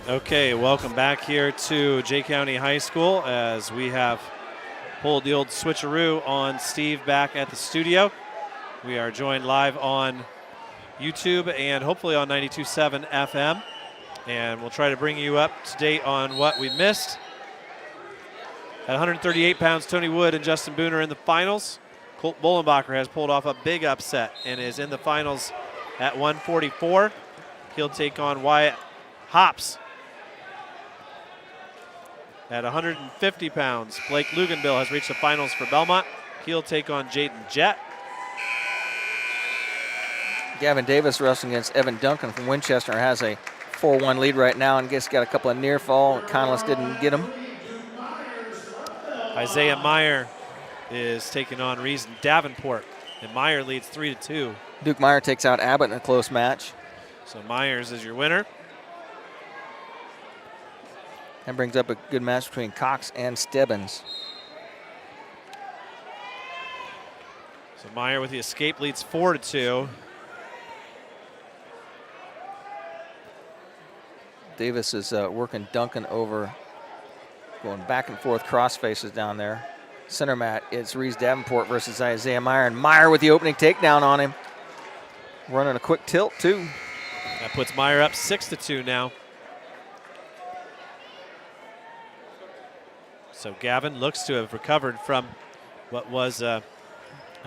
Okay, welcome back here to Jay County High School as we have pulled the old switcheroo on Steve back at the studio. We are joined live on YouTube and hopefully on 92.7 FM. And we'll try to bring you up to date on what we missed. At 138 pounds, Tony Wood and Justin Boone are in the finals. Colt Bollenbacher has pulled off a big upset and is in the finals at 144. He'll take on Wyatt Hops. At 150 pounds, Blake Luganbill has reached the finals for Belmont. He'll take on Jaden Jett. Gavin Davis wrestling against Evan Duncan from Winchester has a 4-1 lead right now and got a couple of near fall. Connellis didn't get him. Isaiah Meyer is taking on Reason Davenport, and Meyer leads 3-2. Duke Meyer takes out Abbott in a close match. So Myers is your winner. That brings up a good match between Cox and Stebbins. So Meyer with the escape leads 4-2. Davis is working Duncan over, going back and forth cross faces down there. Center mat, it's Reese Davenport versus Isaiah Meyer, and Meyer with the opening takedown on him. Running a quick tilt too. That puts Meyer up 6-2 now. So Gavin looks to have recovered from what was a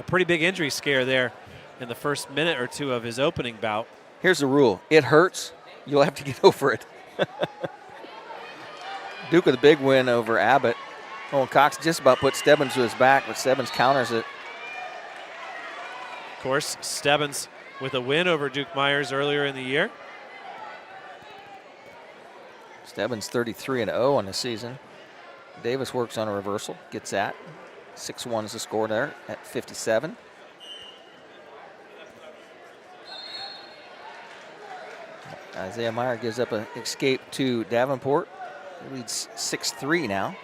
pretty big injury scare there in the first minute or two of his opening bout. Here's the rule. It hurts. You'll have to get over it. Duke with a big win over Abbott. Oh, and Cox just about put Stebbins to his back, but Stebbins counters it. Of course, Stebbins with a win over Duke Myers earlier in the year. Stebbins 33-0 on the season. Davis works on a reversal, gets that. 6-1 is the score there at 57. Isaiah Meyer gives up an escape to Davenport. He leads 6-3 now.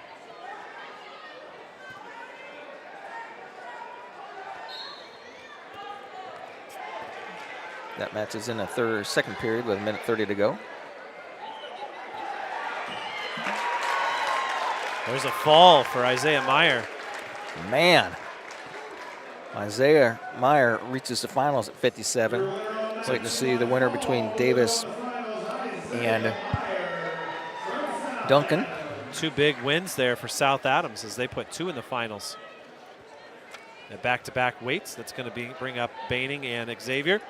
That match is in a second period with 1:30 to go. There's a fall for Isaiah Meyer. Man. Isaiah Meyer reaches the finals at 57. Waiting to see the winner between Davis and Duncan. Two big wins there for South Adams as they put two in the finals. At back-to-back weights, that's going to bring up Baining and Xavier.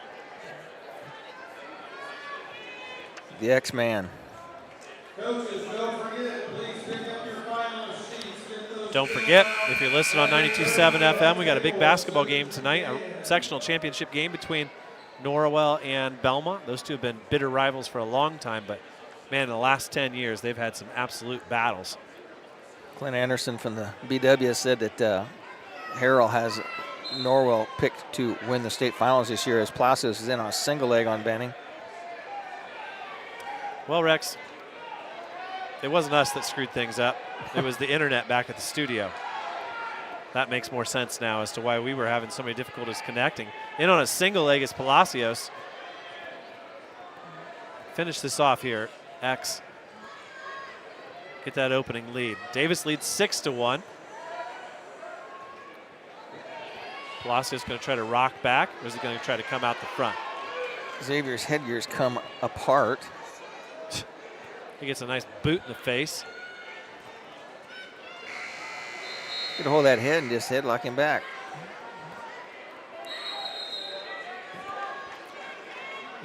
The X-Man. Don't forget, if you're listening on 92.7 FM, we got a big basketball game tonight, a sectional championship game between Norwell and Belmont. Those two have been bitter rivals for a long time, but man, in the last 10 years, they've had some absolute battles. Clint Anderson from the BW said that Harrell has Norwell picked to win the state finals this year as Palacios is in on a single leg on Benning. Well, Rex, it wasn't us that screwed things up. It was the internet back at the studio. That makes more sense now as to why we were having so many difficulties connecting. In on a single leg is Palacios. Finish this off here, X. Get that opening lead. Davis leads 6-1. Palacios going to try to rock back, or is he going to try to come out the front? Xavier's headgears come apart. He gets a nice boot in the face. Could hold that head and just headlock him back.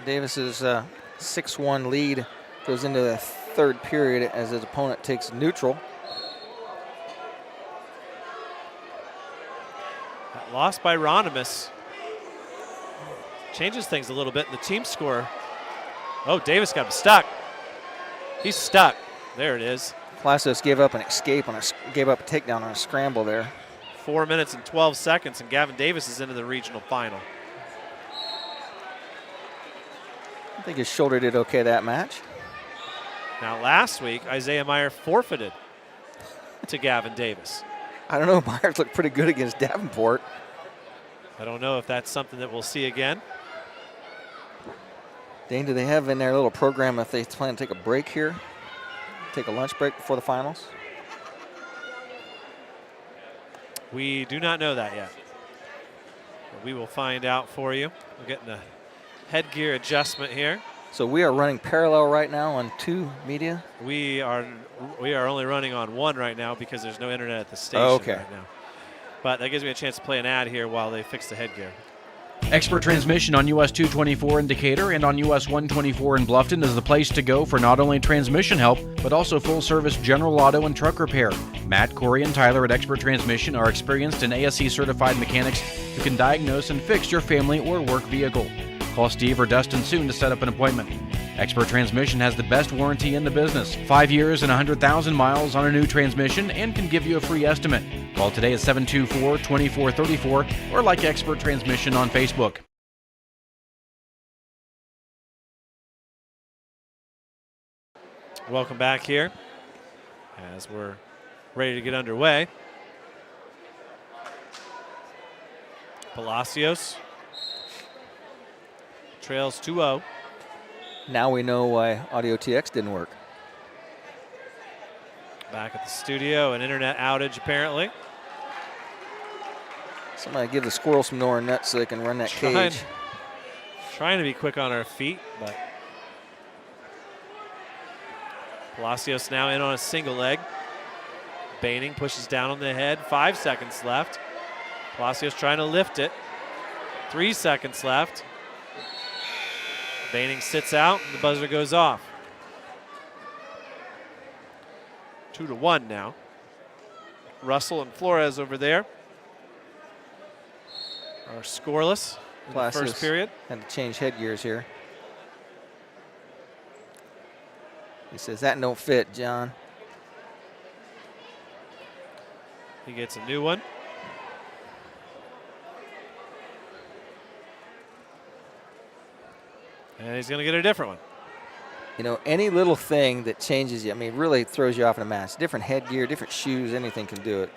Davis's 6-1 lead goes into the third period as his opponent takes neutral. That loss by Ronimus changes things a little bit in the team score. Oh, Davis got him stuck. He's stuck. There it is. Palacios gave up an escape gave up a takedown on a scramble there. 4 minutes and 12 seconds, and Gavin Davis is into the regional final. I think his shoulder did okay that match. Now, last week, Isaiah Meyer forfeited to Gavin Davis. I don't know. Myers looked pretty good against Davenport. I don't know if that's something that we'll see again. Dane, do they have in their little program if they plan to take a break here? take a lunch break before the finals? We do not know that yet. But we will find out for you. We're getting a headgear adjustment here. So we are running parallel right now on 2 media? We are only running on 1 right now because there's no internet at the station right now. But that gives me a chance to play an ad here while they fix the headgear. Expert Transmission on US 224 in Decatur and on US 124 in Bluffton is the place to go for not only transmission help, but also full-service general auto and truck repair. Matt, Corey, and Tyler at Expert Transmission are experienced and ASE-certified mechanics who can diagnose and fix your family or work vehicle. Call Steve or Dustin soon to set up an appointment. Expert Transmission has the best warranty in the business. 5 years and 100,000 miles on a new transmission and can give you a free estimate. Call today at 724-2434 or like Expert Transmission on Facebook. Welcome back here as we're ready to get underway. Palacios trails 2-0. Now we know why Audio TX didn't work. Back at the studio, an internet outage apparently. Somebody give the squirrel some Nora nuts so they can run that cage. Trying to be quick on our feet, but Palacios now in on a single leg. Baining pushes down on the head. 5 seconds left. Palacios trying to lift it. 3 seconds left. Baining sits out, and the buzzer goes off. 2-1 now. Russell and Flores over there are scoreless in the first period. Had to change headgears here. He says, that don't fit, John. He gets a new one. And he's going to get a different one. You know, any little thing that changes you, I mean, really throws you off in a match. Different headgear, different shoes, anything can do it.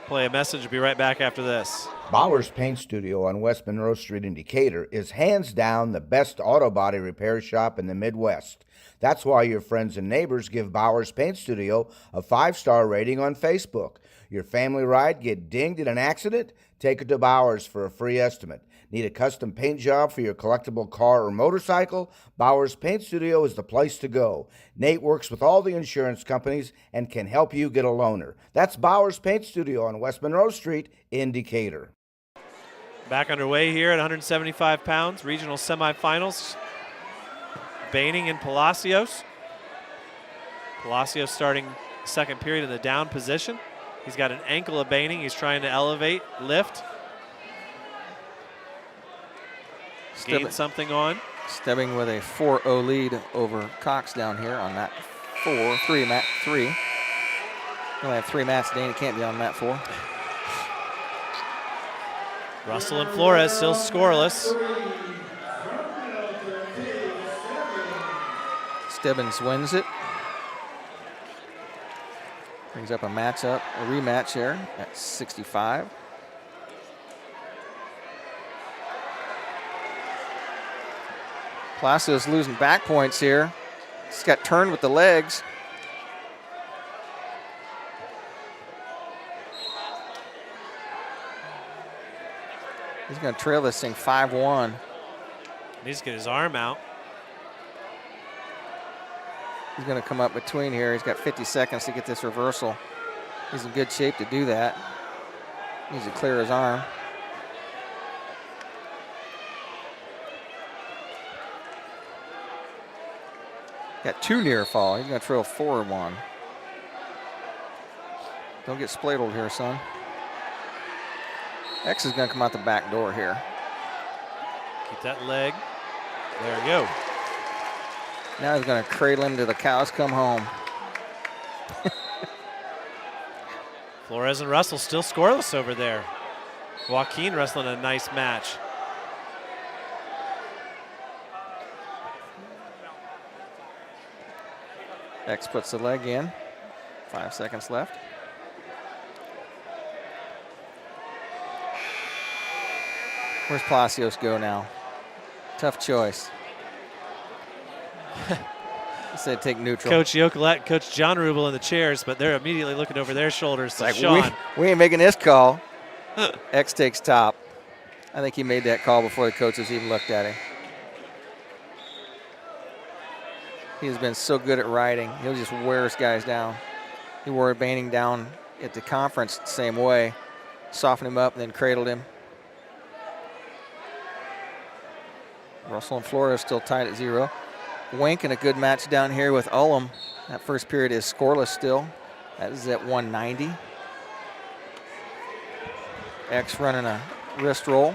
Play a message. We'll be right back after this. Bowers Paint Studio on West Monroe Street in Decatur is hands down the best auto body repair shop in the Midwest. That's why your friends and neighbors give Bowers Paint Studio a 5-star rating on Facebook. Your family ride get dinged in an accident? Take it to Bowers for a free estimate. Need a custom paint job for your collectible car or motorcycle? Bowers Paint Studio is the place to go. Nate works with all the insurance companies and can help you get a loaner. That's Bowers Paint Studio on West Monroe Street in Decatur. Back underway here at 175 pounds, regional semifinals. Baining and Palacios. Palacios starting second period in the down position. He's got an ankle of Baining. He's trying to elevate, lift. Gain something on. Stebbing with a 4-0 lead over Cox down here on mat 3. We only have 3 mats today, and it can't be on mat 4. Russell and Flores still scoreless. Stebbins wins it. Brings up a rematch here at 65. Palacios losing back points here. He's got turned with the legs. He's going to trail this thing 5-1. Needs to get his arm out. He's going to come up between here. He's got 50 seconds to get this reversal. He's in good shape to do that. Needs to clear his arm. Got 2 near fall. He's going to trail 4-1. Don't get spladled here, son. X is going to come out the back door here. Keep that leg. There we go. Now he's going to cradle him to the cows come home. Flores and Russell still scoreless over there. Joaquin wrestling a nice match. X puts the leg in. 5 seconds left. Where's Palacios go now? Tough choice. Say take neutral. Coach Yocolette, Coach John Rubel in the chairs, but they're immediately looking over their shoulders to Like, Sean. we ain't making this call. X takes top. I think he made that call before the coaches even looked at him. He's been so good at riding. He'll just wear his guys down. He wore Banning down at the conference the same way. Softened him up and then cradled him. Russell and Flores still tied at 0. Wink in a good match down here with Ullum. That first period is scoreless still. That is at 190. X running a wrist roll.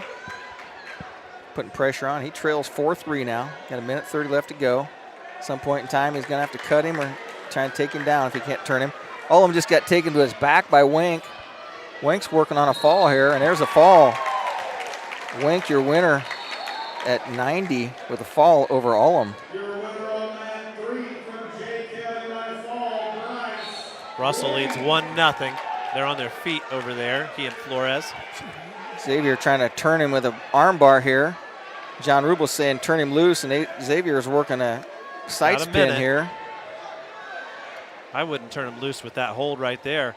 Putting pressure on. He trails 4-3 now. Got a minute 30 left to go. At some point in time, he's going to have to cut him or try and take him down if he can't turn him. Ullum just got taken to his back by Wink. Wink's working on a fall here, and there's a fall. Wink, your winner at 90 with a fall over Ullum. Russell leads 1-0. They're on their feet over there, he and Flores. Xavier trying to turn him with an arm bar here. John Rubel saying turn him loose, and Xavier is working a side spin here. I wouldn't turn him loose with that hold right there.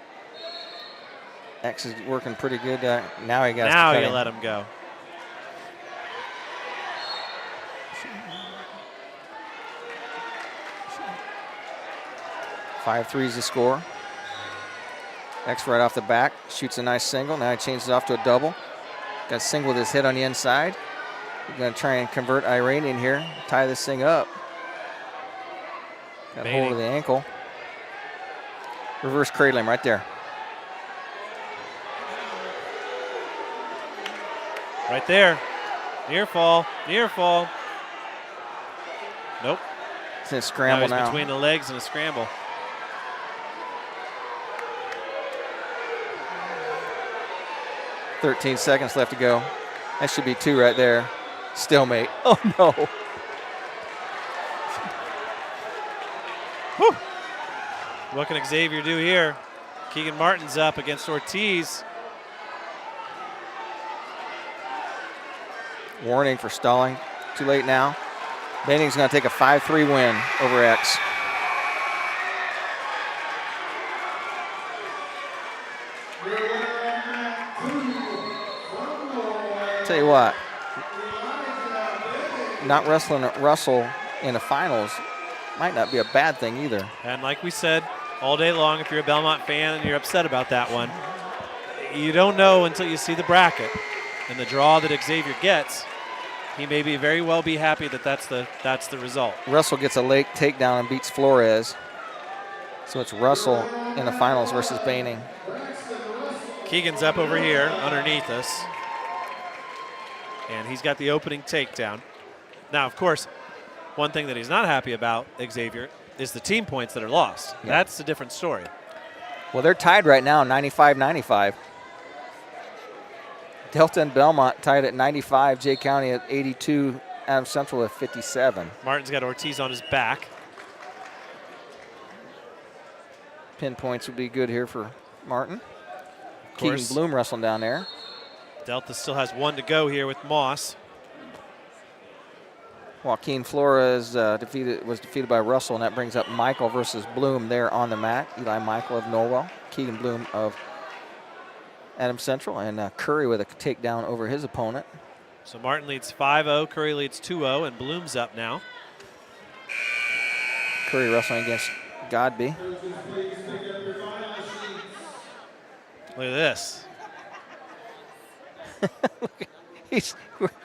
X is working pretty good. Now he got. Now you let him go. Five threes to score. X right off the back, shoots a nice single. Now he changes it off to a double. Got a single with his head on the inside. He's going to try and convert Iranian here, tie this thing up. Got a hold of the ankle. Reverse cradle him right there. Right there. Near fall, near fall. Nope. It's in a scramble now. Between the legs and a scramble. .13 seconds left to go. That should be 2 right there. Stalemate. Oh, no. Whew. What can Xavier do here? Keegan Martin's up against Ortiz. Warning for stalling. Too late now. Banning's going to take a 5-3 win over X. Tell you what, not wrestling Russell in the finals might not be a bad thing either. And like we said all day long, if you're a Belmont fan and you're upset about that one, you don't know until you see the bracket and the draw that Xavier gets. He may very well be happy that that's the result. Russell gets a late takedown and beats Flores. So it's Russell in the finals versus Banning. Keegan's up over here underneath us. And he's got the opening takedown. Now, of course, one thing that he's not happy about, Xavier, is the team points that are lost. Yeah. That's a different story. Well, they're tied right now, 95-95. Delta and Belmont tied at 95, Jay County at 82, Adams Central at 57. Martin's got Ortiz on his back. Pin points would be good here for Martin. Keegan Bloom wrestling down there. Delta still has 1 to go here with Moss. Joaquin Flores was defeated by Russell, and that brings up Michael versus Bloom there on the mat. Eli Michael of Norwell, Keegan Bloom of Adams Central, and Curry with a takedown over his opponent. So Martin leads 5-0, Curry leads 2-0, and Bloom's up now. Curry wrestling against Godby. Look at this. He's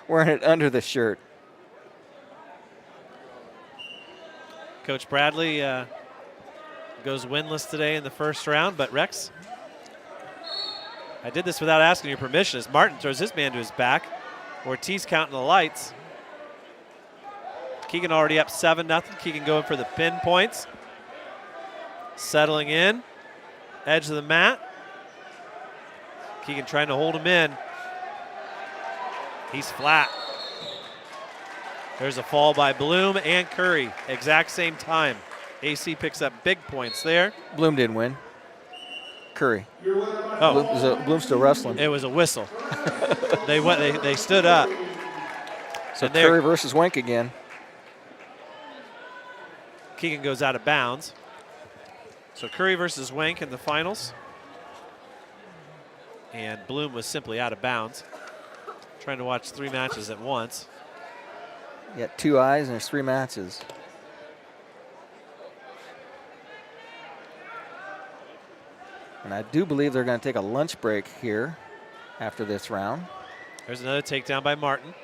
wearing it under the shirt. Coach Bradley goes winless today in the first round, but Rex, I did this without asking your permission as Martin throws his man to his back. Ortiz counting the lights. Keegan already up 7-0. Keegan going for the pin points. Settling in. Edge of the mat. Keegan trying to hold him in. He's flat. There's a fall by Bloom and Curry. Exact same time. AC picks up big points there. Bloom didn't win. Curry. Oh. Bloom's still wrestling. It was a whistle. They stood up. So Curry versus Wink again. Keegan goes out of bounds. So Curry versus Wank in the finals. And Bloom was simply out of bounds. Trying to watch 3 matches at once. You got 2 eyes and there's 3 matches. And I do believe they're going to take a lunch break here after this round. There's another takedown by Martin.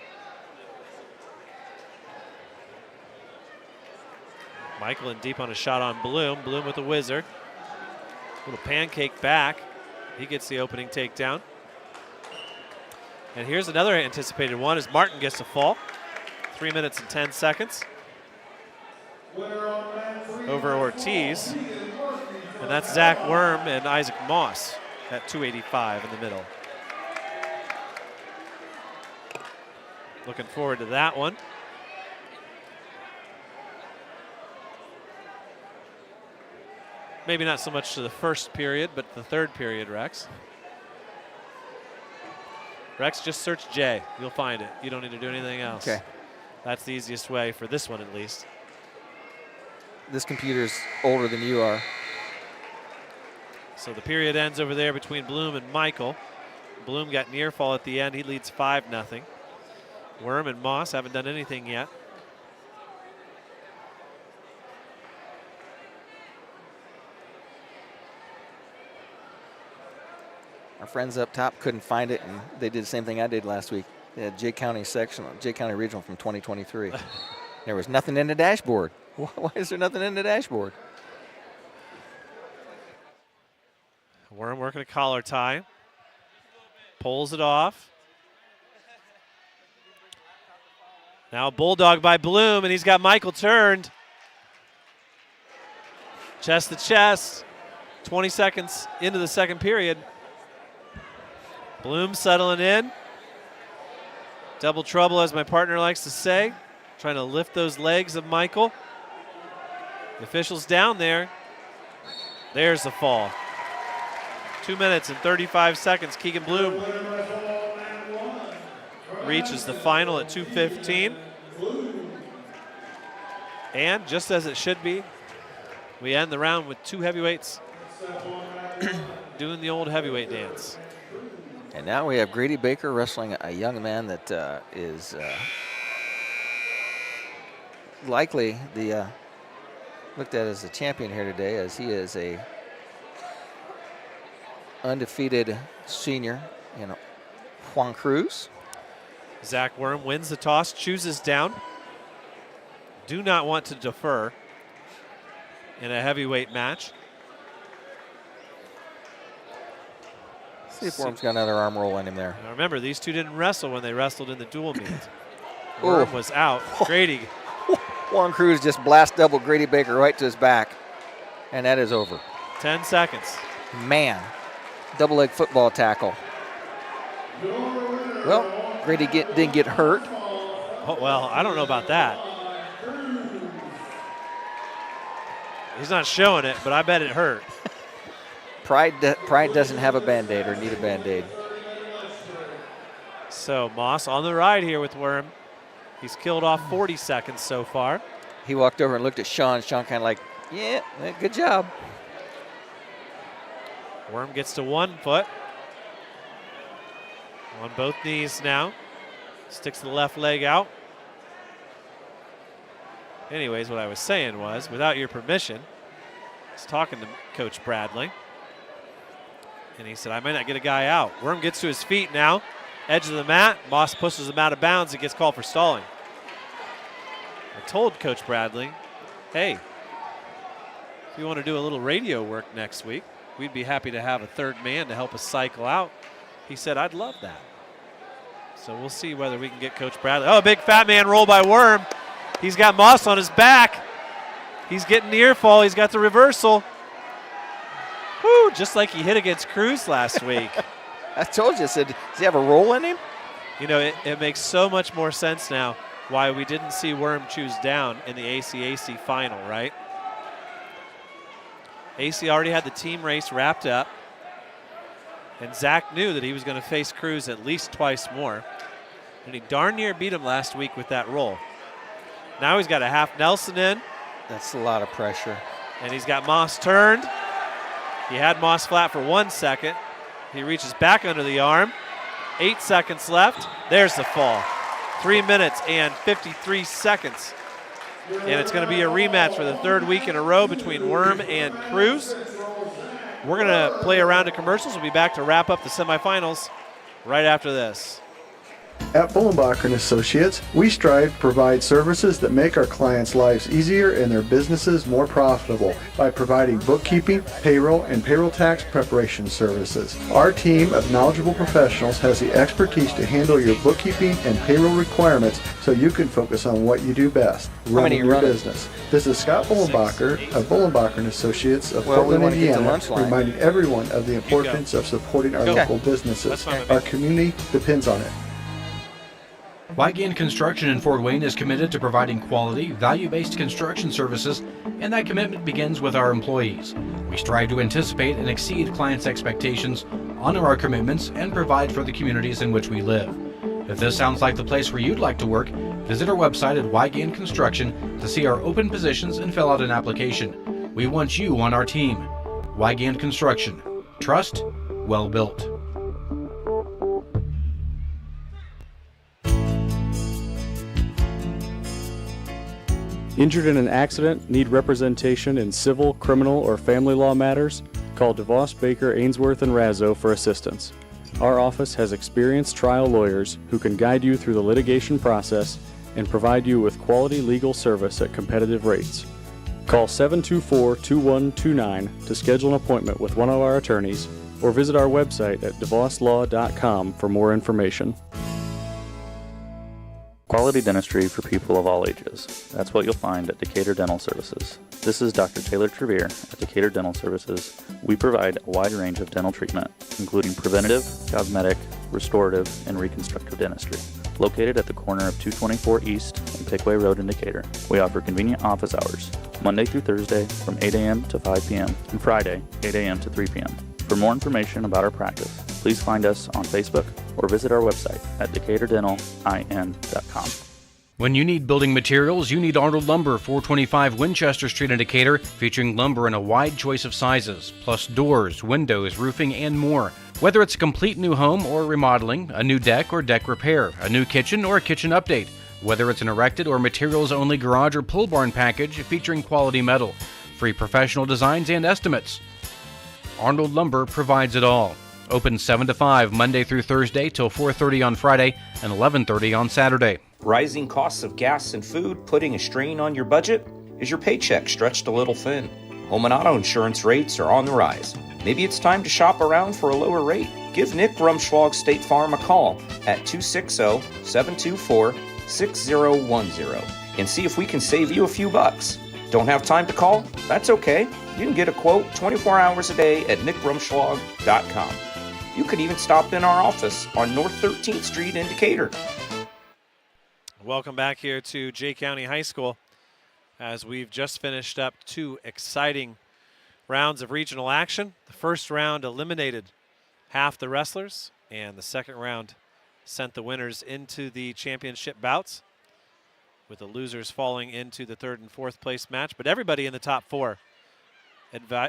Michael in deep on a shot on Bloom. Bloom with a whizzer. Little pancake back. He gets the opening takedown. And here's another anticipated one as Martin gets to fall. 3 minutes and 10 seconds. Over Ortiz. And that's Zach Worm and Isaac Moss at 285 in the middle. Looking forward to that one. Maybe not so much to the first period, but the third period, Rex. Rex, just search J. You'll find it. You don't need to do anything else. Okay. That's the easiest way for this one, at least. This computer's older than you are. So the period ends over there between Bloom and Michael. Bloom got near fall at the end. He leads 5-0. Worm and Moss haven't done anything yet. Our friends up top couldn't find it, and they did the same thing I did last week. They had Jay County sectional, Jay County Regional from 2023. There was nothing in the dashboard. Why is there nothing in the dashboard? Worm working a collar tie. Pulls it off. Now a bulldog by Bloom, and he's got Michael turned. Chest to chest. 20 seconds into the second period. Bloom settling in. Double trouble, as my partner likes to say. Trying to lift those legs of Michael. The official's down there. There's the fall. 2 minutes and 35 seconds. Keegan Bloom reaches the final at 2:15. And just as it should be, we end the round with 2 heavyweights doing the old heavyweight dance. And now we have Grady Baker wrestling a young man that is likely the looked at as the champion here today, as he is a undefeated senior, Juan Cruz. Zach Worm wins the toss, chooses down. Do not want to defer in a heavyweight match. See if Worm's got another arm roll in him there. Now remember, these two didn't wrestle when they wrestled in the dual meet. Worm was out. Grady. Juan Cruz just blast double Grady Baker right to his back, and that is over. 10 seconds. Man, double leg football tackle. Well, Grady didn't get hurt. Oh, well, I don't know about that. He's not showing it, but I bet it hurt. Pride doesn't have a Band-Aid or need a Band-Aid. So Moss on the ride here with Worm. He's killed off 40 seconds so far. He walked over and looked at Sean. Sean kind of like, yeah, good job. Worm gets to 1 foot. On both knees now. Sticks the left leg out. Anyways, what I was saying was, without your permission, I was talking to Coach Bradley. And he said, I might not get a guy out. Worm gets to his feet now. Edge of the mat. Moss pushes him out of bounds and gets called for stalling. I told Coach Bradley, hey, if you want to do a little radio work next week, we'd be happy to have a third man to help us cycle out. He said, I'd love that. So we'll see whether we can get Coach Bradley. Oh, big fat man roll by Worm. He's got Moss on his back. He's getting near fall. He's got the reversal. Whew, just like he hit against Cruz last week. I told you, I said, does he have a roll in him? You know, it makes so much more sense now why we didn't see Worm choose down in the IHSAA final, right? AC already had the team race wrapped up. And Zach knew that he was going to face Cruz at least twice more. And he darn near beat him last week with that roll. Now he's got a half Nelson in. That's a lot of pressure. And he's got Moss turned. He had Moss flat for 1 second. He reaches back under the arm. 8 seconds left. There's the fall. 3 minutes and 53 seconds. And it's going to be a rematch for the third week in a row between Worm and Cruz. We're going to play a round of commercials. We'll be back to wrap up the semifinals right after this. At Bullenbacher & Associates, we strive to provide services that make our clients' lives easier and their businesses more profitable by providing bookkeeping, payroll, and payroll tax preparation services. Our team of knowledgeable professionals has the expertise to handle your bookkeeping and payroll requirements so you can focus on what you do best, running your business. This is Scott Bullenbacher of Bullenbacher & Associates of Portland, Indiana, reminding everyone of the importance of supporting our local businesses. Our community depends on it. Wygand Construction in Fort Wayne is committed to providing quality, value-based construction services, and that commitment begins with our employees. We strive to anticipate and exceed clients' expectations, honor our commitments, and provide for the communities in which we live. If this sounds like the place where you'd like to work, visit our website at Wygand Construction to see our open positions and fill out an application. We want you on our team. Wygand Construction. Trust, well built. Injured in an accident, need representation in civil, criminal, or family law matters? Call DeVos, Baker, Ainsworth, and Razzo for assistance. Our office has experienced trial lawyers who can guide you through the litigation process and provide you with quality legal service at competitive rates. Call 724-2129 to schedule an appointment with one of our attorneys or visit our website at devoslaw.com for more information. Quality dentistry for people of all ages. That's what you'll find at Decatur Dental Services. This is Dr. Taylor Trevere at Decatur Dental Services. We provide a wide range of dental treatment, including preventative, cosmetic, restorative, and reconstructive dentistry. Located at the corner of 224 East and Pickway Road in Decatur, we offer convenient office hours, Monday through Thursday from 8 a.m. to 5 p.m. and Friday, 8 a.m. to 3 p.m. For more information about our practice, please find us on Facebook or visit our website at DecaturDentalIN.com. When you need building materials, you need Arnold Lumber, 425 Winchester Street in Decatur, featuring lumber in a wide choice of sizes, plus doors, windows, roofing, and more. Whether it's a complete new home or remodeling, a new deck or deck repair, a new kitchen or a kitchen update, whether it's an erected or materials-only garage or pole barn package featuring quality metal, free professional designs and estimates. Arnold Lumber provides it all. Open 7 to 5 Monday through Thursday till 4:30 on Friday and 11:30 on Saturday. Rising costs of gas and food putting a strain on your budget? Is your paycheck stretched a little thin? Home and auto insurance rates are on the rise. Maybe it's time to shop around for a lower rate. Give Nick Rumschlag State Farm a call at 260-724-6010 and see if we can save you a few bucks. Don't have time to call? That's okay. You can get a quote 24 hours a day at nickrumschlag.com. You could even stop in our office on North 13th Street in Decatur. Welcome back here to Jay County High School as we've just finished up 2 exciting rounds of regional action. The first round eliminated half the wrestlers, and the second round sent the winners into the championship bouts, with the losers falling into the 3rd and 4th place match. But everybody in the top 4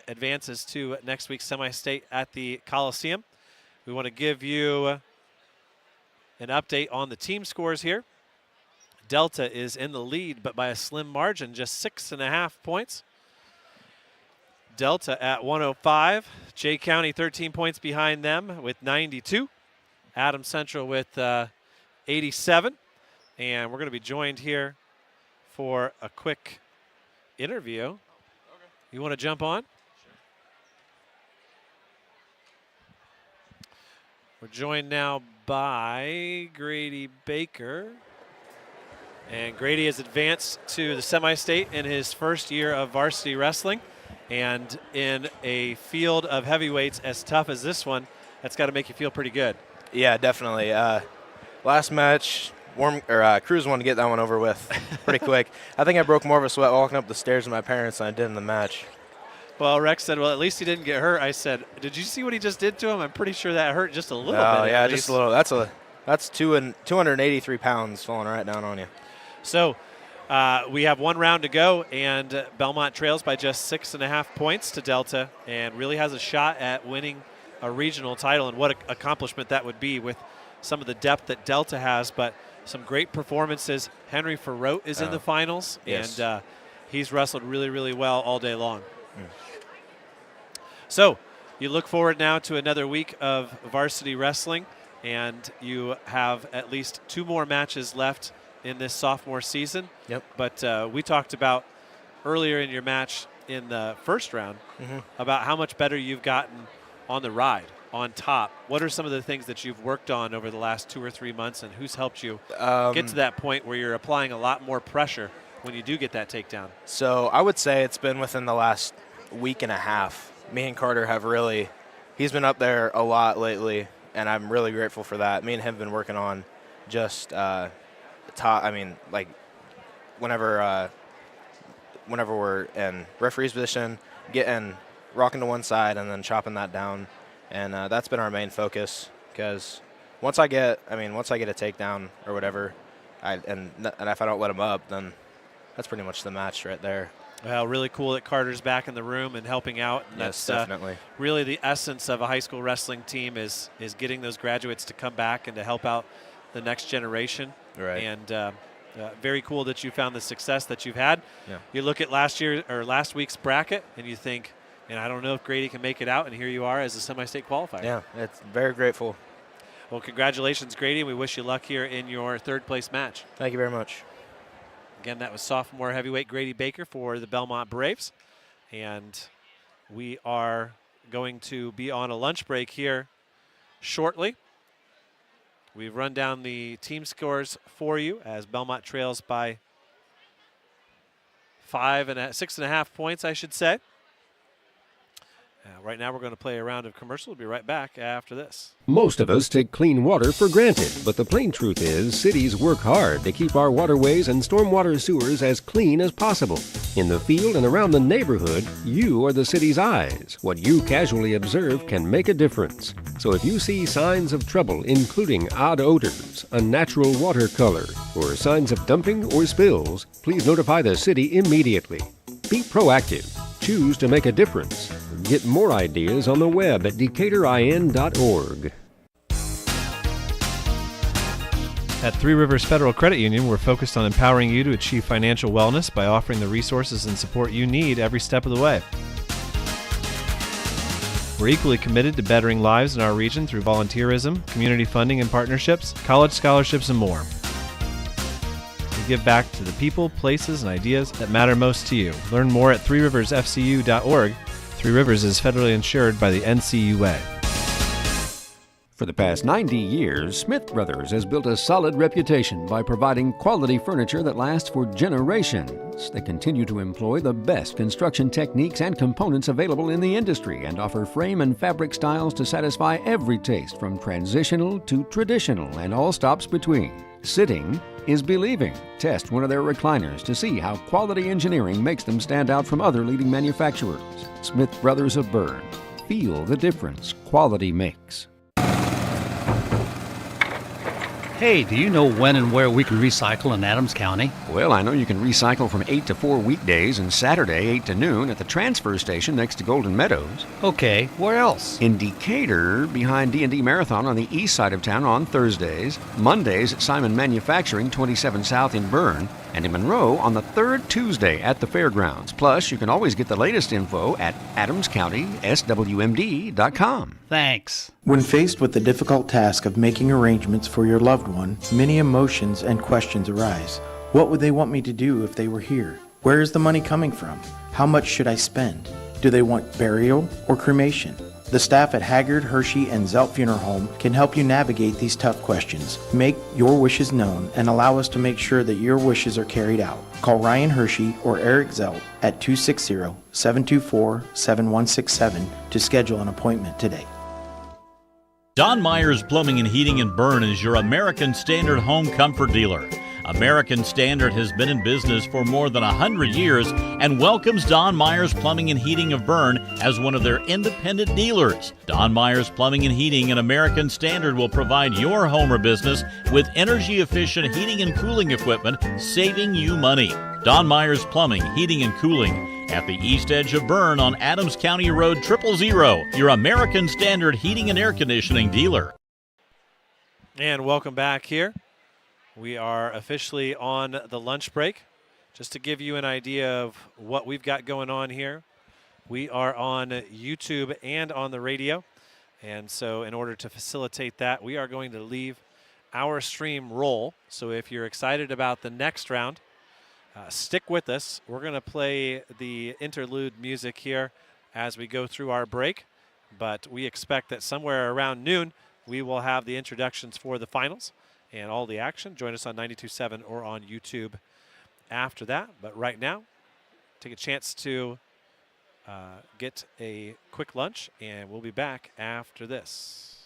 advances to next week's semi-state at the Coliseum. We want to give you an update on the team scores here. Delta is in the lead, but by a slim margin, just 6.5 points. Delta at 105. Jay County 13 points behind them with 92. Adams Central with 87. And we're going to be joined here for a quick interview. Okay. You want to jump on? Sure. We're joined now by Grady Baker. And Grady has advanced to the semi-state in his first year of varsity wrestling. And in a field of heavyweights as tough as this one, that's got to make you feel pretty good. Yeah, definitely. Last match, Cruz wanted to get that one over with pretty quick. I think I broke more of a sweat walking up the stairs with my parents than I did in the match. Well, Rex said, well, at least he didn't get hurt. I said, did you see what he just did to him? I'm pretty sure that hurt just a little bit. Oh, yeah, just a little. That's 283 pounds falling right down on you. So We have one round to go, and Belmont trails by just 6.5 points to Delta and really has a shot at winning a regional title. And what an accomplishment that would be with some of the depth that Delta has, but some great performances. Henry Ferrote is in the finals, yes. and he's wrestled really, really well all day long. So you look forward now to another week of varsity wrestling, and you have at least 2 more matches left in this sophomore season. Yep. But we talked about earlier in your match in the first round about how much better you've gotten on the ride, on top. What are some of the things that you've worked on over the last 2 or 3 months, and who's helped you get to that point where you're applying a lot more pressure when you do get that takedown? So I would say it's been within the last week and a half. Me and Carter have really, he's been up there a lot lately, and I'm really grateful for that. Me and him have been working on just whenever we're in referee's position, rocking to one side and then chopping that down. And that's been our main focus, because once I get a takedown or whatever, and if I don't let him up, then that's pretty much the match right there. Well, really cool that Carter's back in the room and helping out. And yes, that's definitely. Really the essence of a high school wrestling team is getting those graduates to come back and to help out the next generation. Right. And very cool that you found the success that you've had. Yeah. You look at last week's bracket and you think, and I don't know if Grady can make it out, and here you are as a semi-state qualifier. Yeah, it's very grateful. Well, congratulations, Grady. We wish you luck here in your 3rd place match. Thank you very much. Again, that was sophomore heavyweight Grady Baker for the Belmont Braves. And we are going to be on a lunch break here shortly. We've run down the team scores for you as Belmont trails by 6.5 points, I should say. Right now we're going to play a round of commercial. We'll be right back after this. Most of us take clean water for granted, but the plain truth is cities work hard to keep our waterways and stormwater sewers as clean as possible. In the field and around the neighborhood, you are the city's eyes. What you casually observe can make a difference. So if you see signs of trouble, including odd odors, unnatural water color, or signs of dumping or spills, please notify the city immediately. Be proactive. Choose to make a difference. Get more ideas on the web at decatorin.org. At Three Rivers Federal Credit Union, we're focused on empowering you to achieve financial wellness by offering the resources and support you need every step of the way. We're equally committed to bettering lives in our region through volunteerism, community funding and partnerships, college scholarships, and more. We give back to the people, places, and ideas that matter most to you. Learn more at threeriversfcu.org. Three Rivers is federally insured by the NCUA. For the past 90 years, Smith Brothers has built a solid reputation by providing quality furniture that lasts for generations. They continue to employ the best construction techniques and components available in the industry and offer frame and fabric styles to satisfy every taste, from transitional to traditional and all stops between. Sitting is believing. Test one of their recliners to see how quality engineering makes them stand out from other leading manufacturers. Smith Brothers of Bern. Feel the difference quality makes. Hey, do you know when and where we can recycle in Adams County? Well, I know you can recycle from 8 to 4 weekdays and Saturday 8 to noon at the transfer station next to Golden Meadows. Okay, where else? In Decatur, behind D&D Marathon on the east side of town on Thursdays, Mondays at Simon Manufacturing 27 South in Bern, and in Monroe on the third Tuesday at the fairgrounds. Plus, you can always get the latest info at adamscountyswmd.com. Thanks. When faced with the difficult task of making arrangements for your loved one, many emotions and questions arise. What would they want me to do if they were here? Where is the money coming from? How much should I spend? Do they want burial or cremation? The staff at Haggard, Hershey, and Zelt Funeral Home can help you navigate these tough questions. Make your wishes known and allow us to make sure that your wishes are carried out. Call Ryan Hershey or Eric Zelt at 260-724-7167 to schedule an appointment today. Don Myers Plumbing and Heating in Bern is your American Standard home comfort dealer. American Standard has been in business for more than 100 years and welcomes Don Myers Plumbing and Heating of Bern as one of their independent dealers. Don Myers Plumbing and Heating and American Standard will provide your home or business with energy-efficient heating and cooling equipment, saving you money. Don Myers Plumbing, Heating and Cooling at the east edge of Bern on Adams County Road 000, your American Standard Heating and Air Conditioning dealer. And welcome back here. We are officially on the lunch break. Just to give you an idea of what we've got going on here, we are on YouTube and on the radio. And so in order to facilitate that, we are going to leave our stream roll. So if you're excited about the next round, stick with us. We're going to play the interlude music here as we go through our break. But we expect that somewhere around noon, we will have the introductions for the finals and all the action. Join us on 92.7 or on YouTube after that. But right now, take a chance to get a quick lunch, and we'll be back after this.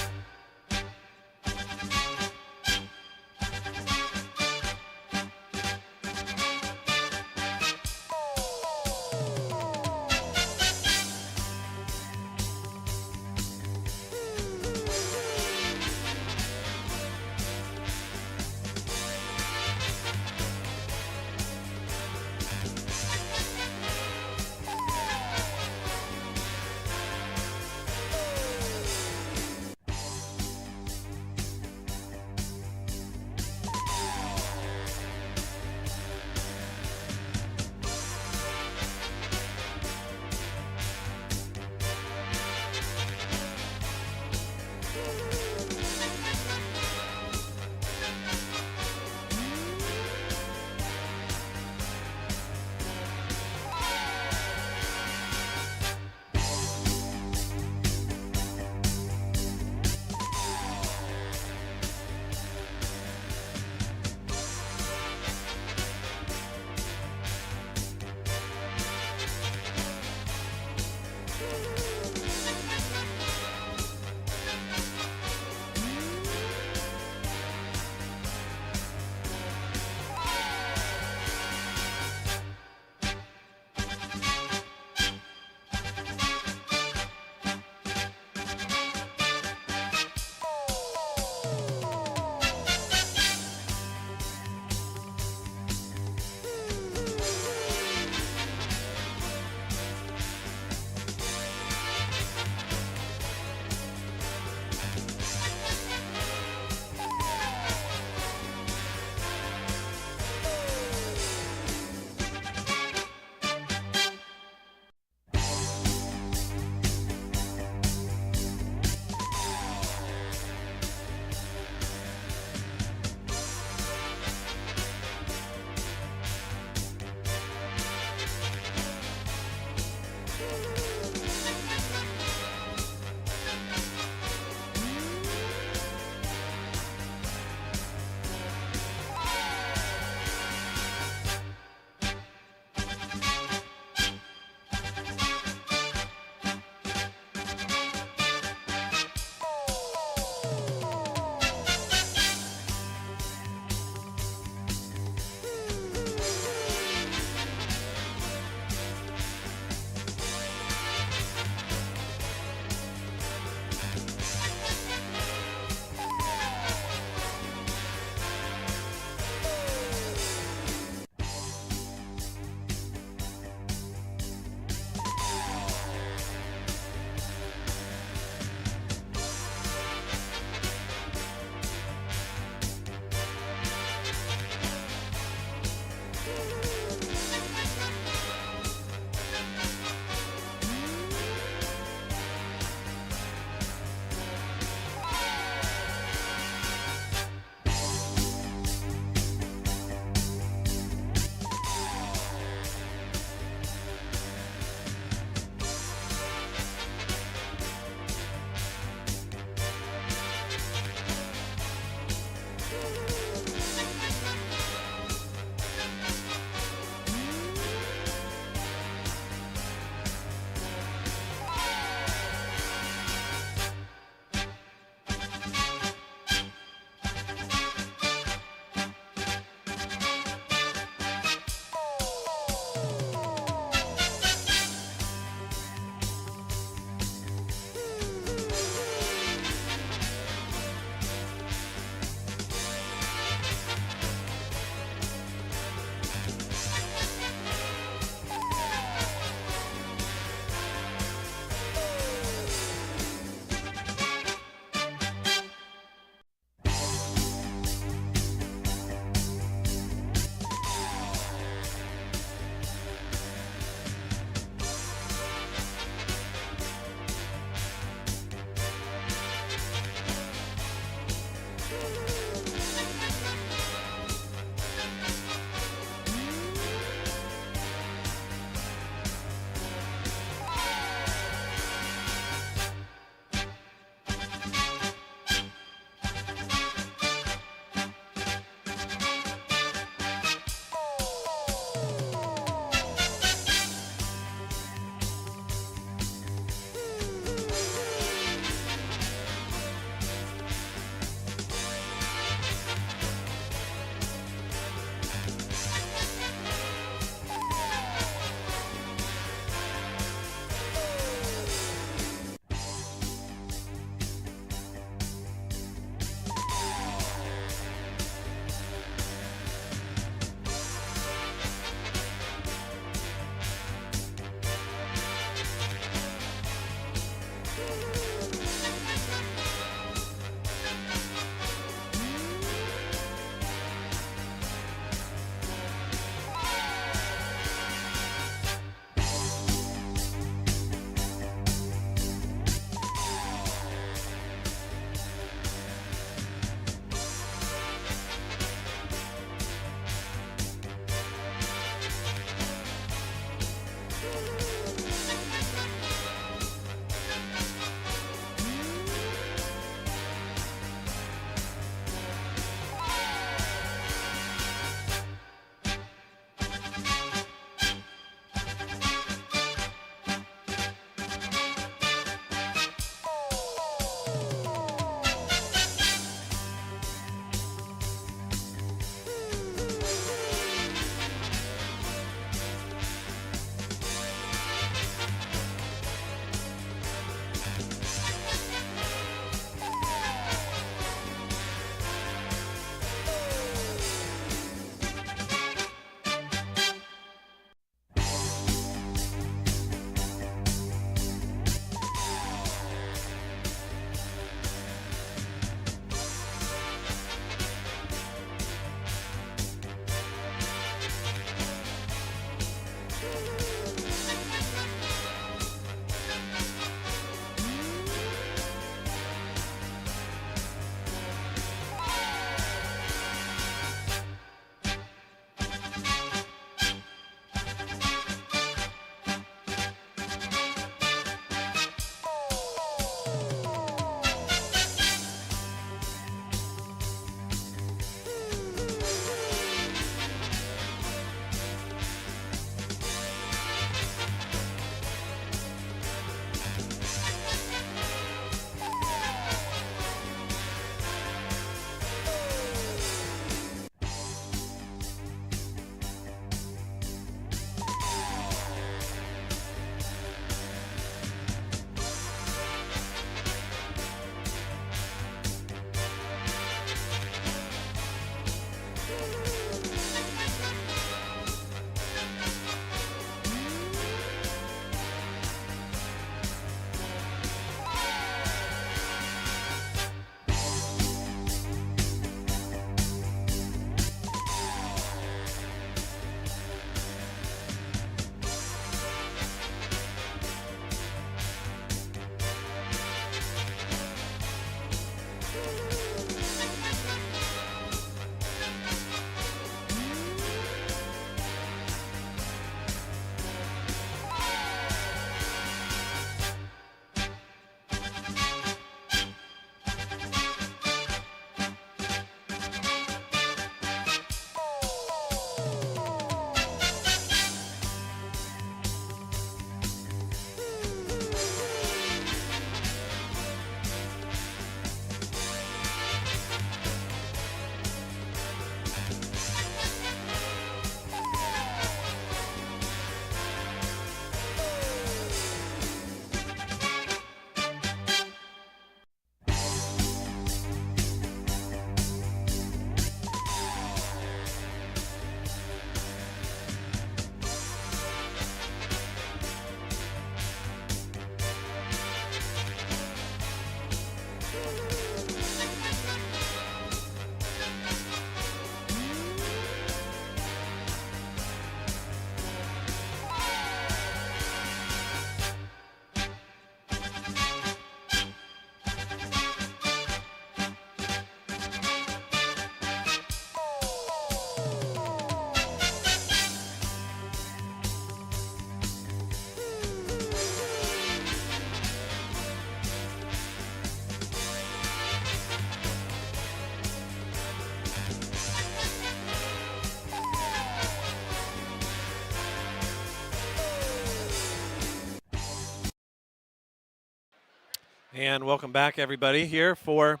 And welcome back, everybody, here for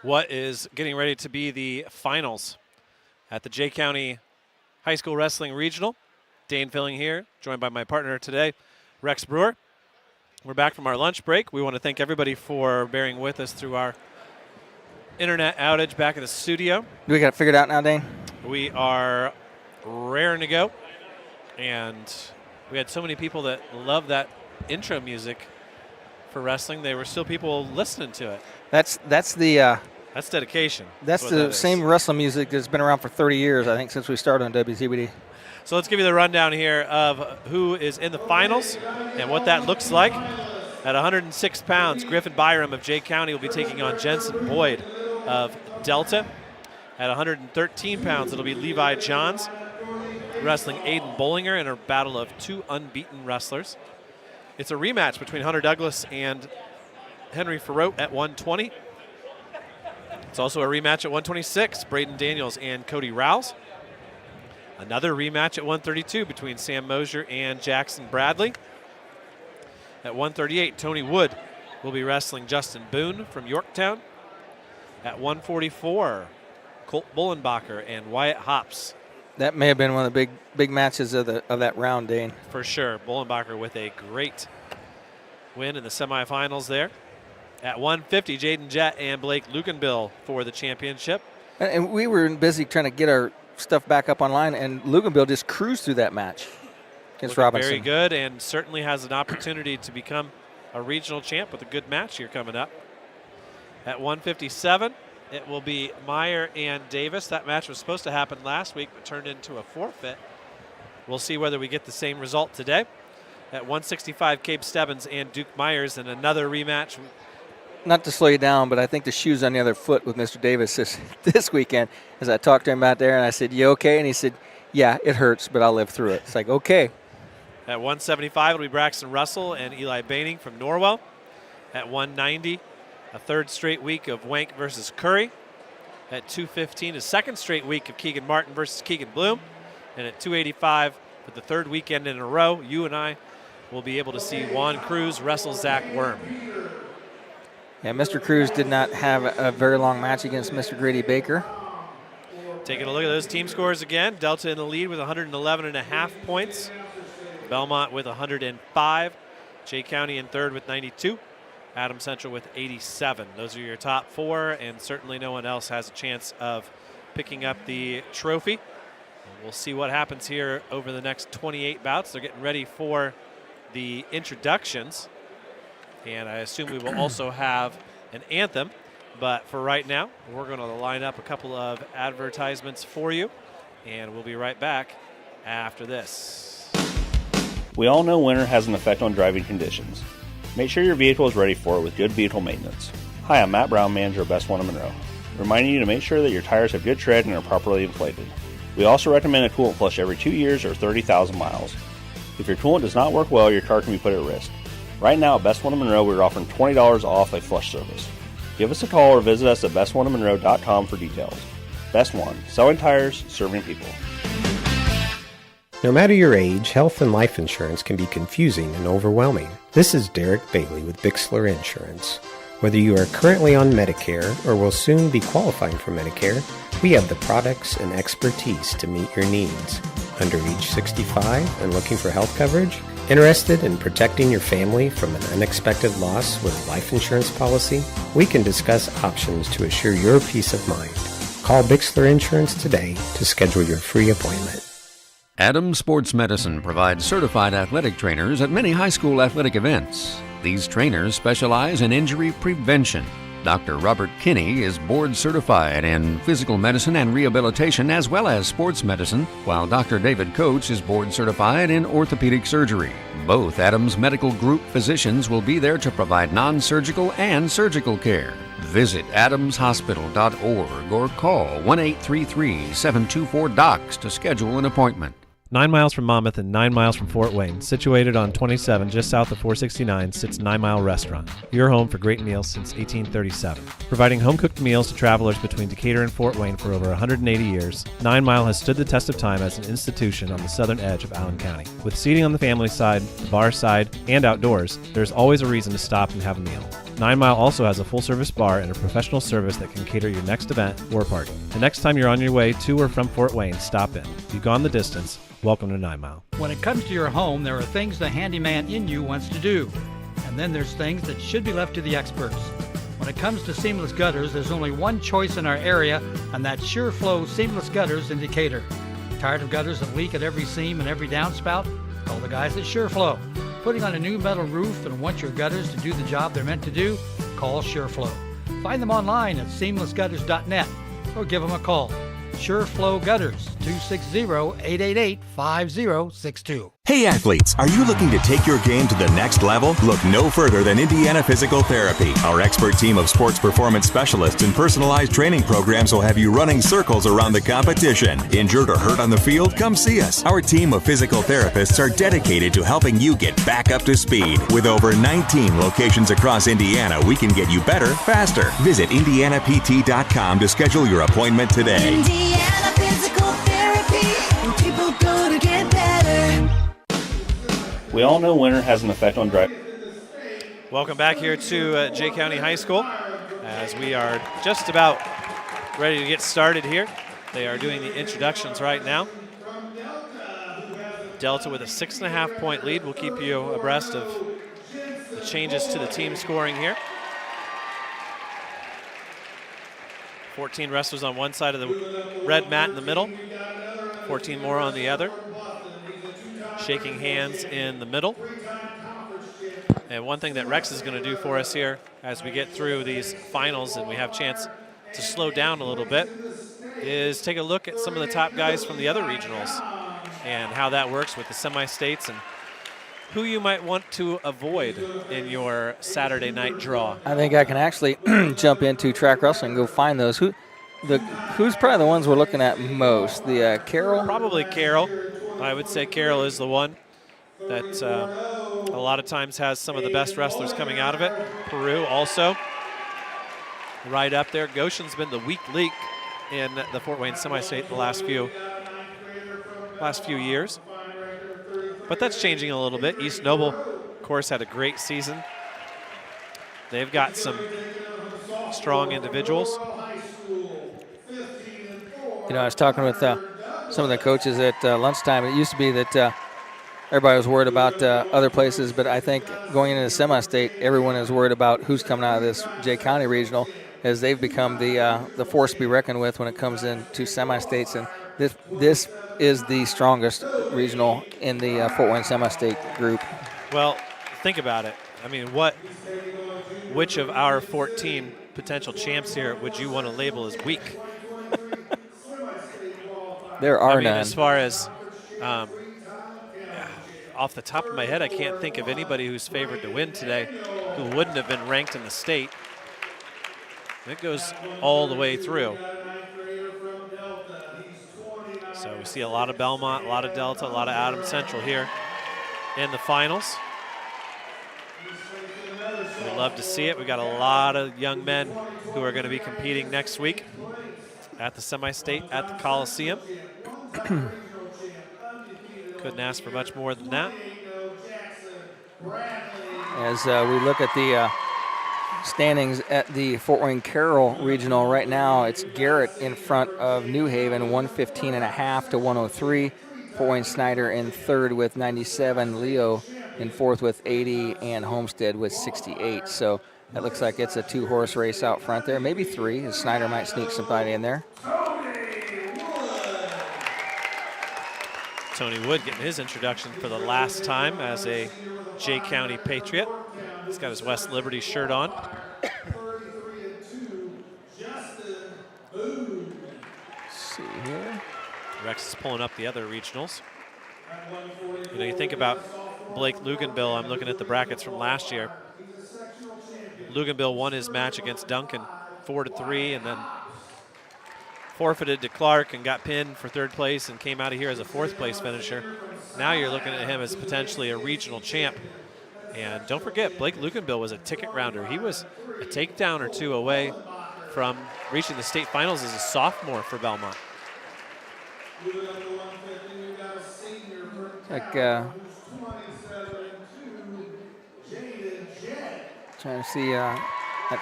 what is getting ready to be the finals at the Jay County High School Wrestling Regional. Dane Filling here, joined by my partner today, Rex Brewer. We're back from our lunch break. We want to thank everybody for bearing with us through our internet outage back at the studio. Do we got it figured out now, Dane? We are raring to go. And we had so many people that love that intro music for wrestling, there were still people listening to it. That's dedication. That's the same wrestling music that's been around for 30 years, I think, since we started on WCBD. So let's give you the rundown here of who is in the finals and what that looks like. At 106 pounds, Griffin Byram of Jay County will be taking on Jensen Boyd of Delta. At 113 pounds, it'll be Levi Johns wrestling Aiden Bollinger in a battle of two unbeaten wrestlers. It's a rematch between Hunter Douglas and Henry Farrote at 120. It's also a rematch at 126, Braden Daniels and Cody Rouse. Another rematch at 132 between Sam Mosier and Jackson Bradley. At 138, Tony Wood will be wrestling Justin Boone from Yorktown. At 144, Colt Bullenbacher and Wyatt Hops. That may have been one of the big matches of that round, Dane. For sure. Bullenbacher with a great win in the semifinals there. At 150, Jaden Jett and Blake Luganbill for the championship. And we were busy trying to get our stuff back up online, and Luganbill just cruised through that match against Robinson. Very good, and certainly has an opportunity to become a regional champ with a good match here coming up. At 157, it will be Meyer and Davis. That match was supposed to happen last week, but turned into a forfeit. We'll see whether we get the same result today. At 165, Cape Stebbins and Duke Myers in another rematch. Not to slow you down, but I think the shoe's on the other foot with Mr. Davis this weekend. As I talked to him out there, and I said, "You okay?" And he said, "Yeah, it hurts, but I'll live through it." It's like, okay. At 175, it'll be Braxton Russell and Eli Baining from Norwell. At 190, a third straight week of Wank versus Curry. At 215, a second straight week of Keegan Martin versus Keegan Bloom. And at 285, for the third weekend in a row, you and I will be able to see Juan Cruz wrestle Zach Worm. Yeah, Mr. Cruz did not have a very long match against Mr. Grady Baker. Taking a look at those team scores again. Delta in the lead with 111.5 points. Belmont with 105. Jay County in third with 92. Adams Central with 87. Those are your top four, and certainly no one else has a chance of picking up the trophy. We'll see what happens here over the next 28 bouts. They're getting ready for the introductions. And I assume we will also have an anthem. But for right now, we're going to line up a couple of advertisements for you. And we'll be right back after this. We all know winter has an effect on driving conditions. Make sure your vehicle is ready for it with good vehicle maintenance. Hi, I'm Matt Brown, manager of Best One of Monroe, reminding you to make sure that your tires have good tread and are properly inflated. We also recommend a coolant flush every 2 years or 30,000 miles. If your coolant does not work well, your car can be put at risk. Right now at Best One of Monroe, we're offering $20 off a flush service. Give us a call or visit us at bestoneofmonroe.com for details. Best One, selling tires, serving people. No matter your age, health and life insurance can be confusing and overwhelming. This is Derek Bailey with Bixler Insurance. Whether you are currently on Medicare or will soon be qualifying for Medicare, we have the products and expertise to meet your needs. Under age 65 and looking for health coverage? Interested in protecting your family from an unexpected loss with a life insurance policy? We can discuss options to assure your peace of mind. Call Bixler Insurance today to schedule your free appointment. Adams Sports Medicine provides certified athletic trainers at many high school athletic events. These trainers specialize in injury prevention. Dr. Robert Kinney is board certified in physical medicine and rehabilitation as well as sports medicine, while Dr. David Coates is board certified in orthopedic surgery. Both Adams Medical Group physicians will be there to provide non-surgical and surgical care. Visit adamshospital.org or call 1-833-724-DOCS to schedule an appointment. 9 miles from Monmouth and 9 miles from Fort Wayne, situated on 27 just south of 469, sits 9 Mile Restaurant, your home for great meals since 1837. Providing home-cooked meals to travelers between Decatur and Fort Wayne for over 180 years, 9 Mile has stood the test of time as an institution on the southern edge of Allen County. With seating on the family side, the bar side, and outdoors, there's always a reason to stop and have a meal. 9 Mile also has a full-service bar and a professional service that can cater your next event or party. The next time you're on your way to or from Fort Wayne, stop in. If you've gone the distance, welcome to 9 Mile. When it comes to your home, there are things the handyman in you wants to do. And then there's things that should be left to the experts. When it comes to seamless gutters, there's only one choice in our area, and that's SureFlow Seamless Gutters in Decatur. Tired of gutters that leak at every seam and every downspout? Call the guys at SureFlow. putting on a new metal roof and want your gutters to do the job they're meant to do? Call SureFlow. Find them online at seamlessgutters.net or give them a call. SureFlow Gutters, 260-888-5062. Hey athletes, are you looking to take your game to the next level? Look no further than Indiana Physical Therapy. Our expert team of sports performance specialists and personalized training programs will have you running circles around the competition. Injured or hurt on the field? Come see us. Our team of physical therapists are dedicated to helping you get back up to speed. With over 19 locations across Indiana, we can get you better, faster. Visit IndianaPT.com to schedule your appointment today. Indiana Physical Therapy, where people go to get better. We all know winter has an effect on driving. Welcome back here to Jay County High School as we are just about ready to get started here. They are doing the introductions right now. Delta with a 6.5-point lead. We'll keep you abreast of the changes to the team scoring here. 14 wrestlers on one side of the red mat in the middle, 14 more on the other. Shaking hands in the middle. And one thing that Rex is going to do for us here as we get through these finals and we have a chance to slow down a little bit is take a look at some of the top guys from the other regionals and how that works with the semi-states and who you might want to avoid in your Saturday night draw. I think I can actually jump into track wrestling and go find those. Who's probably the ones we're looking at most? The Carroll? Probably Carroll. I would say Carroll is the one that a lot of times has some of the best wrestlers coming out of it. Peru also right up there. Goshen's been the weak link in the Fort Wayne semi-state the last few years. But that's changing a little bit. East Noble, of course, had a great season. They've got some strong individuals. You know, I was talking with some of the coaches at lunchtime. It used to be that everybody was worried about other places, but I think going into the semi-state, everyone is worried about who's coming out of this Jay County regional, as they've become the force to be reckoned with when it comes into semi-states. And this is the strongest regional in the Fort Wayne semi-state group. Well, think about it. I mean, which of our 14 potential champs here would you want to label as weak? There are none. none. As far as off the top of my head, I can't think of anybody who's favored to win today who wouldn't have been ranked in the state. It goes all the way through. So we see a lot of Belmont, a lot of Delta, a lot of Adams Central here in the finals. We love to see it. We got a lot of young men who are going to be competing next week at the semi-state at the Coliseum. Couldn't ask for much more than that. As we look at the standings at the Fort Wayne Carroll Regional right now, it's Garrett in front of New Haven, 115.5 to 103. Fort Wayne Snyder in third with 97. Leo in fourth with 80, and Homestead with 68. So that looks like it's a two-horse race out front there, maybe three, as Snyder might sneak somebody in there. Tony Wood getting his introduction for the last time as a Jay County Patriot. He's got his West Liberty shirt on. Let's see here. Rex is pulling up the other regionals. You know, you think about Blake Luganbill. I'm looking at the brackets from last year. Luganbill won his match against Duncan 4-3, and then forfeited to Clark and got pinned for third place and came out of here as a fourth place finisher. Now you're looking at him as potentially a regional champ. And don't forget, Blake Luganbill was a ticket rounder. He was a takedown or two away from reaching the state finals as a sophomore for Belmont. Like, trying to see, at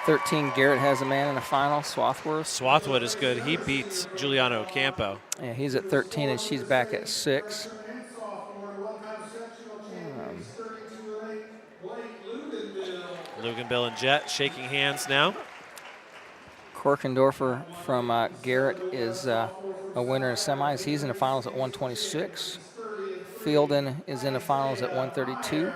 13, Garrett has a man in the final, Swathworth. Swathwood is good. He beats Giuliano Campo. Yeah, he's at 13 and she's back at 6. Luganbill and Jet shaking hands now. Korkendorfer from Garrett is a winner in semis. He's in the finals at 126. Fielden is in the finals at 132.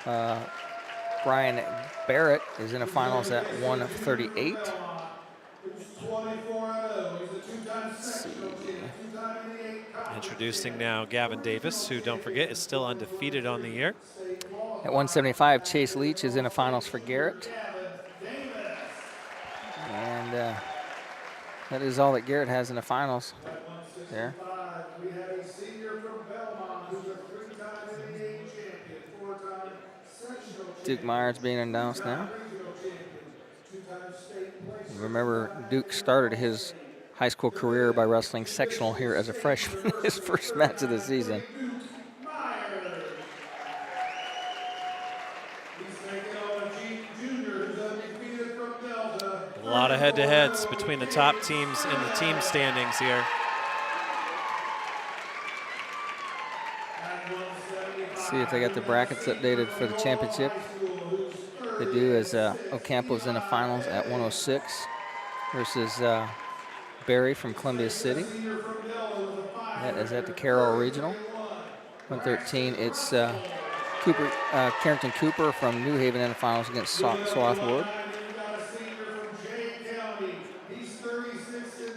Brian Barrett is in the finals at 138. Let's see. Introducing now Gavin Davis, who, don't forget, is still undefeated on the year. At 175, Chase Leach is in the finals for Garrett. And that is all that Garrett has in the finals there. Duke Myers being announced now. Remember, Duke started his high school career by wrestling sectional here as a freshman, his first match of the season. A lot of head-to-heads between the top teams in the team standings here. Let's see if they got the brackets updated for the championship. They do, as Ocampo's in the finals at 106 versus Barry from Columbia City. That is at the Carroll Regional. 113, it's Carrington Cooper from New Haven in the finals against Swarthwood.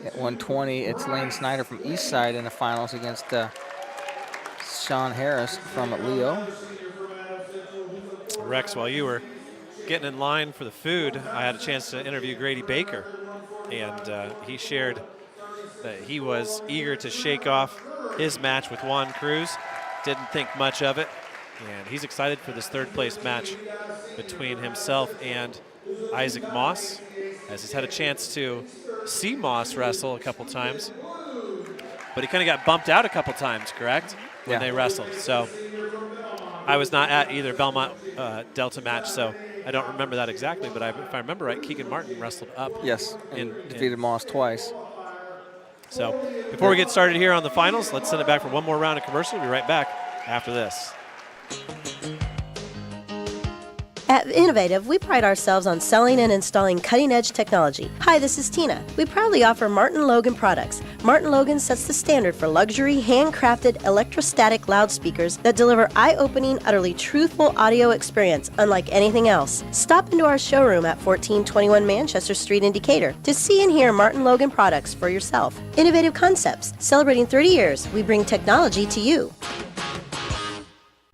At 120, it's Lane Snyder from Eastside in the finals against Sean Harris from Leo. Rex, while you were getting in line for the food, I had a chance to interview Grady Baker, and he shared that he was eager to shake off his match with Juan Cruz. Didn't think much of it, and he's excited for this third place match between himself and Isaac Moss, as he's had a chance to see Moss wrestle a couple times, but he kind of got bumped out a couple times, correct? When they wrestled. So I was not at either Belmont Delta match, so I don't remember that exactly, but if I remember right, Keegan Martin wrestled up. Yes, and defeated Moss twice. So before we get started here on the finals, let's send it back for one more round of commercial. We'll be right back after this. At Innovative, we pride ourselves on selling and installing cutting-edge technology. Hi, this is Tina. We proudly offer Martin Logan products. Martin Logan sets the standard for luxury, handcrafted, electrostatic loudspeakers that deliver eye-opening, utterly truthful audio experience unlike anything else. Stop into our showroom at 1421 Manchester Street in Decatur to see and hear Martin Logan products for yourself. Innovative Concepts. Celebrating 30 years, we bring technology to you.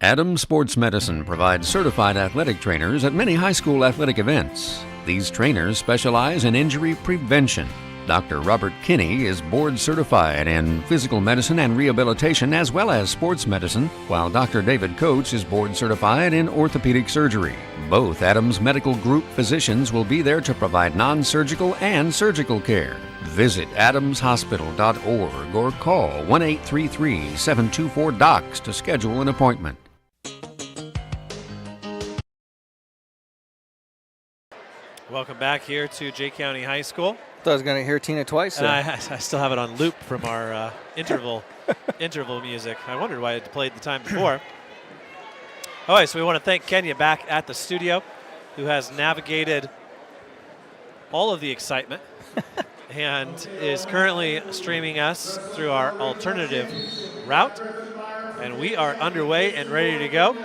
Adams Sports Medicine provides certified athletic trainers at many high school athletic events. These trainers specialize in injury prevention. Dr. Robert Kinney is board certified in physical medicine and rehabilitation as well as sports medicine, while Dr. David Coates is board certified in orthopedic surgery. Both Adams Medical Group physicians will be there to provide non-surgical and surgical care. Visit adamshospital.org or call 1-833-724-DOCS to schedule an appointment. Welcome back here to Jay County High School. Thought I was going to hear Tina twice. And I still have it on loop from our interval music. I wondered why it played the time before. All right, so we want to thank Kenya back at the studio, who has navigated all of the excitement and is currently streaming us through our alternative route. And we are underway and ready to go.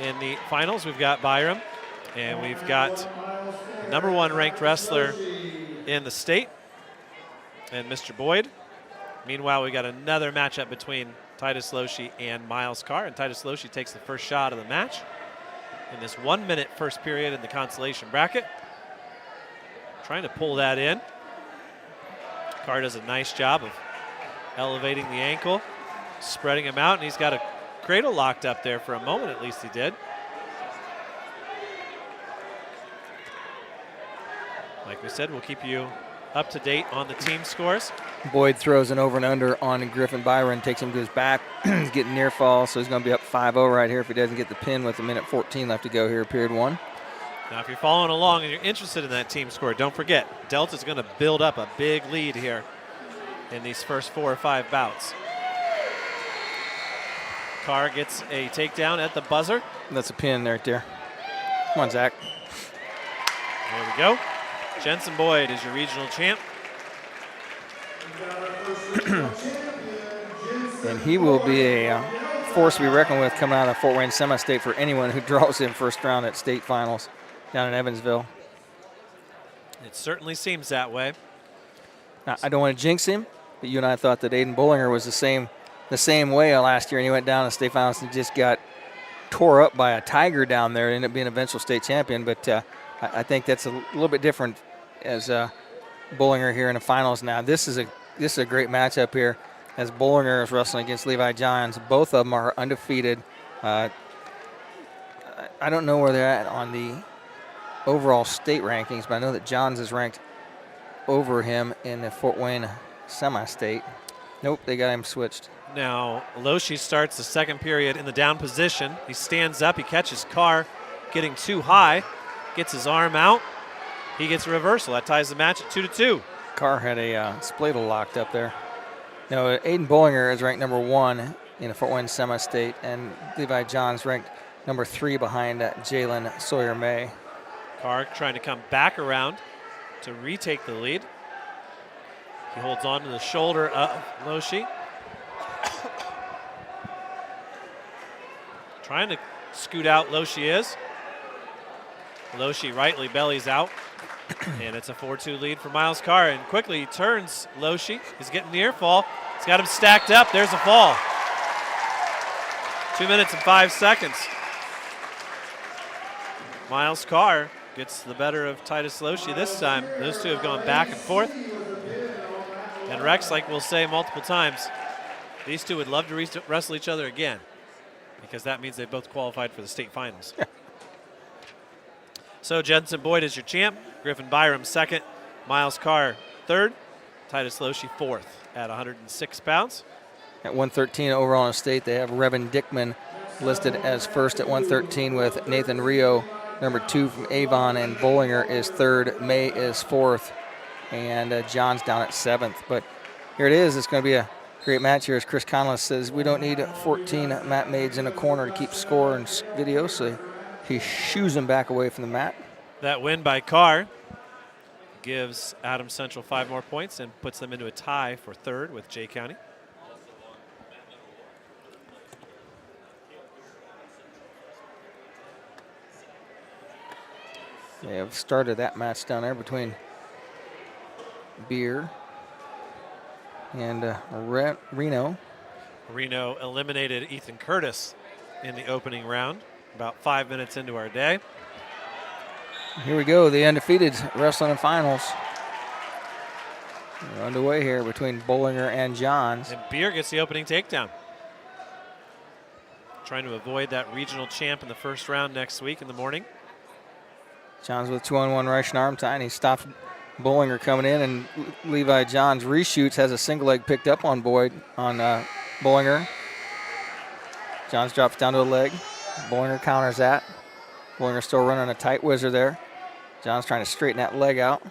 In the finals, we've got Byram, and we've got #1 ranked wrestler in the state, and Mr. Boyd. Meanwhile, we got another matchup between Titus Loesch and Miles Carr, and Titus Loesch takes the first shot of the match in this 1-minute first period in the consolation bracket. Trying to pull that in. Carr does a nice job of elevating the ankle, spreading him out, and he's got a cradle locked up there for a moment, at least he did. Like we said, we'll keep you up to date on the team scores. Boyd throws an over and under on Griffin Byron, takes him to his back. He's getting near fall, so he's going to be up 5-0 right here if he doesn't get the pin with 1:14 left to go here, period 1. Now, if you're following along and you're interested in that team score, don't forget, Delta's going to build up a big lead here in these first 4 or 5 bouts. Carr gets a takedown at the buzzer. That's a pin right there. Come on, Zach. There we go. Jensen Boyd is your regional champ. And he will be a force to be reckoned with coming out of Fort Wayne Semi-State for anyone who draws in first round at state finals down in Evansville. It certainly seems that way. Now, I don't want to jinx him, but you and I thought that Aiden Bollinger was the same way last year, and he went down to state finals and just got tore up by a Tiger down there and ended up being an eventual state champion. But I think that's a little bit different as Bollinger here in the finals now. This is a great matchup here as Bollinger is wrestling against Levi Johns. Both of them are undefeated. I don't know where they're at on the overall state rankings, but I know that Johns is ranked over him in the Fort Wayne semi-state. Nope, they got him switched. Now, Loshi starts the second period in the down position. He stands up, he catches Carr getting too high, gets his arm out. He gets a reversal. That ties the match at 2-2. Carr had a spladle locked up there. Now, Aiden Bollinger is ranked number 1 in the Fort Wayne semi-state, and Levi Johns ranked number 3 behind Jalen Sawyer-May. Carr trying to come back around to retake the lead. He holds on to the shoulder of Loshi. Trying to scoot out Loshi is. Loshi rightly bellies out. And it's a 4-2 lead for Miles Carr. And quickly he turns Loshi. He's getting near fall. He's got him stacked up. There's a fall. 2 minutes and 5 seconds. Miles Carr gets the better of Titus Loshi this time. Those two have gone back and forth. And Rex, like we'll say multiple times, these two would love to wrestle each other again, because that means they both qualified for the state finals. So Jensen Boyd is your champ, Griffin Byram second, Miles Carr third, Titus Loshi fourth at 106 pounds. At 113 overall in state, they have Revin Dickman listed as first at 113 with Nathan Rio, number 2 from Avon, and Bollinger is third, May is fourth, and John's down at 7th. But here it is. It's going to be a great match here. As Chris Conlon says, we don't need 14 mat maids in a corner to keep score and video, so he shoos them back away from the mat. That win by Carr gives Adams Central 5 more points and puts them into a tie for third with Jay County. They have started that match down there between Beer and Reno. Reno eliminated Ethan Curtis in the opening round, about 5 minutes into our day. Here we go, the undefeated wrestling in finals. We're underway here between Bollinger and Johns. And Beer gets the opening takedown. Trying to avoid that regional champ in the first round next week in the morning. Johns with 2-on-1 Russian arm tie, and he stopped Bollinger coming in, and Levi Johns reshoots, has a single leg picked up on Bollinger. Johns drops down to a leg. Bollinger counters that. Bollinger still running a tight whizzer there. Johns trying to straighten that leg out.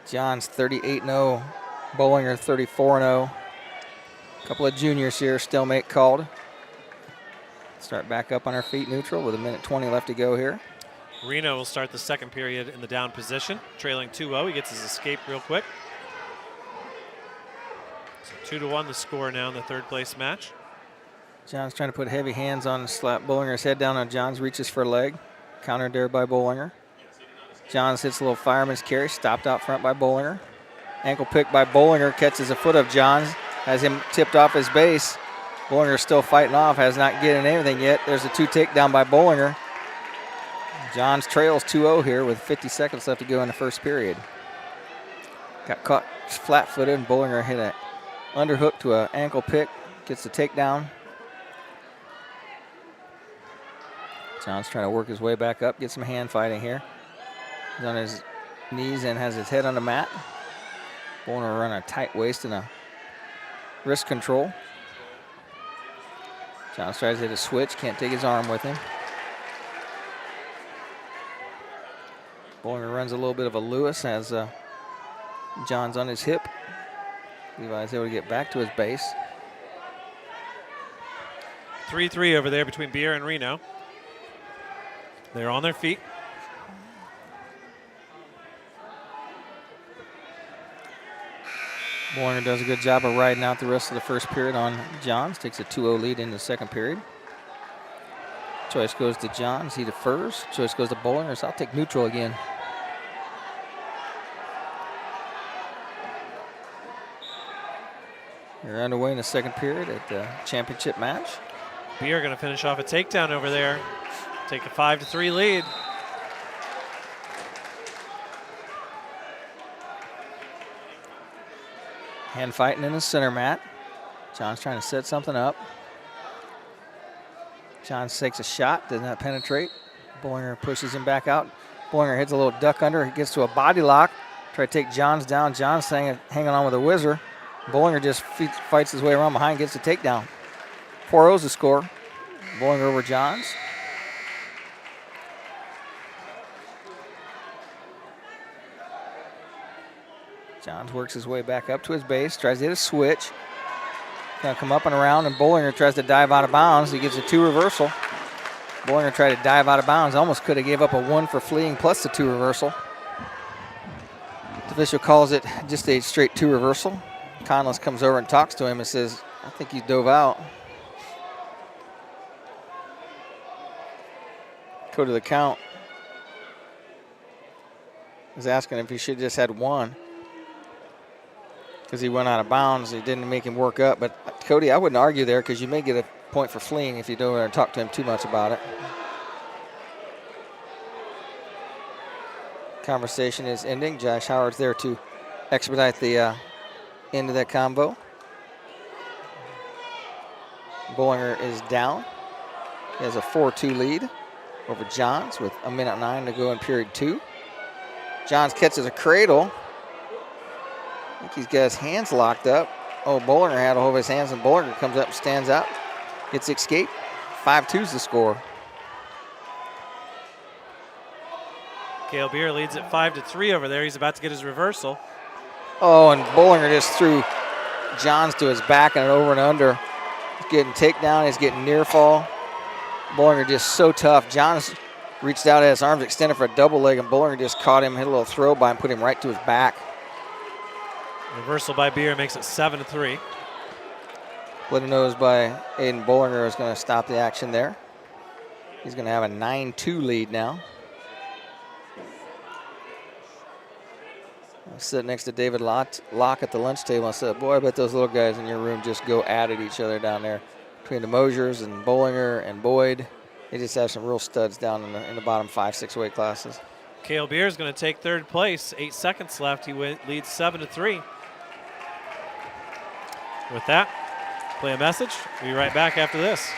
Johns 38-0, Bollinger 34-0. A couple of juniors here, stalemate called. Start back up on our feet neutral with 1:20 left to go here. Reno will start the second period in the down position, trailing 2-0. He gets his escape real quick. So 2-1 the score now in the third place match. Johns trying to put heavy hands on, slap Bollinger's head down on Johns, reaches for a leg. Countered there by Bollinger. Johns hits a little fireman's carry, stopped out front by Bollinger. Ankle pick by Bollinger, catches a foot of Johns, has him tipped off his base. Bollinger still fighting off, has not getting anything yet. There's a 2 takedown by Bollinger. Johns trails 2-0 here with 50 seconds left to go in the first period. Got caught flat-footed, and Bollinger hit an underhook to an ankle pick, gets the takedown. Johns trying to work his way back up, get some hand fighting here. He's on his knees and has his head on the mat. Bollinger run a tight waist and a wrist control. Johns tries to hit a switch, can't take his arm with him. Bollinger runs a little bit of a Lewis as Johns on his hip. Levi's able to get back to his base. 3-3 over there between Beer and Reno. They're on their feet. Bollinger does a good job of riding out the rest of the first period on Johns. Takes a 2-0 lead into the second period. Choice goes to Johns. He defers. Choice goes to Bollinger. So I'll take neutral again. We're underway in the second period at the championship match. Beer going to finish off a takedown over there. Take a 5-3 lead. Hand fighting in the center mat. John's trying to set something up. Johns takes a shot, does not penetrate. Bollinger pushes him back out. Bollinger hits a little duck under. He gets to a body lock. Try to take Johns down. Johns hanging on with a whizzer. Bollinger just fights his way around behind, gets the takedown. 4-0's the score. Bollinger over Johns. Johns works his way back up to his base, tries to hit a switch. Gonna come up and around, and Bollinger tries to dive out of bounds. He gives a 2 reversal. Bollinger tried to dive out of bounds. Almost could have gave up a 1 for fleeing plus the 2 reversal. The official calls it just a straight 2 reversal. Conless comes over and talks to him and says, I think he dove out. Go to the count. He's asking if he should have just had 1. Because he went out of bounds. He didn't make him work up. But Cody, I wouldn't argue there because you may get a point for fleeing if you don't talk to him too much about it. Conversation is ending. Josh Howard's there to expedite the end of that combo. Bollinger is down. He has a 4-2 lead over Johns with 1:09 to go in period 2. Johns catches a cradle. I think he's got his hands locked up. Oh, Bollinger had a hold of his hands, and Bollinger comes up and stands out. Gets escape. 5-2's the score. Cale Beer leads at 5-3 over there. He's about to get his reversal. Oh, and Bollinger just threw Johns to his back and over and under. He's getting takedown. He's getting near fall. Bollinger just so tough. Johns reached out, at his arms extended for a double leg, and Bollinger just caught him, hit a little throw by and put him right to his back. Reversal by Beer makes it 7-3. Split a nose by Aiden Bollinger is going to stop the action there. He's going to have a 9-2 lead now. I sit next to David Locke at the lunch table. I said, boy, I bet those little guys in your room just go at it each other down there. Between the Mosiers and Bollinger and Boyd, they just have some real studs down in the bottom 5-6 weight classes. Cale Beer is going to take third place. 8 seconds left. He leads 7-3. With that, play a message. We'll be right back after this.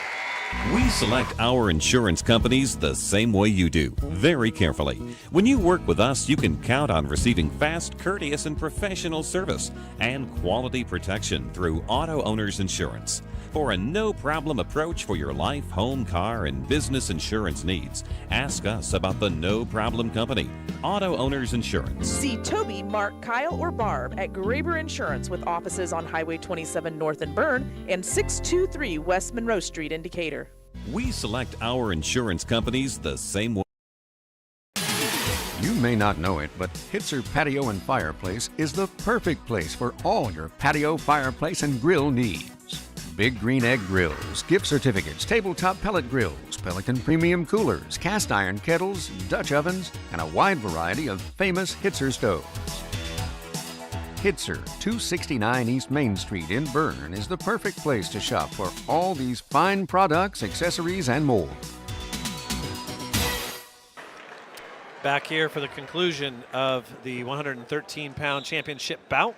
We select our insurance companies the same way you do, very carefully. When you work with us, you can count on receiving fast, courteous, and professional service and quality protection through Auto Owners Insurance. For a no-problem approach for your life, home, car, and business insurance needs, ask us about the No Problem Company, Auto Owners Insurance. See Toby, Mark, Kyle, or Barb at Graber Insurance with offices on Highway 27 North in Bern and 623 West Monroe Street in Decatur. We select our insurance companies the same way. You may not know it, but Hitzer Patio and Fireplace is the perfect place for all your patio, fireplace, and grill needs. Big Green Egg grills, gift certificates, tabletop pellet grills, Pelican premium coolers, cast iron kettles, Dutch ovens, and a wide variety of famous Hitzer stoves. Hitzer, 269 East Main Street in Bern is the perfect place to shop for all these fine products, accessories, and more. Back here for the conclusion of the 113-pound championship bout.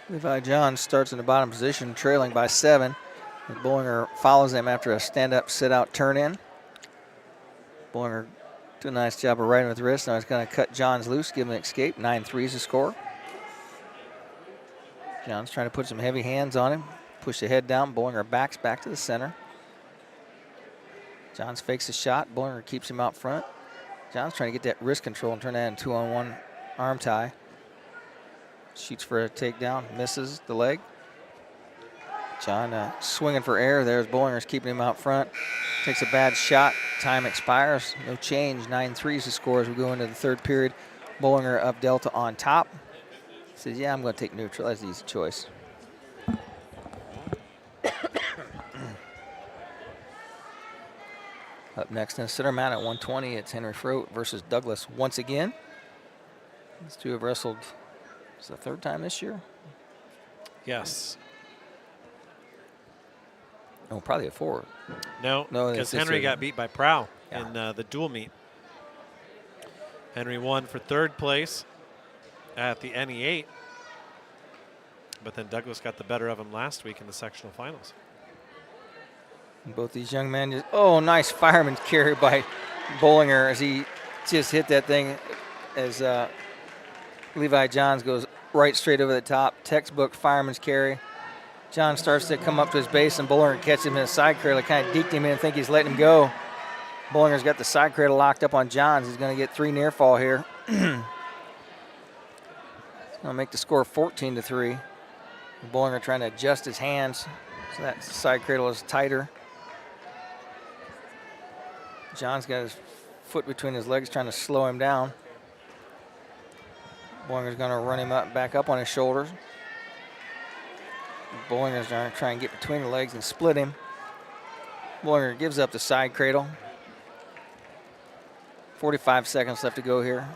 Levi Johns starts in the bottom position, trailing by 7. And Bollinger follows him after a stand-up, sit-out, turn-in. Bollinger did a nice job of riding with the wrist. Now he's going to cut Johns loose, give him an escape. 9-3 is the score. Johns trying to put some heavy hands on him. Push the head down. Bollinger backs back to the center. Johns fakes a shot. Bollinger keeps him out front. Johns trying to get that wrist control and turn that into 2-on-1 arm tie. Shoots for a takedown, misses the leg. John swinging for air. There's Bollinger's keeping him out front. Takes a bad shot. Time expires. No change. 9-3 is the score as we go into the third period. Bollinger up delta on top. says, yeah, I'm going to take neutral. That's the easy choice. Up next in the center mat at 120, it's Henry Froat versus Douglas once again. These two have wrestled, it's the third time this year? Yes. Oh, probably a four. No, because Henry got beat by Prow in the dual meet. Henry won for third place at the NE8, but then Douglas got the better of him last week in the sectional finals. Both these young men just, oh, nice fireman's carry by Bollinger as he just hit that thing as Levi Johns goes right straight over the top. Textbook fireman's carry. John starts to come up to his base and Bollinger catches him in a side cradle. Kind of deked him in and think he's letting him go. Bollinger's got the side cradle locked up on Johns. He's going to get 3 near fall here. He's going to make the score 14-3. Bollinger trying to adjust his hands so that side cradle is tighter. John's got his foot between his legs trying to slow him down. Bollinger's going to run him back up on his shoulders. Bollinger's going to try and get between the legs and split him. Bollinger gives up the side cradle. 45 seconds left to go here.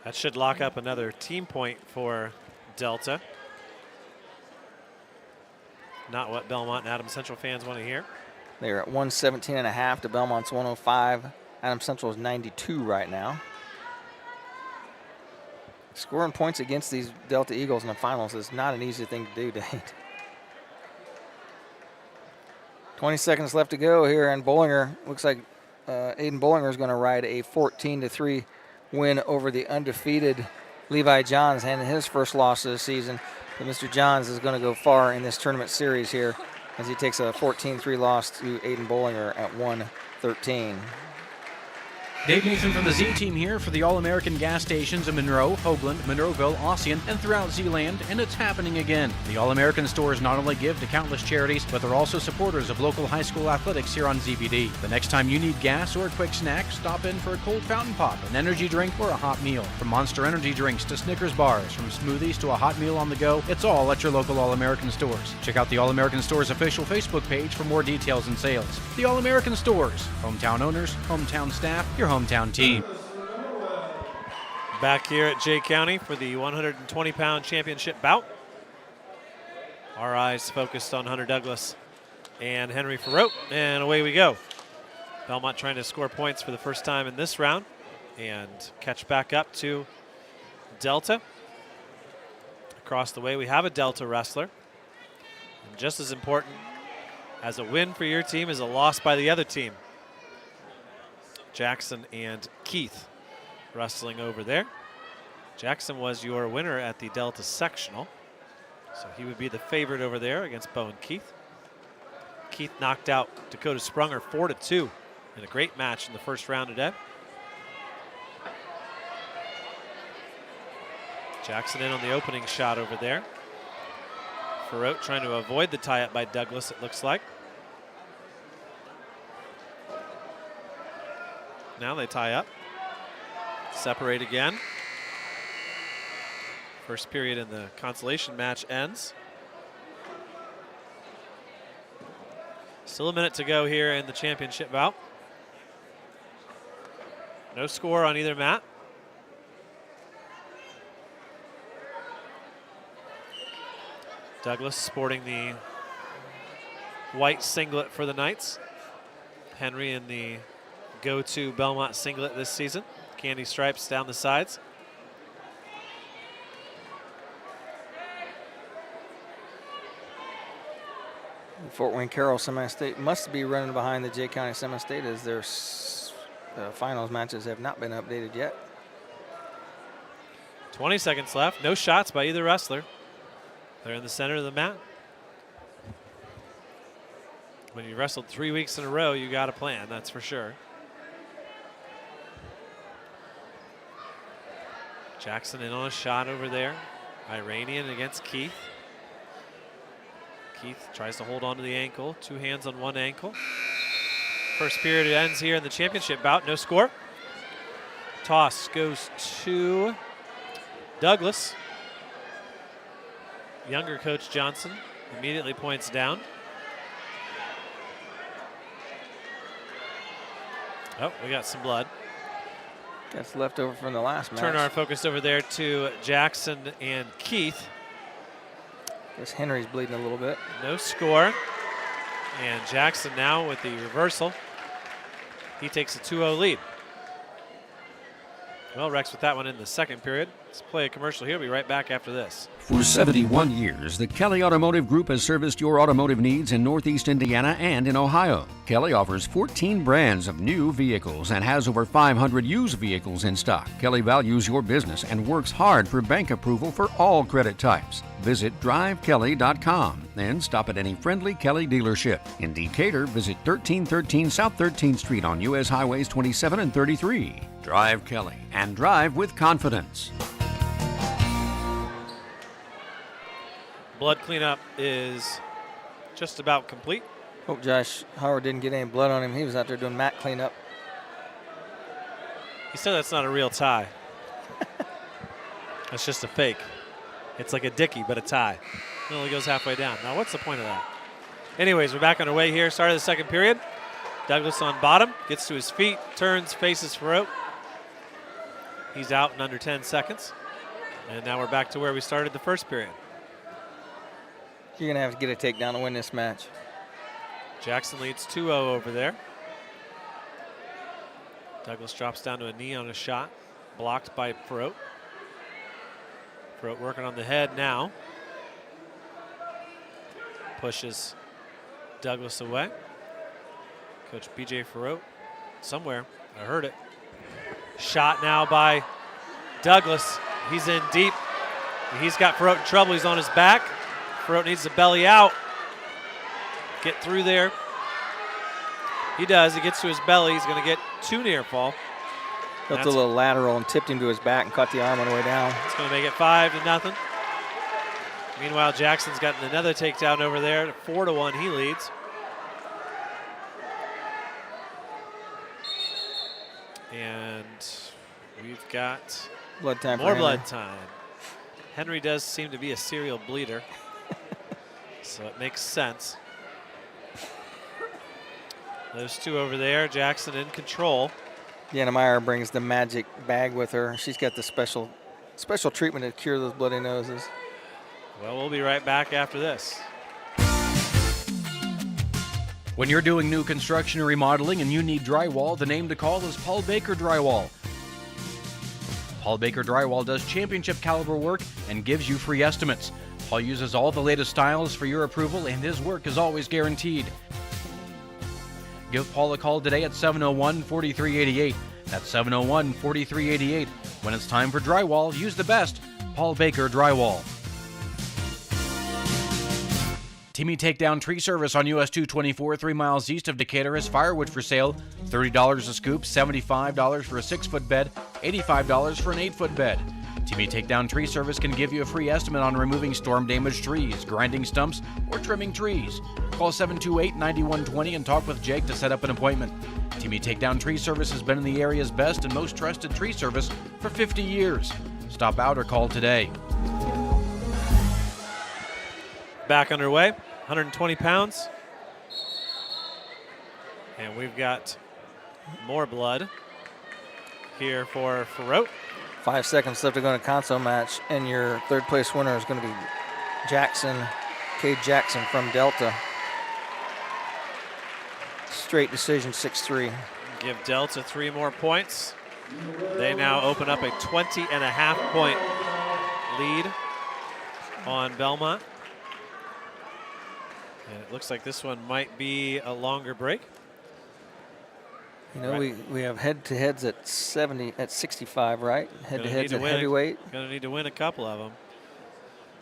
That should lock up another team point for Delta. Not what Belmont and Adams Central fans want to hear. They're at 117.5 to Belmont's 105. Adams Central is 92 right now. Scoring points against these Delta Eagles in the finals is not an easy thing to do, Dave. 20 seconds left to go here, and Bollinger, looks like Aiden Bollinger is going to ride a 14-3 win over the undefeated Levi Johns, and his first loss of the season. But Mr. Johns is going to go far in this tournament series here as he takes a 14-3 loss to Aiden Bollinger at 113. Dave Nathan from the Z Team here for the All-American gas stations in Monroe, Hoagland, Monroeville, Ossian, and throughout Zeeland, and it's happening again. The All-American stores not only give to countless charities, but they're also supporters of local high school athletics here on ZBD. The next time you need gas or a quick snack, stop in for a cold fountain pop, an energy drink, or a hot meal. From Monster energy drinks to Snickers bars, from smoothies to a hot meal on the go, it's all at your local All-American stores. Check out the All-American Stores official Facebook page for more details and sales. The All-American Stores, hometown owners, hometown staff, your hometown team. Back here at Jay County for the 120-pound championship bout. Our eyes focused on Hunter Douglas and Henry Froat, and away we go. Belmont trying to score points for the first time in this round and catch back up to Delta. Across the way, we have a Delta wrestler. And just as important as a win for your team is a loss by the other team. Jackson and Keith wrestling over there. Jackson was your winner at the Delta sectional, so he would be the favorite over there against Bo and Keith. Keith knocked out Dakota Sprunger 4-2 in a great match in the first round today. Jackson in on the opening shot over there. Froat trying to avoid the tie-up by Douglas, it looks like. Now they tie up, separate again. First period in the consolation match ends. Still a minute to go here in the championship bout. No score on either mat. Douglas sporting the white singlet for the Knights. Henry in the go-to Belmont singlet this season. Candy stripes down the sides. Fort Wayne Carroll Semi-State must be running behind the Jay County Semi-State as their finals matches have not been updated yet. 20 seconds left. No shots by either wrestler. They're in the center of the mat. When you wrestled 3 weeks in a row, you got a plan, that's for sure. Jackson in on a shot over there. Iranian against Keith. Keith tries to hold on to the ankle. 2 hands on 1 ankle. First period ends here in the championship bout. No score. Toss goes to Douglas. Younger Coach Johnson immediately points down. Oh, we got some blood. That's left over from the last match. Turn our focus over there to Jackson and Keith. Guess Henry's bleeding a little bit. No score. And Jackson now with the reversal. He takes a 2-0 lead. Well, Rex with that one in the second period. Let's play a commercial here. We'll be right back after this. For 71 years, the Kelly Automotive Group has serviced your automotive needs in Northeast Indiana and in Ohio. Kelly offers 14 brands of new vehicles and has over 500 used vehicles in stock. Kelly values your business and works hard for bank approval for all credit types. Visit drivekelly.com and stop at any friendly Kelly dealership. In Decatur, visit 1313 South 13th Street on U.S. Highways 27 and 33. Drive Kelly and drive with confidence. Blood cleanup is just about complete. Hope Josh Howard didn't get any blood on him. He was out there doing mat cleanup. He said that's not a real tie. That's just a fake. It's like a dickie, but a tie. It only goes halfway down. Now, what's the point of that? Anyways, we're back underway here. Start of the second period. Douglas on bottom, gets to his feet, turns, faces Farouk. He's out in under 10 seconds. And now we're back to where we started the first period. You're going to have to get a takedown to win this match. Jackson leads 2-0 over there. Douglas drops down to a knee on a shot, blocked by Farouk. Farouk working on the head now. Pushes Douglas away. Coach BJ Farouk, somewhere, I heard it. Shot now by Douglas. He's in deep. He's got Farouk in trouble. He's on his back. Farouk needs to belly out. Get through there. He does. He gets to his belly. He's going to get 2 near fall. Built a little lateral and tipped him to his back and caught the arm on the way down. It's going to make it 5-0. Meanwhile, Jackson's gotten another takedown over there. 4-1, he leads. And we've got blood time. More blood time. Henry does seem to be a serial bleeder, so it makes sense. Those two over there, Jackson in control. Deanna Meyer brings the magic bag with her. She's got the special treatment to cure those bloody noses. Well, we'll be right back after this. When you're doing new construction or remodeling and you need drywall, the name to call is Paul Baker Drywall. Paul Baker Drywall does championship caliber work and gives you free estimates. Paul uses all the latest styles for your approval, and his work is always guaranteed. Give Paul a call today at 701-4388. That's 701-4388. When it's time for drywall, use the best, Paul Baker Drywall. Timmy Takedown Tree Service on US 224, 3 miles east of Decatur, has firewood for sale. $30 a scoop, $75 for a 6-foot bed, $85 for an 8-foot bed. Timmy Takedown Tree Service can give you a free estimate on removing storm-damaged trees, grinding stumps, or trimming trees. Call 728-9120 and talk with Jake to set up an appointment. Timmy Takedown Tree Service has been in the area's best and most trusted tree service for 50 years. Stop out or call today. Back underway, 120 pounds. And we've got more blood here for Farouk. 5 seconds left to go in a console match, and your third place winner is going to be Jackson, Cade Jackson from Delta. Straight decision, 6-3. Give Delta 3 more points. They now open up a 20.5-point lead on Belmont. And it looks like this one might be a longer break. You know, we have head-to-heads at 65, right? Head-to-heads at heavyweight. Gonna need to win a couple of them.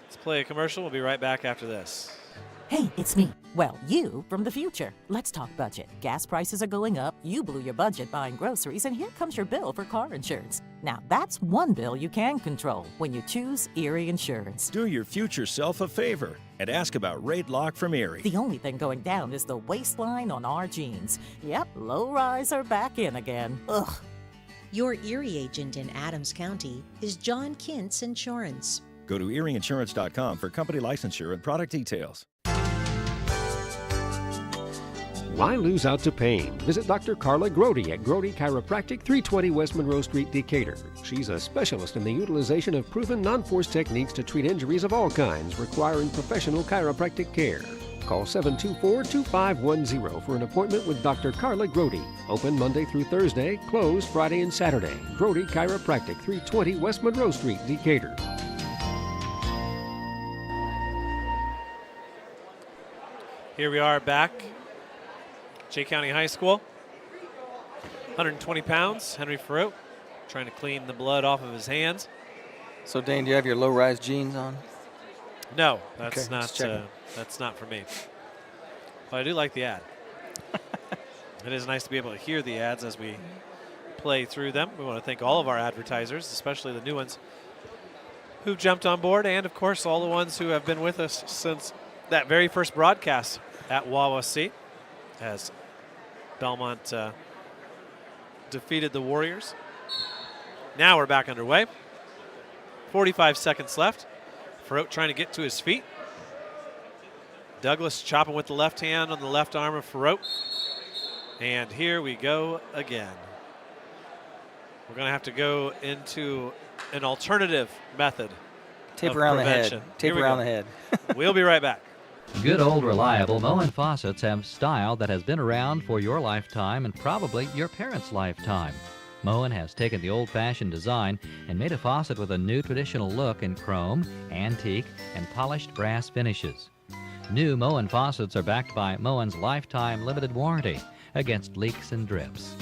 Let's play a commercial. We'll be right back after this. Hey, it's me. Well, you from the future. Let's talk budget. Gas prices are going up. You blew your budget buying groceries, and here comes your bill for car insurance. Now, that's one bill you can control when you choose Erie Insurance. Do your future self a favor and ask about Rate Lock from Erie. The only thing going down is the waistline on our jeans. Yep, low rise are back in again. Ugh. Your Erie agent in Adams County is John Kintz Insurance. Go to earringinsurance.com for company licensure and product details. Why lose out to pain? Visit Dr. Carla Grody at Grody Chiropractic, 320 West Monroe Street, Decatur. She's a specialist in the utilization of proven non-force techniques to treat injuries of all kinds requiring professional chiropractic care. Call 724-2510 for an appointment with Dr. Carla Grody. Open Monday through Thursday, closed Friday and Saturday. Grody Chiropractic, 320 West Monroe Street, Decatur. Here we are back. Jay County High School. 120 pounds, Henry Farouk, trying to clean the blood off of his hands. So, Dane, do you have your low-rise jeans on? No, that's Okay, just not. checking. That's not for me. But I do like the ad. It is nice to be able to hear the ads as we play through them. We want to thank all of our advertisers, especially the new ones who've jumped on board, and of course all the ones who have been with us since that very first broadcast at Wawasee, as Belmont defeated the Warriors. Now we're back underway. 45 seconds left. Farouk trying to get to his feet. Douglas chopping with the left hand on the left arm of Farouk. And here we go again. We're going to have to go into an alternative method. Tape of around the prevention. head. Tape Here we around go. the head. We'll be right back. Good old reliable Moen faucets have style that has been around for your lifetime and probably your parents' lifetime. Moen has taken the old-fashioned design and made a faucet with a new traditional look in chrome, antique, and polished brass finishes. New Moen faucets are backed by Moen's lifetime limited warranty against leaks and drips.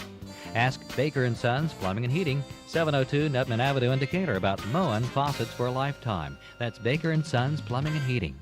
Ask Baker & Sons Plumbing and Heating, 702 Nutman Avenue in Decatur about Moen faucets for a lifetime. That's Baker & Sons Plumbing and Heating.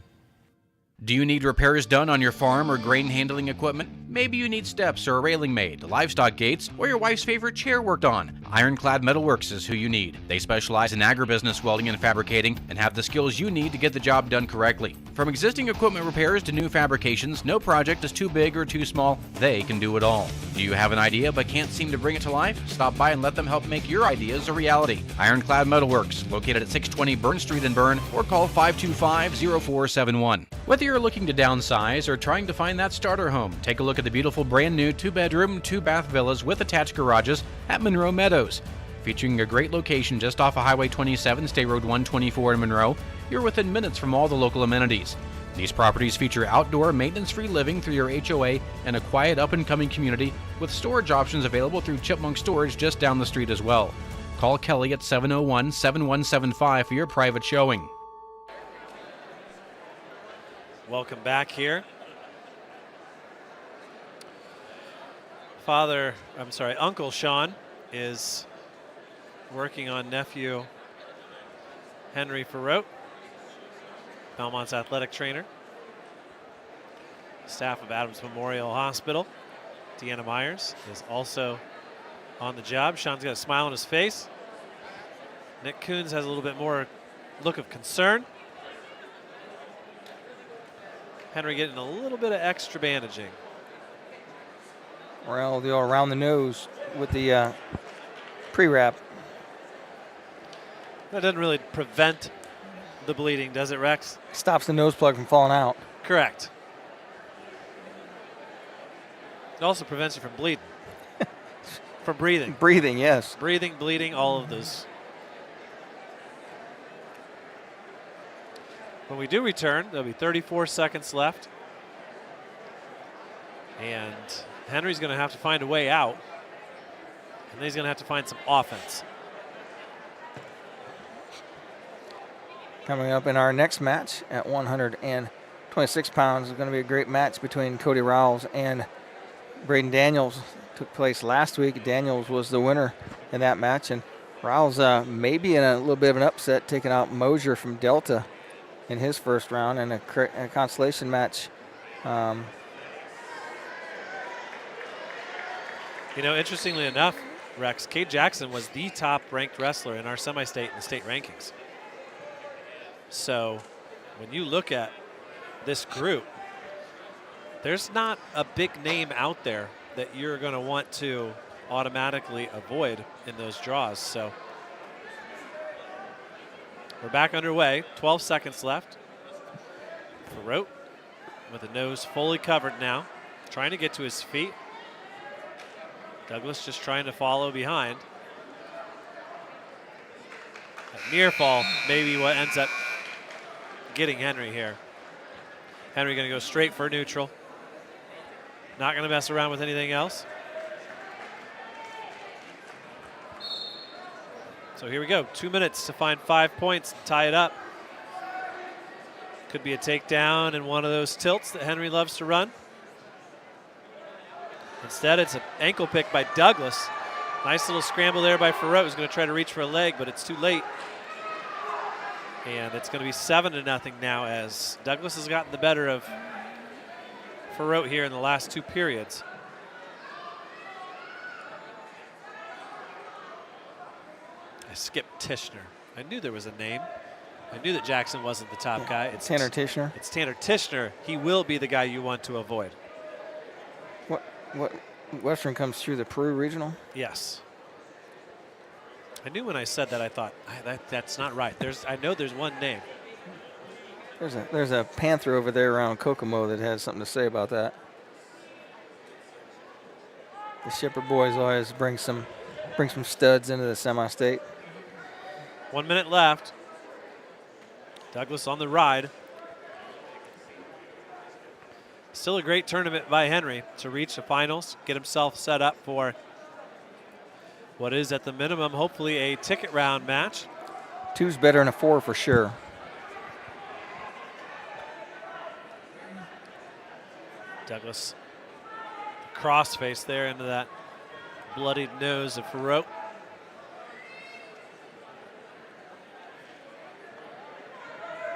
Do you need repairs done on your farm or grain handling equipment? Maybe you need steps or a railing made, livestock gates, or your wife's favorite chair worked on. Ironclad Metalworks is who you need. They specialize in agribusiness welding and fabricating and have the skills you need to get the job done correctly. From existing equipment repairs to new fabrications, no project is too big or too small. They can do it all. Do you have an idea but can't seem to bring it to life? Stop by and let them help make your ideas a reality. Ironclad Metalworks, located at 620 Burn Street in Bern, or call 525-0471. Whether you're looking to downsize or trying to find that starter home, take a look at the beautiful brand new 2-bedroom, 2-bath villas with attached garages at Monroe Meadows. Featuring a great location just off of Highway 27, State Road 124 in Monroe, you're within minutes from all the local amenities. These properties feature outdoor, maintenance-free living through your HOA and a quiet, up-and-coming community with storage options available through Chipmunk Storage just down the street as well. Call Kelly at 701-7175 for your private showing. Welcome back here. Uncle Sean is working on nephew Henry Farouk, Belmont's athletic trainer. Staff of Adams Memorial Hospital. Deanna Myers is also on the job. Sean's got a smile on his face. Nick Coons has a little bit more look of concern. Henry getting a little bit of extra bandaging. Well, they'll around the nose with the pre-wrap. That doesn't really prevent the bleeding, does it, Rex? Stops the nose plug from falling out. Correct. It also prevents you from bleeding. From breathing. Breathing, yes. Breathing, bleeding, all of those. When we do return, there'll be 34 seconds left. And Henry's going to have to find a way out. And then he's going to have to find some offense. Coming up in our next match at 126 pounds is going to be a great match between Cody Rowles and Braden Daniels. Took place last week. Daniels was the winner in that match. And Rowles maybe in a little bit of an upset, taking out Mosier from Delta in his first round in a consolation match. You know, interestingly enough, Rex, Cade Jackson was the top-ranked wrestler in our semi-state and the state rankings. So when you look at this group, there's not a big name out there that you're going to want to automatically avoid in those draws. So We're back underway. 12 seconds left. Farote with the nose fully covered now, trying to get to his feet. Douglas just trying to follow behind. That near fall maybe what ends up getting Henry here. Henry going to go straight for neutral. Not going to mess around with anything else. So here we go. 2 minutes to find 5 points and tie it up. Could be a takedown and one of those tilts that Henry loves to run. Instead, it's an ankle pick by Douglas. Nice little scramble there by Farote, who's going to try to reach for a leg, but it's too late. And it's going to be 7-0 now as Douglas has gotten the better of Farote here in the last 2 periods. I skipped Tishner. I knew there was a name. I knew that Jackson wasn't the top guy. It's Tanner Tishner. It's Tanner Tishner. He will be the guy you want to avoid. What Western comes through the Peru Regional? Yes. I knew when I said that, I thought that's not right. I know there's one name. There's a Panther over there around Kokomo that has something to say about that. The Shepherd boys always bring some studs into the semi-state. 1 minute left. Douglas on the ride. Still a great tournament by Henry to reach the finals, get himself set up for what is at the minimum, hopefully a ticket round match. 2's better than a 4 for sure. Douglas, crossface there into that bloodied nose of Farote.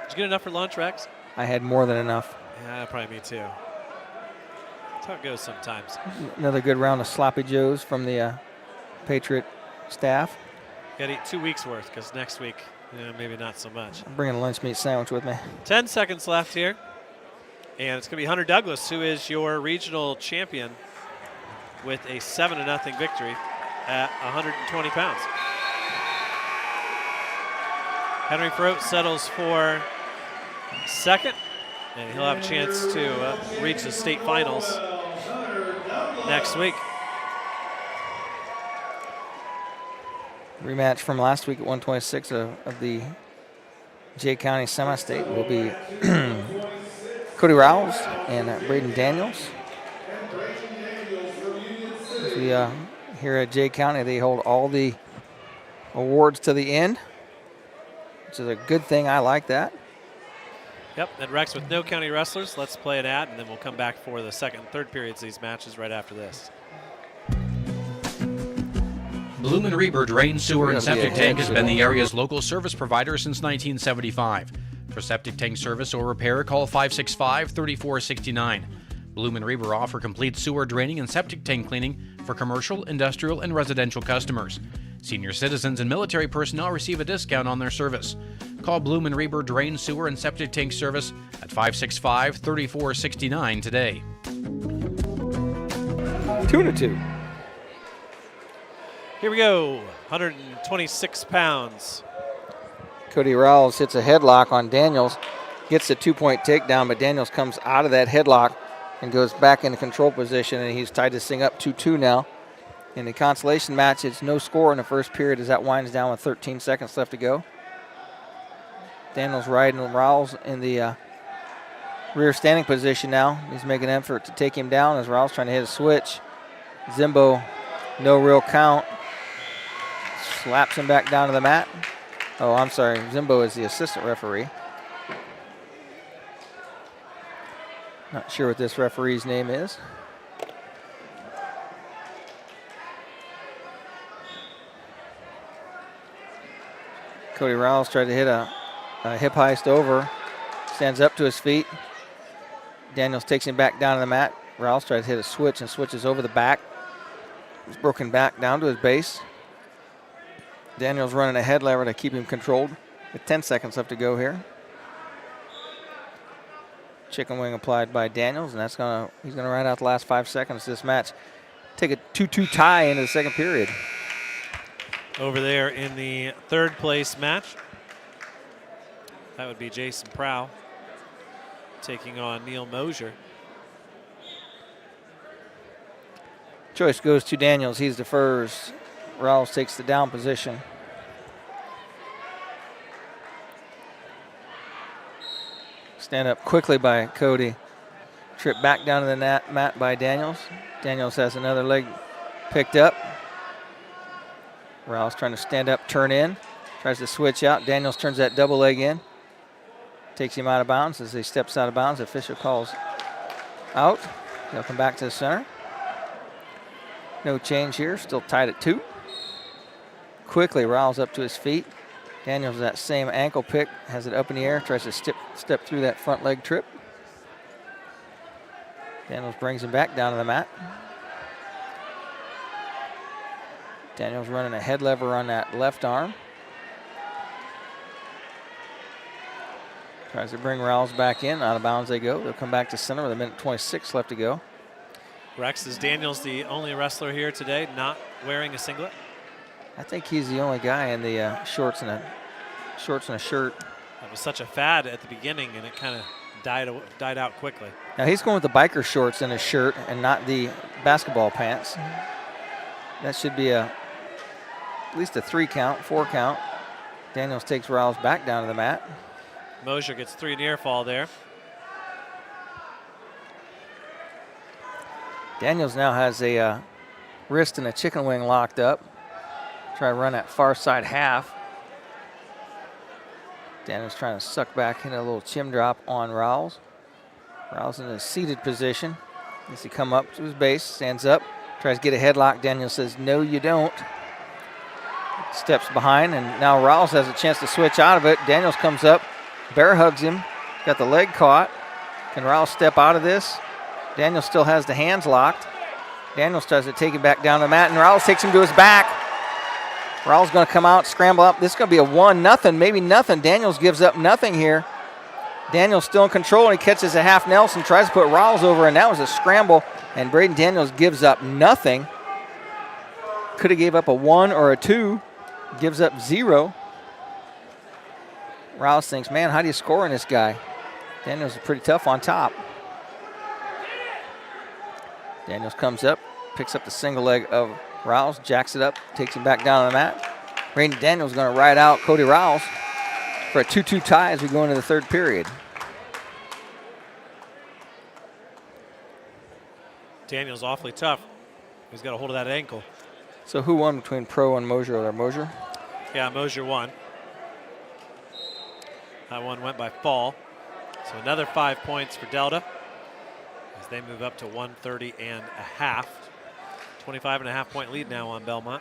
Did you get enough for lunch, Rex? I had more than enough. Yeah, probably me too. That's how it goes sometimes. Another good round of sloppy joes from the Patriot staff. Got to eat 2 weeks worth because next week, maybe not so much. I'm bringing a lunch meat sandwich with me. 10 seconds left here. And it's going to be Hunter Douglas, who is your regional champion with a 7-0 victory at 120 pounds. Henry Farote settles for second, and he'll have a chance to reach the state finals next week. Rematch from last week at 126 of the Jay County semi-state will be Cody Rouse and Braden Daniels. As we, here at Jay County, they hold all the awards to the end, which is a good thing. I like that. Yep, and Rex, with no county wrestlers, let's play an ad, and then we'll come back for the second and third periods of these matches right after this. Bloom & Reber Drain, Sewer, and Septic Tank has been the area's local service provider since 1975. For septic tank service or repair, call 565-3469. Bloom & Reber offer complete sewer draining and septic tank cleaning for commercial, industrial, and residential customers. Senior citizens and military personnel receive a discount on their service. Call Bloom & Reber Drain, Sewer, and Septic Tank Service at 565-3469 today. 2-2. Here we go, 126 pounds. Cody Rouse hits a headlock on Daniels, gets a 2-point takedown, but Daniels comes out of that headlock and goes back into control position, and he's tied this thing up 2-2 now. In the consolation match, it's no score in the first period as that winds down with 13 seconds left to go. Daniels riding Rouse in the rear standing position now. He's making an effort to take him down as Rouse trying to hit a switch. Zimbo, no real count. Slaps him back down to the mat. Oh, I'm sorry. Zimbo is the assistant referee. Not sure what this referee's name is. Cody Rouse tried to hit a hip heist over. Stands up to his feet. Daniels takes him back down to the mat. Rouse tries to hit a switch and switches over the back. He's broken back down to his base. Daniels running a head lever to keep him controlled with 10 seconds left to go here. Chicken wing applied by Daniels, and he's gonna ride out the last 5 seconds of this match. Take a 2-2 tie into the second period. Over there in the third place match, That would be Jason Prow taking on Neil Mosier. Choice goes to Daniels. He's the first. Rawls takes the down position. Stand up quickly by Cody. Trip back down to the mat by Daniels. Daniels has another leg picked up. Rawls trying to stand up, turn in. Tries to switch out. Daniels turns that double leg in. Takes him out of bounds. As he steps out of bounds, the official calls out. He'll come back to the center. No change here. Still tied at 2. Quickly, Rawls up to his feet. Daniels that same ankle pick. Has it up in the air. Tries to step through that front leg trip. Daniels brings him back down to the mat. Daniels running a head lever on that left arm. Tries to bring Rawls back in. Out of bounds they go. They'll come back to center with 1:26 left to go. Rex, is Daniels the only wrestler here today not wearing a singlet? I think he's the only guy in the shorts and a shirt. That was such a fad at the beginning, and it kind of died out quickly. Now he's going with the biker shorts and a shirt and not the basketball pants. That should be at least a 3 count, 4 count. Daniels takes Rawls back down to the mat. Mosier gets 3 near fall there. Daniels now has a wrist and a chicken wing locked up. Try to run that far side half. Daniels trying to suck back in a little chin drop on Rawls. Rawls in a seated position. As he come up to his base, stands up, tries to get a headlock. Daniels says, no, you don't. Steps behind, and now Rawls has a chance to switch out of it. Daniels comes up, bear hugs him, got the leg caught. Can Rawls step out of this? Daniels still has the hands locked. Daniels tries to take him back down the mat, and Rawls takes him to his back. Rawls going to come out, scramble up. This is going to be a 1-0, maybe nothing. Daniels gives up nothing here. Daniels still in control, and he catches a half Nelson, tries to put Rawls over, and that was a scramble, and Braden Daniels gives up nothing. Could have gave up a 1 or a 2, gives up 0. Rawls thinks, man, how do you score on this guy? Daniels is pretty tough on top. Daniels comes up, picks up the single leg of Rawls, jacks it up, takes him back down on the mat. Braden Daniels going to ride out Cody Rawls for a 2-2 tie as we go into the third period. Daniels awfully tough. He's got a hold of that ankle. So who won between Pro and Mosier there? Mosier? Yeah, Mosier won. That one went by fall. So another 5 points for Delta as they move up to 130.5. 25.5 point lead now on Belmont.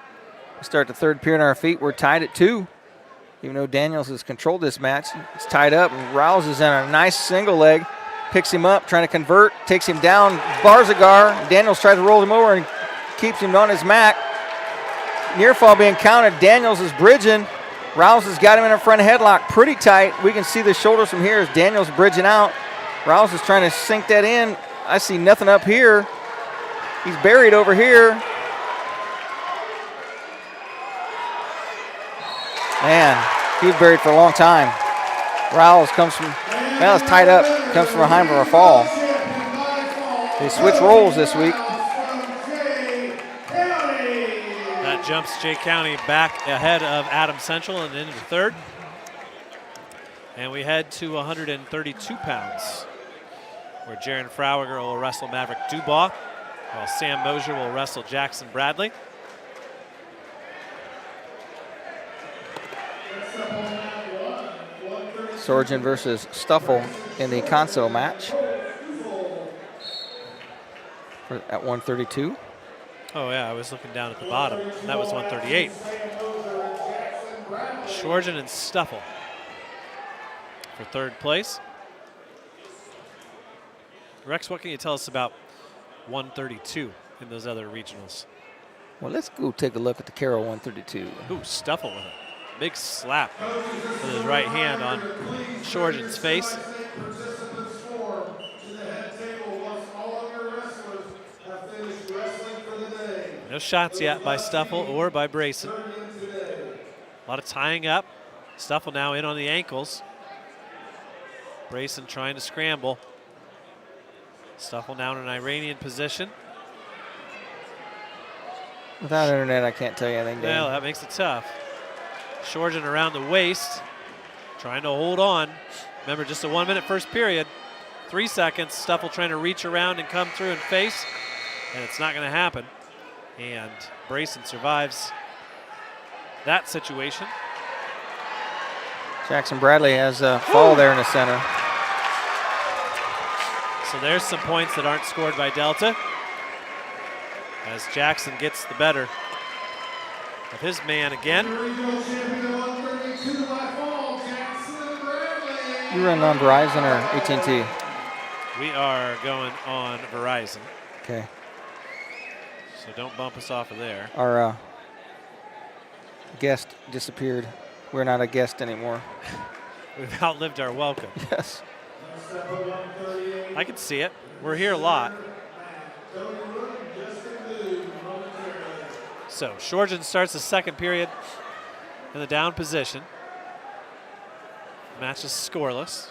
We start the third period on our feet. We're tied at 2. Even though Daniels has controlled this match, it's tied up. And Rawls is in a nice single leg. Picks him up, trying to convert, takes him down. Barzagar. Daniels tries to roll him over and keeps him on his mat. Near fall being counted. Daniels is bridging. Rawls has got him in a front headlock pretty tight. We can see the shoulders from here as Daniels bridging out. Rawls is trying to sink that in. I see nothing up here. He's buried over here. Man, he was buried for a long time. Rawls comes from, well, it's tied up, comes from behind for a fall. They switch roles this week. That jumps Jay County back ahead of Adams Central and into the third. And we head to 132 pounds, where Jaron Frauiger will wrestle Maverick Dubois, while Sam Mosier will wrestle Jackson Bradley. Sorgen versus Stuffle in the console match at 132. Oh yeah, I was looking down at the bottom. That was 138. Sorgen and Stuffle for third place. Rex, what can you tell us about 132 in those other regionals? Well, let's go take a look at the Carroll 132. Ooh, Stuffle with a big slap with his right hand on Sorgen's face. No shots yet by Stuffle or by Brayson. A lot of tying up. Stuffle now in on the ankles. Brayson trying to scramble. Stuffle down in Iranian position. Without internet, I can't tell you anything, Dan. Well, that makes it tough. Shorjan around the waist, trying to hold on. Remember, just a 1 minute first period. 3 seconds. Stuffle trying to reach around and come through and face, and it's not going to happen. And Brayson survives that situation. Jackson Bradley has a fall there in the center. So there's some points that aren't scored by Delta, as Jackson gets the better of his man again. You run on Verizon or AT&T? We are going on Verizon. Okay. So don't bump us off of there. Our guest disappeared. We're not a guest anymore. We've outlived our welcome. Yes. I can see it. We're here a lot. So Shorjan starts the second period in the down position. Match is scoreless.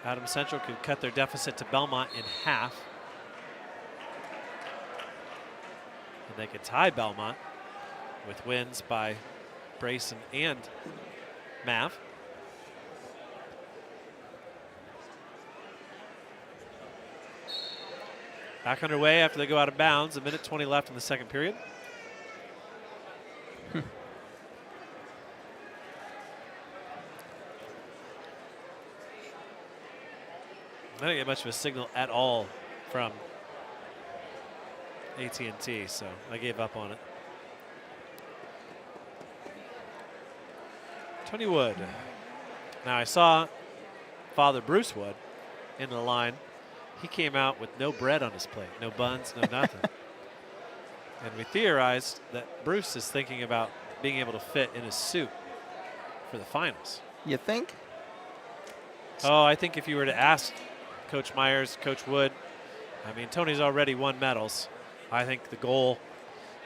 Adams Central could cut their deficit to Belmont in half. And they could tie Belmont with wins by Brayson and Mav. Back underway after they go out of bounds. 1:20 left in the second period. I didn't get much of a signal at all from AT&T, so I gave up on it. Tony Wood. Now I saw Father Bruce Wood in the line. He came out with no bread on his plate, no buns, no nothing. And we theorized that Bruce is thinking about being able to fit in his suit for the finals. You think? Oh, I think if you were to ask Coach Myers, Coach Wood, I mean, Tony's already won medals. I think the goal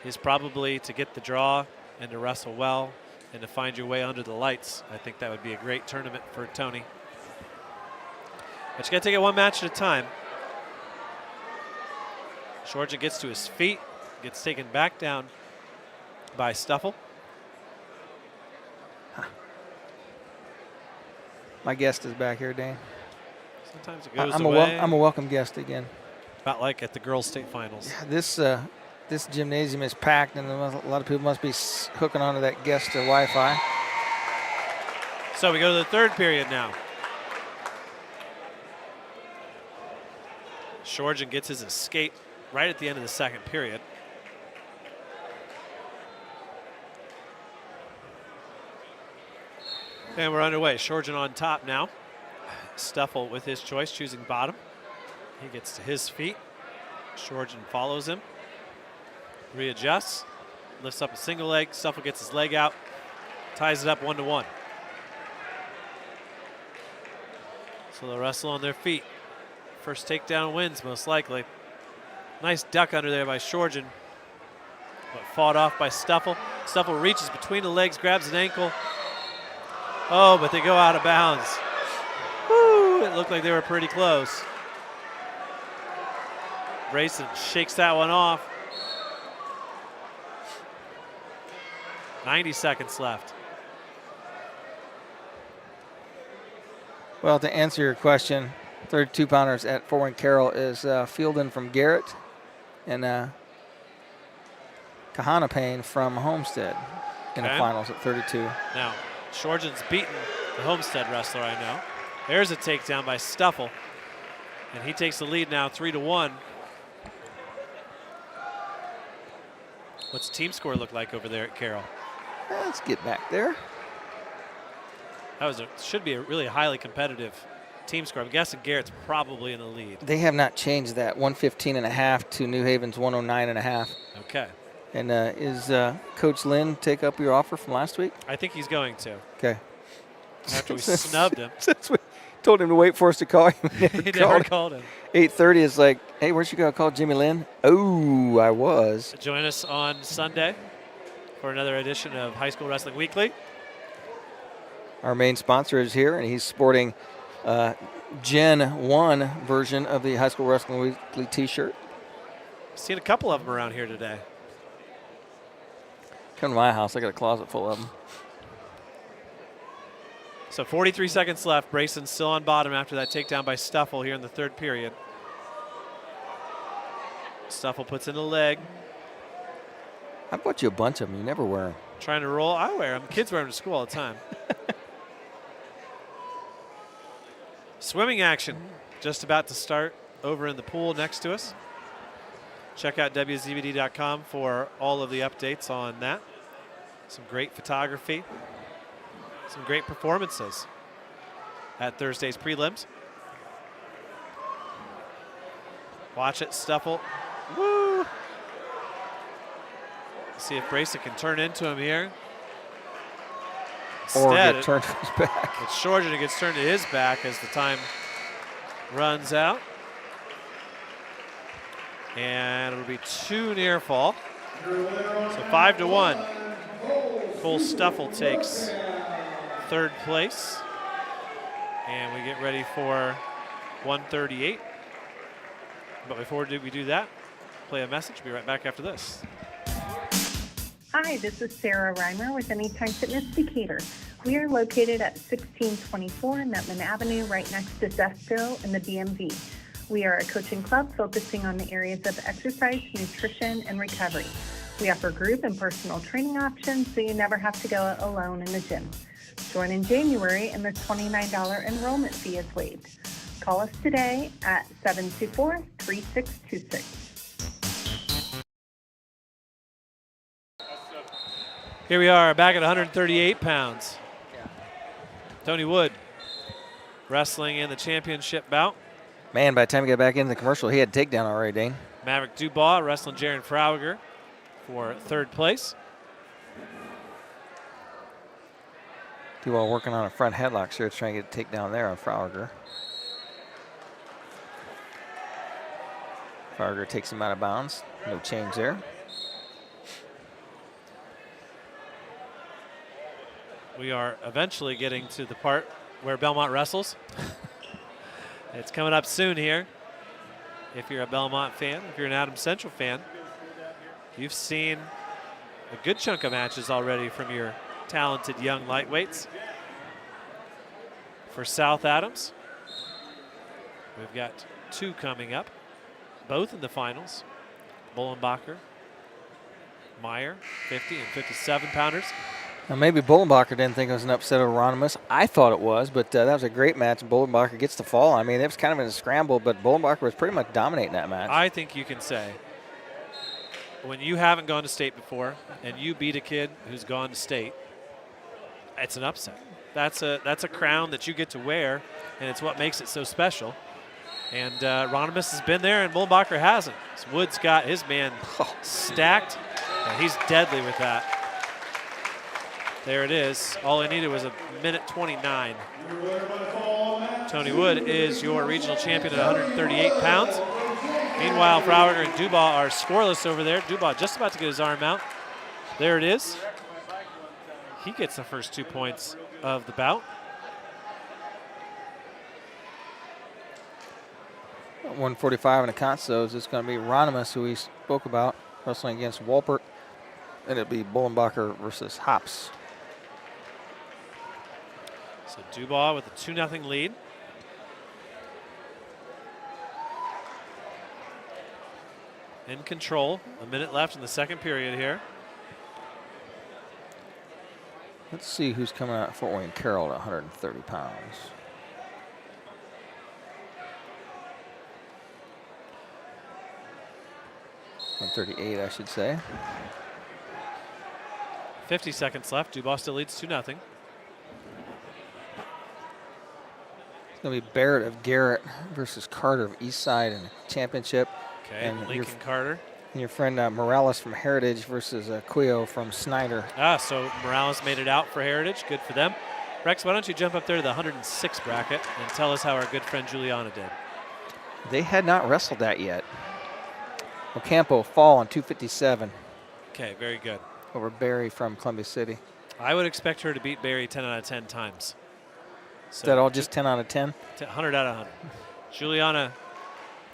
is probably to get the draw and to wrestle well and to find your way under the lights. I think that would be a great tournament for Tony. But you got to take it one match at a time. Shorjan gets to his feet, gets taken back down by Stuffle. My guest is back here, Dane. Sometimes it goes I'm away. I'm a welcome guest again. About like at the girls' state finals. Yeah, this gymnasium is packed, and a lot of people must be hooking onto that guest Wi-Fi. So we go to the third period now. Shorjan gets his escape right at the end of the second period. And we're underway. Shorjan on top now. Stuffle with his choice, choosing bottom. He gets to his feet. Shorjan follows him. Readjusts. Lifts up a single leg. Stuffle gets his leg out. Ties it up 1-1. So they'll wrestle on their feet. First takedown wins, most likely. Nice duck under there by Shorjan, but fought off by Stuffle. Stuffle reaches between the legs, grabs an ankle. Oh, but they go out of bounds. Woo, it looked like they were pretty close. Brayson shakes that one off. 90 seconds left. Well, to answer your question, 32-pounders at Fort Wayne Carroll is Fielden from Garrett and Kahana Payne from Homestead in the finals at 32. Now, Shorjan's beaten the Homestead wrestler, I know. There's a takedown by Stuffle, and he takes the lead now 3-1. What's the team score look like over there at Carroll? Let's get back there. That should be a really highly competitive team score. I'm guessing Garrett's probably in the lead. They have not changed that. 115.5 to New Haven's 109.5. Okay. And is Coach Lynn take up your offer from last week? I think he's going to. Okay. After we snubbed him. Since we told him to wait for us to call him. He never called him. 8:30 is like, hey, weren't you going to call Jimmy Lynn? Oh, I was. Join us on Sunday for another edition of High School Wrestling Weekly. Our main sponsor is here, and he's sporting Gen 1 version of the High School Wrestling Weekly t-shirt. Seen a couple of them around here today. Come to my house, I got a closet full of them. So 43 seconds left. Brayson's still on bottom after that takedown by Stuffle here in the third period. Stuffle puts in a leg. I bought you a bunch of them. You never wear them. Trying to roll. I wear them. Kids wear them to school all the time. Swimming action just about to start over in the pool next to us. Check out WZBD.com for all of the updates on that. Some great photography. Some great performances at Thursday's prelims. Watch it, Stuffle. Woo! See if Brayson can turn into him here. Or Instead, get turned to his back. It's Shorten gets turned to his back as the time runs out. And it'll be 2 near fall. So 5-1. Cole Stuffle takes third place. And we get ready for 138. But before we do that, play a message. Be right back after this. Hi, this is Sarah Reimer with Anytime Fitness Decatur. We are located at 1624 Nutman Avenue, right next to Zesco in the DMV. We are a coaching club focusing on the areas of exercise, nutrition, and recovery. We offer group and personal training options so you never have to go alone in the gym. Join in January and the $29 enrollment fee is waived. Call us today at 724-3626. Here we are back at 138 pounds. Tony Wood wrestling in the championship bout. Man, by the time we got back into the commercial, he had takedown already, Dane. Maverick Dubois wrestling Jaron Frauger for third place. Dubois working on a front headlock, sure, trying to get a takedown there on Frauger. Frauger takes him out of bounds. No change there. We are eventually getting to the part where Belmont wrestles. It's coming up soon here. If you're a Belmont fan, if you're an Adams Central fan, you've seen a good chunk of matches already from your talented young lightweights. For South Adams, we've got 2 coming up, both in the finals. Bullenbacher, Meyer, 50 and 57 pounders. Now maybe Bullenbacher didn't think it was an upset of Hieronymus. I thought it was, but that was a great match. Bullenbacher gets the fall. I mean, it was kind of in a scramble, but Bullenbacher was pretty much dominating that match. I think you can say, when you haven't gone to state before and you beat a kid who's gone to state, it's an upset. That's a crown that you get to wear, and it's what makes it so special. And Hieronymus has been there, and Bullenbacher hasn't. So Wood's got his man stacked, and he's deadly with that. There it is. All he needed was a minute 29. Tony Wood is your regional champion at 138 pounds. Meanwhile, Frauger and Dubois are scoreless over there. Dubois just about to get his arm out. There it is. He gets the first 2 points of the bout. 145 in the consos. It's going to be Hieronymus, who we spoke about, wrestling against Walpert. And it'll be Bullenbacher versus Hops. So Dubois with a 2-0 lead. In control. A minute left in the second period here. Let's see who's coming out at Fort Wayne Carroll at 130 pounds. $138, I should say. 50 seconds left. Dubois still leads 2-0. It's going to be Barrett of Garrett versus Carter of Eastside in the championship. Okay, and Lincoln Carter. And your friend Morales from Heritage versus Cuyo from Snyder. So Morales made it out for Heritage. Good for them. Rex, why don't you jump up there to the 106 bracket and tell us how our good friend Juliana did. They had not wrestled that yet. Ocampo fall on 257. Okay, very good. Over Barry from Columbia City. I would expect her to beat Barry 10 out of 10 times. Is that all just 10 out of 10? 100 out of 100. Juliana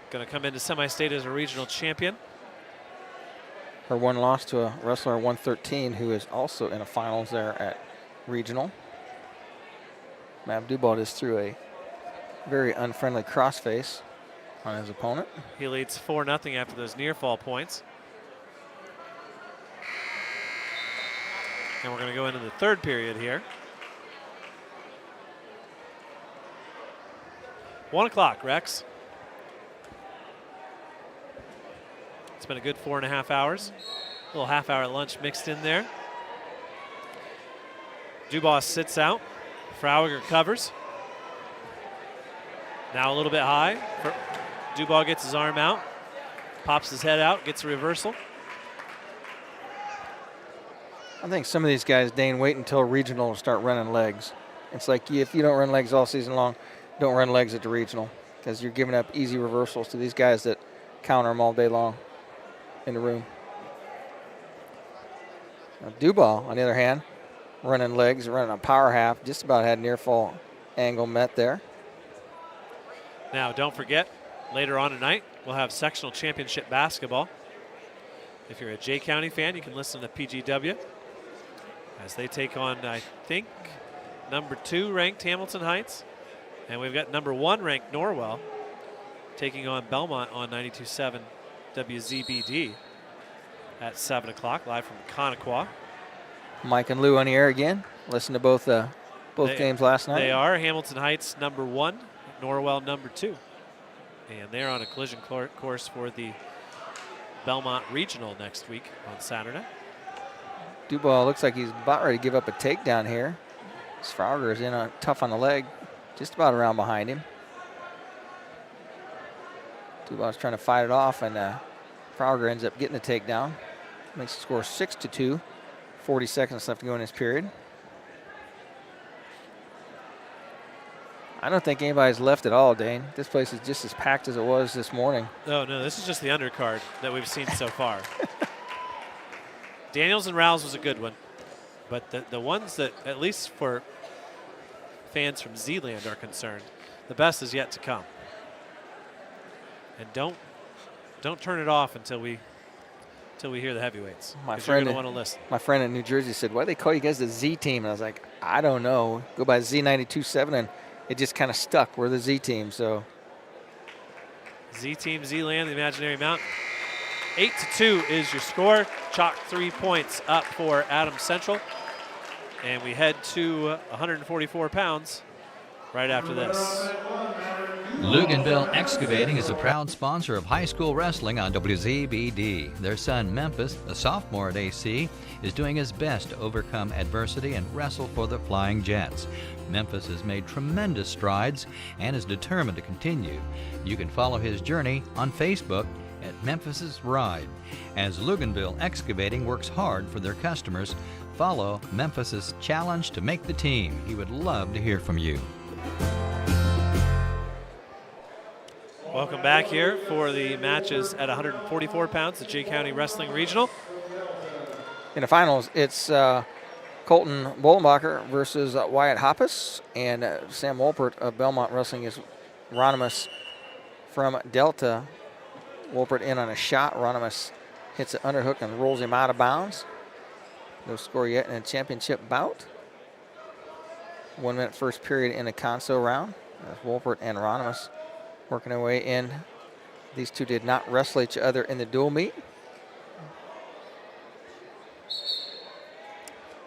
going to come into semi-state as a regional champion. Her one loss to a wrestler 113 who is also in a finals there at regional. Mav Dubois just threw a very unfriendly crossface on his opponent. He leads 4-0 after those near fall points. And we're going to go into the third period here. 1 o'clock, Rex. It's been a good 4.5 hours. A little half-hour lunch mixed in there. Dubois sits out. Frauiger covers. Now a little bit high. Dubois gets his arm out, pops his head out, gets a reversal. I think some of these guys, Dane, wait until regional to start running legs. It's like if you don't run legs all season long, don't run legs at the regional because you're giving up easy reversals to these guys that counter them all day long in the room. Now Dubois, on the other hand, running legs, running a power half, just about had near fall angle met there. Now, don't forget, later on tonight, we'll have sectional championship basketball. If you're a Jay County fan, you can listen to PGW as they take on, I think, number 2 ranked Hamilton Heights. And we've got number 1 ranked Norwell taking on Belmont on 92.7 WZBD at 7 o'clock, live from Connequa. Mike and Lou on the air again. Listen to both games last night. They are. Hamilton Heights number 1, Norwell number 2. And they're on a collision course for the Belmont Regional next week on Saturday. Dubois looks like he's about ready to give up a takedown here. Frauger is in tough on the leg, just about around behind him. Dubois trying to fight it off, and Frauger ends up getting the takedown. Makes the score 6-2. 40 seconds left to go in this period. I don't think anybody's left at all, Dane. This place is just as packed as it was this morning. No, this is just the undercard that we've seen so far. Daniels and Rouse was a good one, but the ones that, at least for fans from Zeeland are concerned, the best is yet to come. And don't turn it off until we hear the heavyweights. My friend, want to listen. My friend in New Jersey said, "Why do they call you guys the Z team?" And I was like, "I don't know. Go by Z92.7, and it just kind of stuck. We're the Z team." So Z team, Zeeland, the imaginary mountain. 8-2 is your score. Chalk 3 points up for Adams Central, and we head to 144 pounds right after this. Luganville Excavating is a proud sponsor of high school wrestling on WZBD. Their son Memphis, a sophomore at AC, is doing his best to overcome adversity and wrestle for the Flying Jets. Memphis has made tremendous strides and is determined to continue. You can follow his journey on Facebook at Memphis's Ride. As Luganville Excavating works hard for their customers, follow Memphis's challenge to make the team. He would love to hear from you. Welcome back here for the matches at 144 pounds, the Jay County Wrestling Regional. in the finals, it's Colton Bollenbacher versus Wyatt Hoppus, and Sam Wolpert of Belmont Wrestling is Ronimus from Delta. Wolpert in on a shot. Ronimus hits an underhook and rolls him out of bounds. No score yet in a championship bout. 1 minute first period in the console round. That's Wolpert and Ronimus working their way in. These two did not wrestle each other in the dual meet.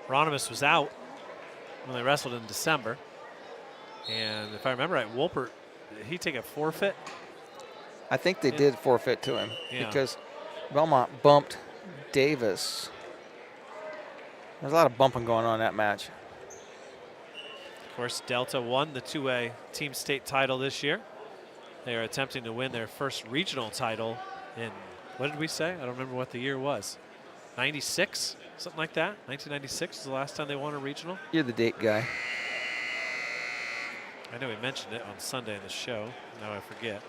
Ronimus was out when they wrestled in December. And if I remember right, Wolpert, did he take a forfeit? I think they did forfeit to him because Belmont bumped Davis. There's a lot of bumping going on in that match. Of course, Delta won the 2A team state title this year. They are attempting to win their first regional title in, what did we say? I don't remember what the year was. 96, something like that. 1996 was the last time they won a regional. You're the date guy. I know we mentioned it on Sunday in the show. Now I forget.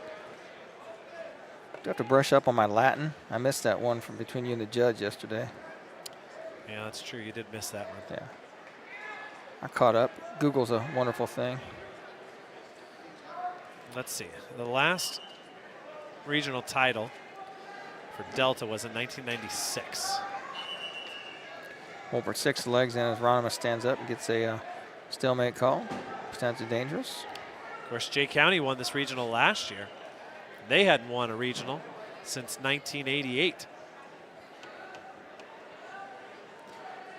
Do I have to brush up on my Latin? I missed that one from between you and the judge yesterday. Yeah, that's true. You did miss that one. Yeah. I caught up. Google's a wonderful thing. Let's see. The last regional title for Delta was in 1996. Wolpert 6 legs in as Ronimus stands up and gets a stalemate call. Potentially dangerous. Of course, Jay County won this regional last year. They hadn't won a regional since 1988.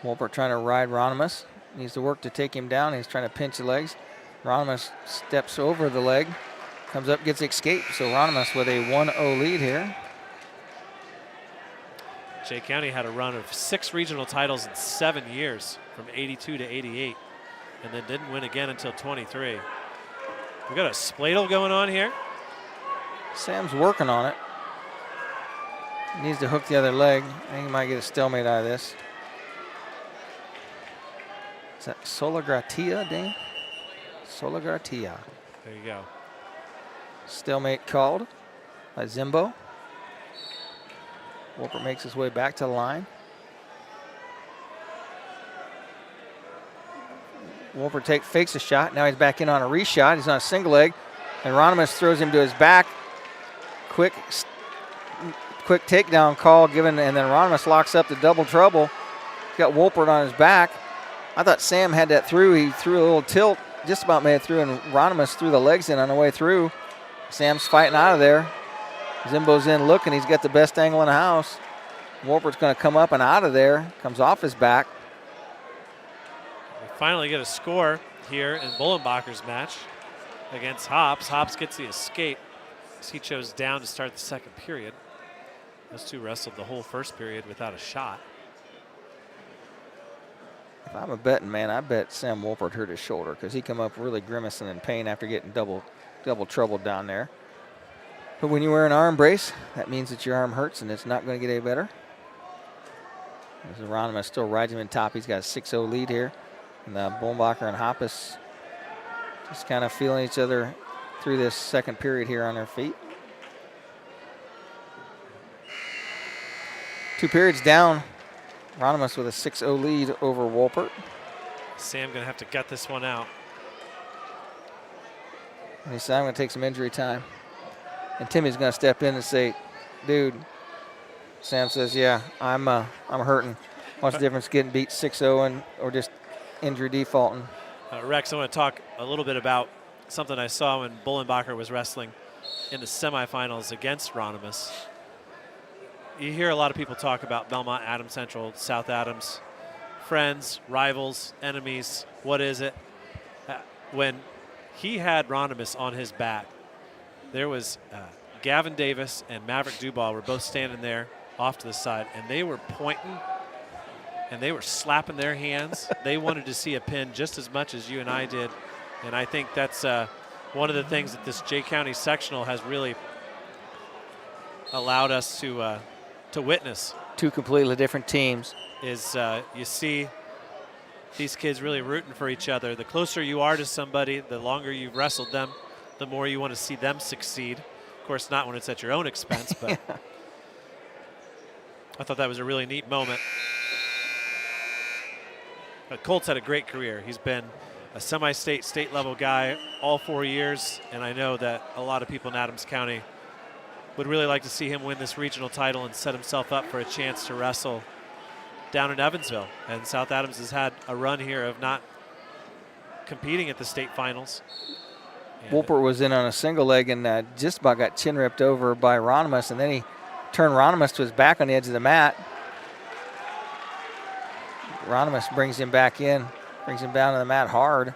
Wolpert trying to ride Ronimus. Needs to work to take him down. He's trying to pinch the legs. Ronimus steps over the leg. Comes up, gets escape. So Ronimus with a 1-0 lead here. Jay County had a run of 6 regional titles in 7 years, from 82 to 88, and then didn't win again until 23. We got a spladle going on here. Sam's working on it. He needs to hook the other leg. I think he might get a stalemate out of this. Is that Sola Gratia, Dane? Sola Gratia. There you go. Stalemate called by Zimbo. Wolpert makes his way back to the line. Wolpert fakes a shot. Now he's back in on a reshot. He's on a single leg. And Ronimus throws him to his back. Quick takedown call given, and then Ronimus locks up the double trouble. He's got Wolpert on his back. I thought Sam had that through. He threw a little tilt, just about made it through, and Ronimus threw the legs in on the way through. Sam's fighting out of there. Zimbo's in looking. He's got the best angle in the house. Wolpert's going to come up and out of there. Comes off his back. We finally get a score here in Bullenbacher's match against Hops. Hops gets the escape as he chose down to start the second period. Those two wrestled the whole first period without a shot. If I'm a betting man, I bet Sam Wolpert hurt his shoulder because he come up really grimacing in pain after getting double troubled down there. But when you wear an arm brace, that means that your arm hurts and it's not going to get any better. As Ronimus still rides him in top. He's got a 6-0 lead here. And Bullenbacher and Hoppus just kind of feeling each other through this second period here on their feet. 2 periods down. Ronimus with a 6-0 lead over Wolpert. Sam going to have to gut this one out. And he said, I'm going to take some injury time. And Timmy's going to step in and say, dude. Sam says, yeah, I'm hurting. What's the difference getting beat 6-0 or just injury defaulting? Rex, I want to talk a little bit about something I saw when Bullenbacher was wrestling in the semifinals against Ronimus. You hear a lot of people talk about Belmont, Adams Central, South Adams, friends, rivals, enemies. What is it? When he had Ronimus on his back, there was Gavin Davis and Maverick Duball were both standing there off to the side, and they were pointing and they were slapping their hands. They wanted to see a pin just as much as you and I did, and I think that's one of the things that this Jay County sectional has really allowed us to witness. 2 completely different teams. Is you see these kids really rooting for each other. The closer you are to somebody, the longer you've wrestled them, the more you want to see them succeed. Of course, not when it's at your own expense, but I thought that was a really neat moment. But Colt's had a great career. He's been a semi-state, state-level guy all 4 years, and I know that a lot of people in Adams County would really like to see him win this regional title and set himself up for a chance to wrestle down in Evansville. And South Adams has had a run here of not competing at the state finals. Wolpert was in on a single leg and just about got chin ripped over by Ronimus, and then he turned Ronimus to his back on the edge of the mat. Ronimus brings him back in, brings him down to the mat hard.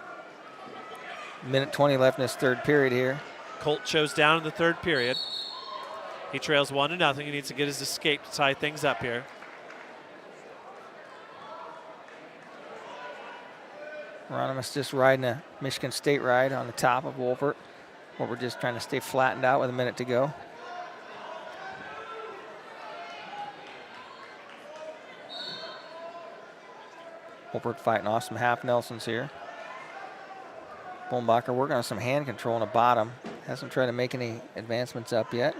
1:20 left in this third period here. Colt chose down in the third period. He trails 1-0. He needs to get his escape to tie things up here. Ronimus just riding a Michigan State ride on the top of Wolpert. Wolpert just trying to stay flattened out with a minute to go. Wolpert fighting off some half Nelsons here. Bullenbacher working on some hand control on the bottom. Hasn't tried to make any advancements up yet.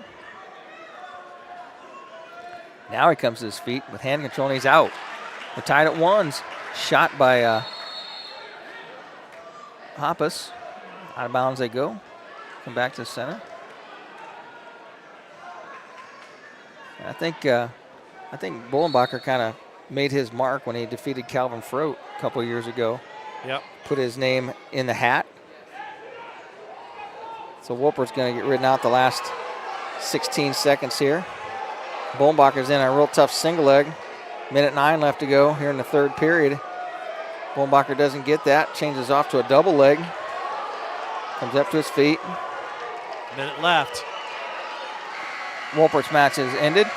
Now he comes to his feet with hand control and he's out. We're tied at 1s. Shot by Hoppus. Out of bounds they go. Come back to the center. I think Bullenbacher kind of made his mark when he defeated Calvin Frote a couple of years ago. Yep. Put his name in the hat. So Wolpert's going to get ridden out the last 16 seconds here. Bullenbacher's in a real tough single leg. Minute 9 left to go here in the third period. Bullenbacher doesn't get that. Changes off to a double leg. Comes up to his feet. Minute left. Wolpert's match is ended.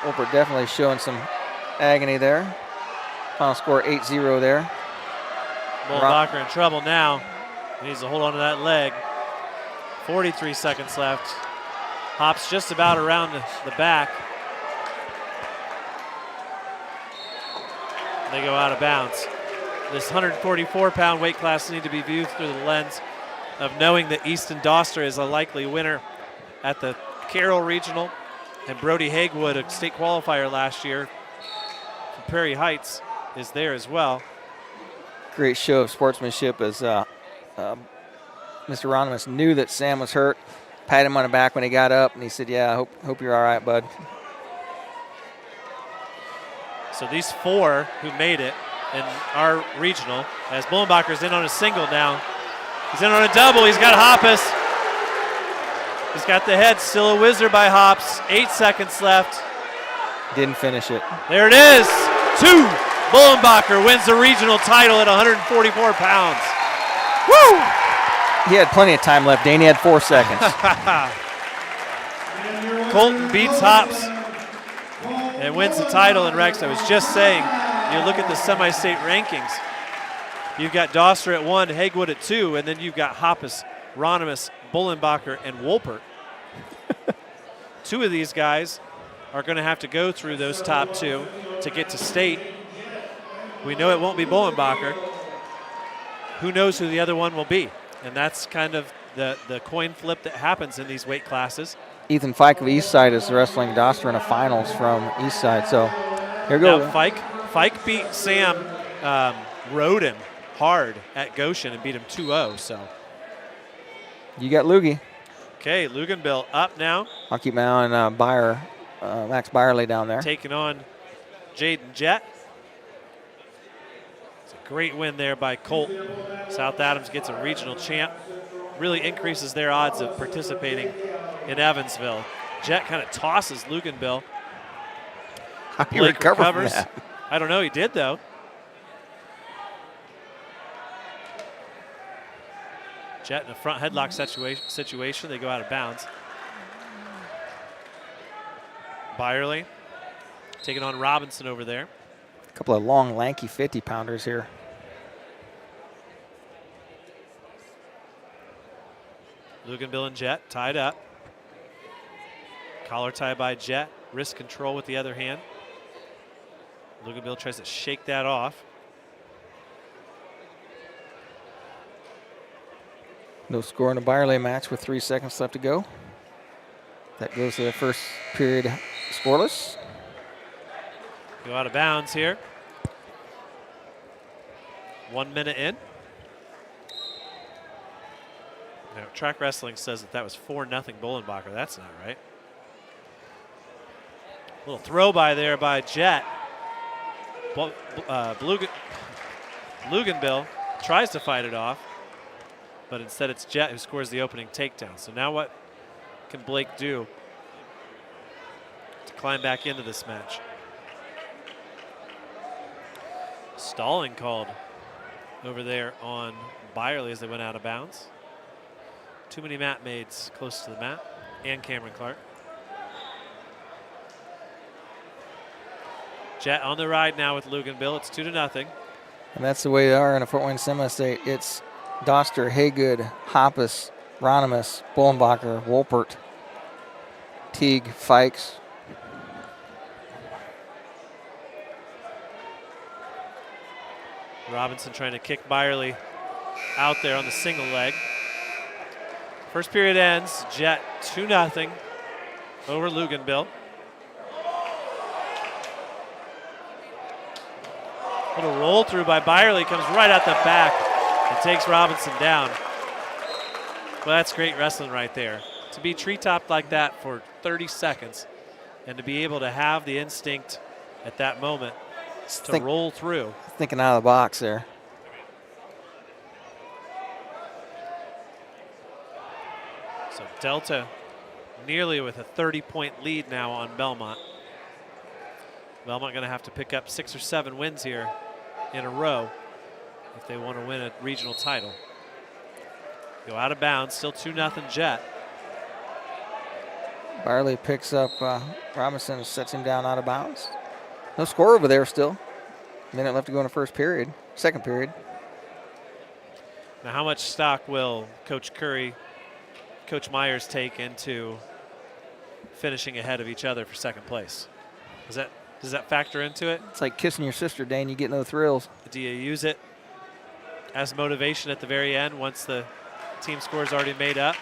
Wolpert definitely showing some agony there. Final score 8-0 there. Bullenbacher in trouble now. He needs to hold on to that leg. 43 seconds left. Hops just about around the back. They go out of bounds. This 144-pound weight class need to be viewed through the lens of knowing that Easton Doster is a likely winner at the Carroll Regional, and Brody Hagewood, a state qualifier last year from Prairie Heights, is there as well. Great show of sportsmanship as Mr. Ronimus knew that Sam was hurt, patted him on the back when he got up, and he said, yeah, I hope you're all right, bud. So these 4 who made it in our regional, as Bullenbacher's in on a single now. He's in on a double. He's got Hoppus. He's got the head. Still a whizzer by Hops. 8 seconds left. Didn't finish it. There it is. 2. Bullenbacher wins the regional title at 144 pounds. Woo! He had plenty of time left. Danny had 4 seconds. Colton beats Hops and wins the title. And Rex, I was just saying, you look at the semi-state rankings. You've got Doster at 1, Hagewood at 2, and then you've got Hoppus, Ronimus, Bullenbacher, and Wolpert. 2 of these guys are going to have to go through those top 2 to get to state. We know it won't be Bullenbacher. Who knows who the other one will be? And that's kind of the coin flip that happens in these weight classes. Ethan Fike of Eastside is wrestling Doster in a finals from Eastside. So here we go. Now Fike beat Sam, rode him hard at Goshen and beat him 2-0. So you got Lugie. Okay, Luganville up now. I'll keep my eye on Max Byerly down there. Taking on Jaden Jett. It's a great win there by Colt. South Adams gets a regional champ. Really increases their odds of participating in Evansville. Jett kind of tosses Luganville. How do you recover from that? I don't know, he did though. Jett in a front headlock situation. They go out of bounds. Byerly taking on Robinson over there. A couple of long, lanky 50-pounders here. Luganville and Jett tied up. Collar tie by Jett. Wrist control with the other hand. Luganville tries to shake that off. No score in a Byerly match with 3 seconds left to go. That goes to the first period scoreless. Go out of bounds here. 1 minute in. Now, track wrestling says that was 4-0 Bullenbacher. That's not right. Little throw by there by Jett. Luganville tries to fight it off, but instead it's Jett who scores the opening takedown. So now what can Blake do to climb back into this match? Stalling called over there on Byerly as they went out of bounds. Too many mat maids close to the mat, and Cameron Clark. Jett on the ride now with Luganville. It's 2-0. And that's the way they are in a Fort Wayne semi-state. It's Doster, Haygood, Hoppus, Ronimus, Bullenbacher, Wolpert, Teague, Fikes. Robinson trying to kick Byerly out there on the single leg. First period ends, Jett 2-0 over Luganville. Little roll through by Byerly, comes right at the back and takes Robinson down. Well, that's great wrestling right there. To be tree-topped like that for 30 seconds and to be able to have the instinct at that moment to roll through. Thinking out of the box there. So Delta nearly with a 30-point lead now on Belmont. Belmont going to have to pick up 6 or 7 wins here in a row if they want to win a regional title. Go out of bounds, still 2-0 Jet. Byerly picks up Robinson and sets him down out of bounds. No score over there still. Minute left to go in the first period, second period. Now how much stock will Coach Curry, Coach Myers take into finishing ahead of each other for second place? Does that factor into it? It's like kissing your sister, Dane. You get no thrills. Do you use it as motivation at the very end once the team score is already made up?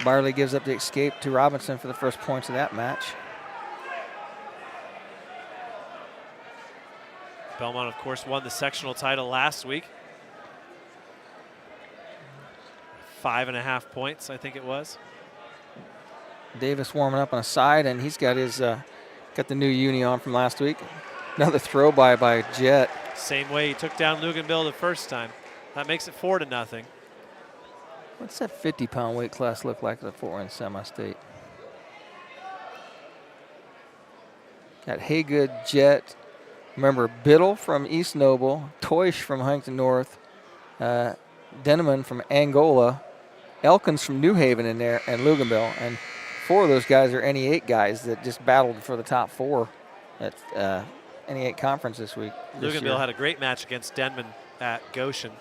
Byerly gives up the escape to Robinson for the first points of that match. Belmont, of course, won the sectional title last week. 5.5 points, I think it was. Davis warming up on a side, and he's got his got the new uni on from last week. Another throw by Jet. Same way he took down Luganville the first time. That makes it 4-0. What's that 50-pound weight class look like for in semi-state? Got Haygood, Jet. Remember Biddle from East Noble, Toish from Huntington North, Denneman from Angola, Elkins from New Haven in there, and Luganville. And 4 of those guys are NE8 guys that just battled for the top 4 at NE8 conference this week. Luganville had a great match against Denman at Goshen.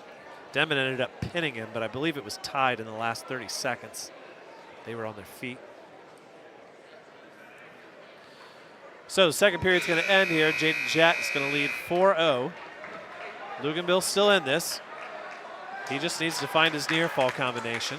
Denman ended up pinning him, but I believe it was tied in the last 30 seconds. They were on their feet. So the second period's going to end here. Jaden Jett is going to lead 4-0. Luganville still in this. He just needs to find his near fall combination.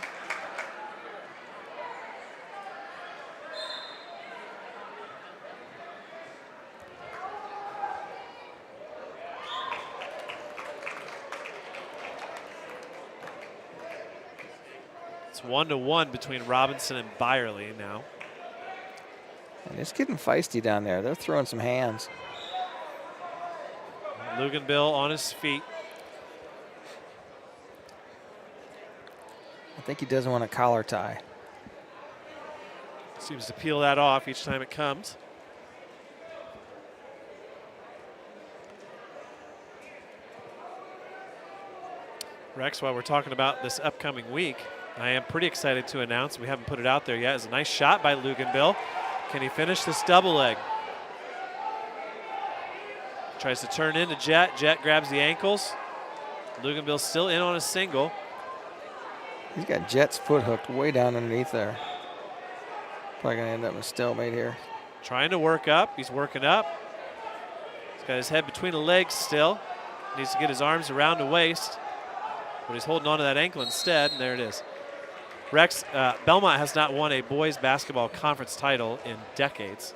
It's 1-1 between Robinson and Byerly now. And it's getting feisty down there. They're throwing some hands. Luganville on his feet. I think he doesn't want a collar tie. Seems to peel that off each time it comes. Rex, while we're talking about this upcoming week, I am pretty excited to announce, we haven't put it out there yet, it's a nice shot by Luganville. Can he finish this double leg? Tries to turn into Jet. Jet grabs the ankles. Luganville still in on a single. He's got Jet's foot hooked way down underneath there. Probably going to end up with a stalemate here. Trying to work up. He's working up. He's got his head between the legs still. Needs to get his arms around the waist. But he's holding on to that ankle instead, and there it is. Rex, Belmont has not won a boys basketball conference title in decades.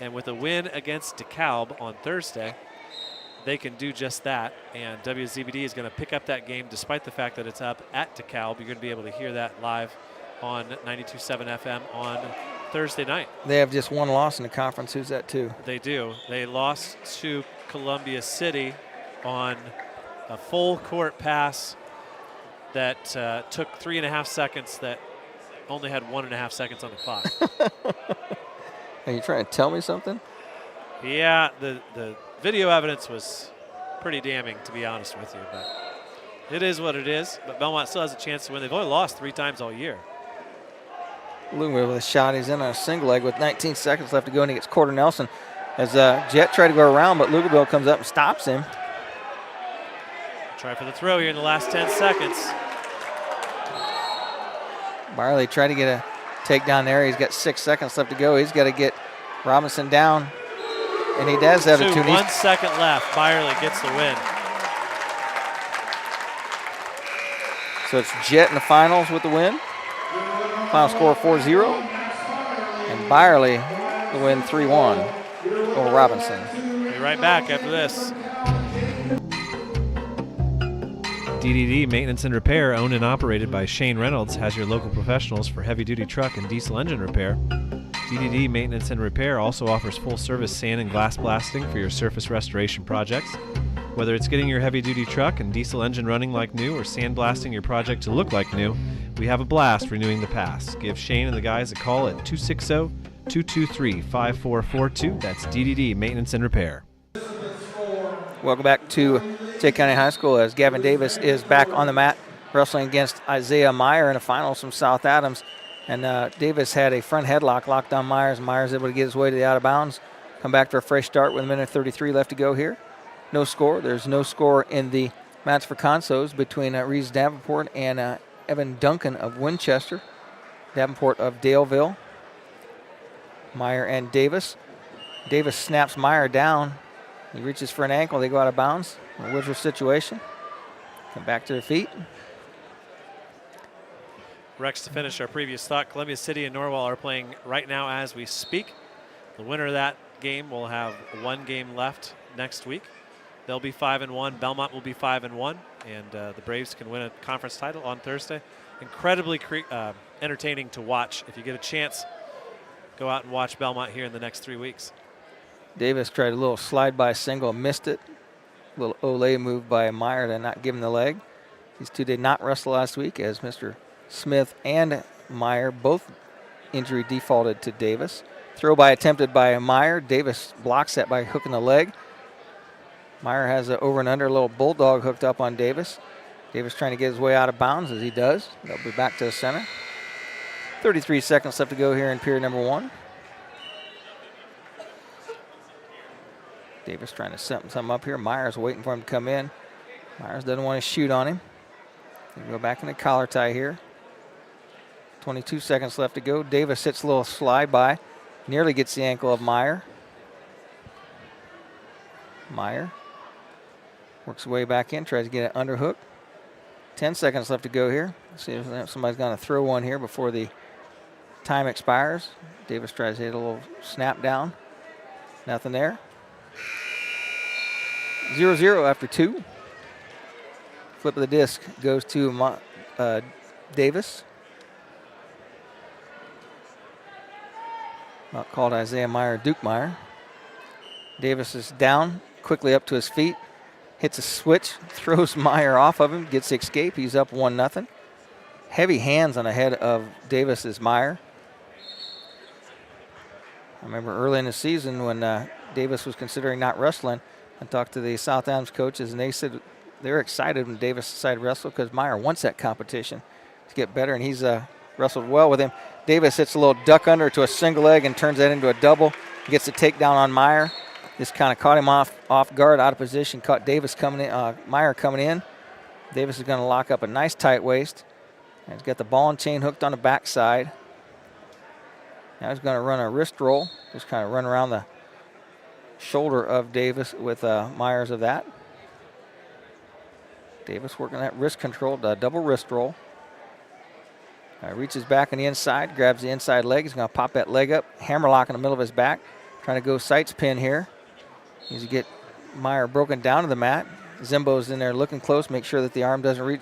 And with a win against DeKalb on Thursday, they can do just that. And WZBD is going to pick up that game despite the fact that it's up at DeKalb. You're going to be able to hear that live on 92.7 FM on Thursday night. They have just one loss in the conference. Who's that to? They do. They lost to Columbia City on a full court pass that took 3.5 seconds that only had 1.5 seconds on the clock. Are you trying to tell me something? Yeah, the video evidence was pretty damning, to be honest with you. But it is what it is. But Belmont still has a chance to win. They've only lost 3 times all year. Luganville with a shot. He's in on a single leg with 19 seconds left to go, and he gets Quarter Nelson as Jet tried to go around, but Luganville comes up and stops him. Try for the throw here in the last 10 seconds. Byerly tried to get a takedown there. He's got 6 seconds left to go. He's got to get Robinson down, and he does have it. 1 second left. Byerly gets the win. So it's Jet in the finals with the win. Final score 4-0. And Byerly the win 3-1 over Robinson. Be right back after this. DDD Maintenance and Repair, owned and operated by Shane Reynolds, has your local professionals for heavy-duty truck and diesel engine repair. DDD Maintenance and Repair also offers full-service sand and glass blasting for your surface restoration projects. Whether it's getting your heavy-duty truck and diesel engine running like new or sandblasting your project to look like new, we have a blast renewing the past. Give Shane and the guys a call at 260-223-5442. That's DDD Maintenance and Repair. Welcome back to Jay County High School as Gavin Davis is back on the mat wrestling against Isaiah Meyer in the finals from South Adams. And Davis had a front headlock locked on Myers. Myers able to get his way to the out of bounds. Come back for a fresh start with a minute 33 left to go here. No score. There's no score in the match for consos between Reese Davenport and Evan Duncan of Winchester. Davenport of Daleville. Meyer and Davis. Davis snaps Meyer down. He reaches for an ankle. They go out of bounds. A Woodruff situation. Come back to their feet. Rex, to finish our previous thought, Columbia City and Norwell are playing right now as we speak. The winner of that game will have one game left next week. They'll be 5-1. Belmont will be 5-1, and the Braves can win a conference title on Thursday. Incredibly entertaining to watch. If you get a chance, go out and watch Belmont here in the next 3 weeks. Davis tried a little slide by single, missed it. A little Olay move by Meyer to not give him the leg. These two did not wrestle last week as Mr. Smith and Meyer both injury defaulted to Davis. Throw by attempted by Meyer. Davis blocks that by hooking the leg. Meyer has an over and under, a little bulldog hooked up on Davis. Davis trying to get his way out of bounds as he does. They'll be back to the center. 33 seconds left to go here in period number 1. Davis trying to set something up here. Myers waiting for him to come in. Myers doesn't want to shoot on him. They go back in the collar tie here. 22 seconds left to go. Davis hits a little slide by. Nearly gets the ankle of Meyer. Meyer works his way back in, tries to get an underhook. 10 seconds left to go here. Let's see if somebody's going to throw one here before the time expires. Davis tries to hit a little snap down. Nothing there. 0-0 after 2. Flip of the disc goes to Davis. Not called Isaiah Meyer, Duke Meyer. Davis is down, quickly up to his feet. Hits a switch, throws Meyer off of him, gets the escape. He's up 1-0. Heavy hands on the head of Davis is Meyer. I remember early in the season when Davis was considering not wrestling, I talked to the South Adams coaches, and they said they were excited when Davis decided to wrestle because Meyer wants that competition to get better, and he's wrestled well with him. Davis hits a little duck under to a single leg and turns that into a double. He gets a takedown on Meyer. Just kind of caught him off guard, out of position. Caught Davis coming in, Meyer coming in. Davis is going to lock up a nice tight waist. And he's got the ball and chain hooked on the backside. Now he's going to run a wrist roll. Just kind of run around the shoulder of Davis with Myers of that. Davis working that wrist control, double wrist roll. Reaches back on the inside, grabs the inside leg. He's going to pop that leg up, hammerlock in the middle of his back. Trying to go sights pin here. Needs to get Meyer broken down to the mat. Zimbo's in there looking close, make sure that the arm doesn't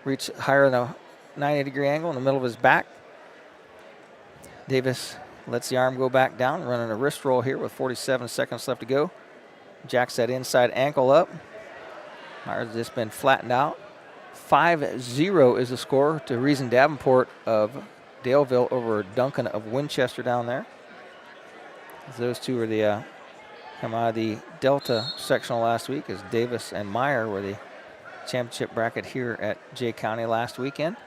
reach higher than a 90-degree angle in the middle of his back. Davis lets the arm go back down, running a wrist roll here with 47 seconds left to go. Jacks that inside ankle up. Meyer's just been flattened out. 5-0 is the score to Reason Davenport of Daleville over Duncan of Winchester down there. Those two are come out of the Delta sectional last week, as Davis and Meyer were the championship bracket here at Jay County last weekend.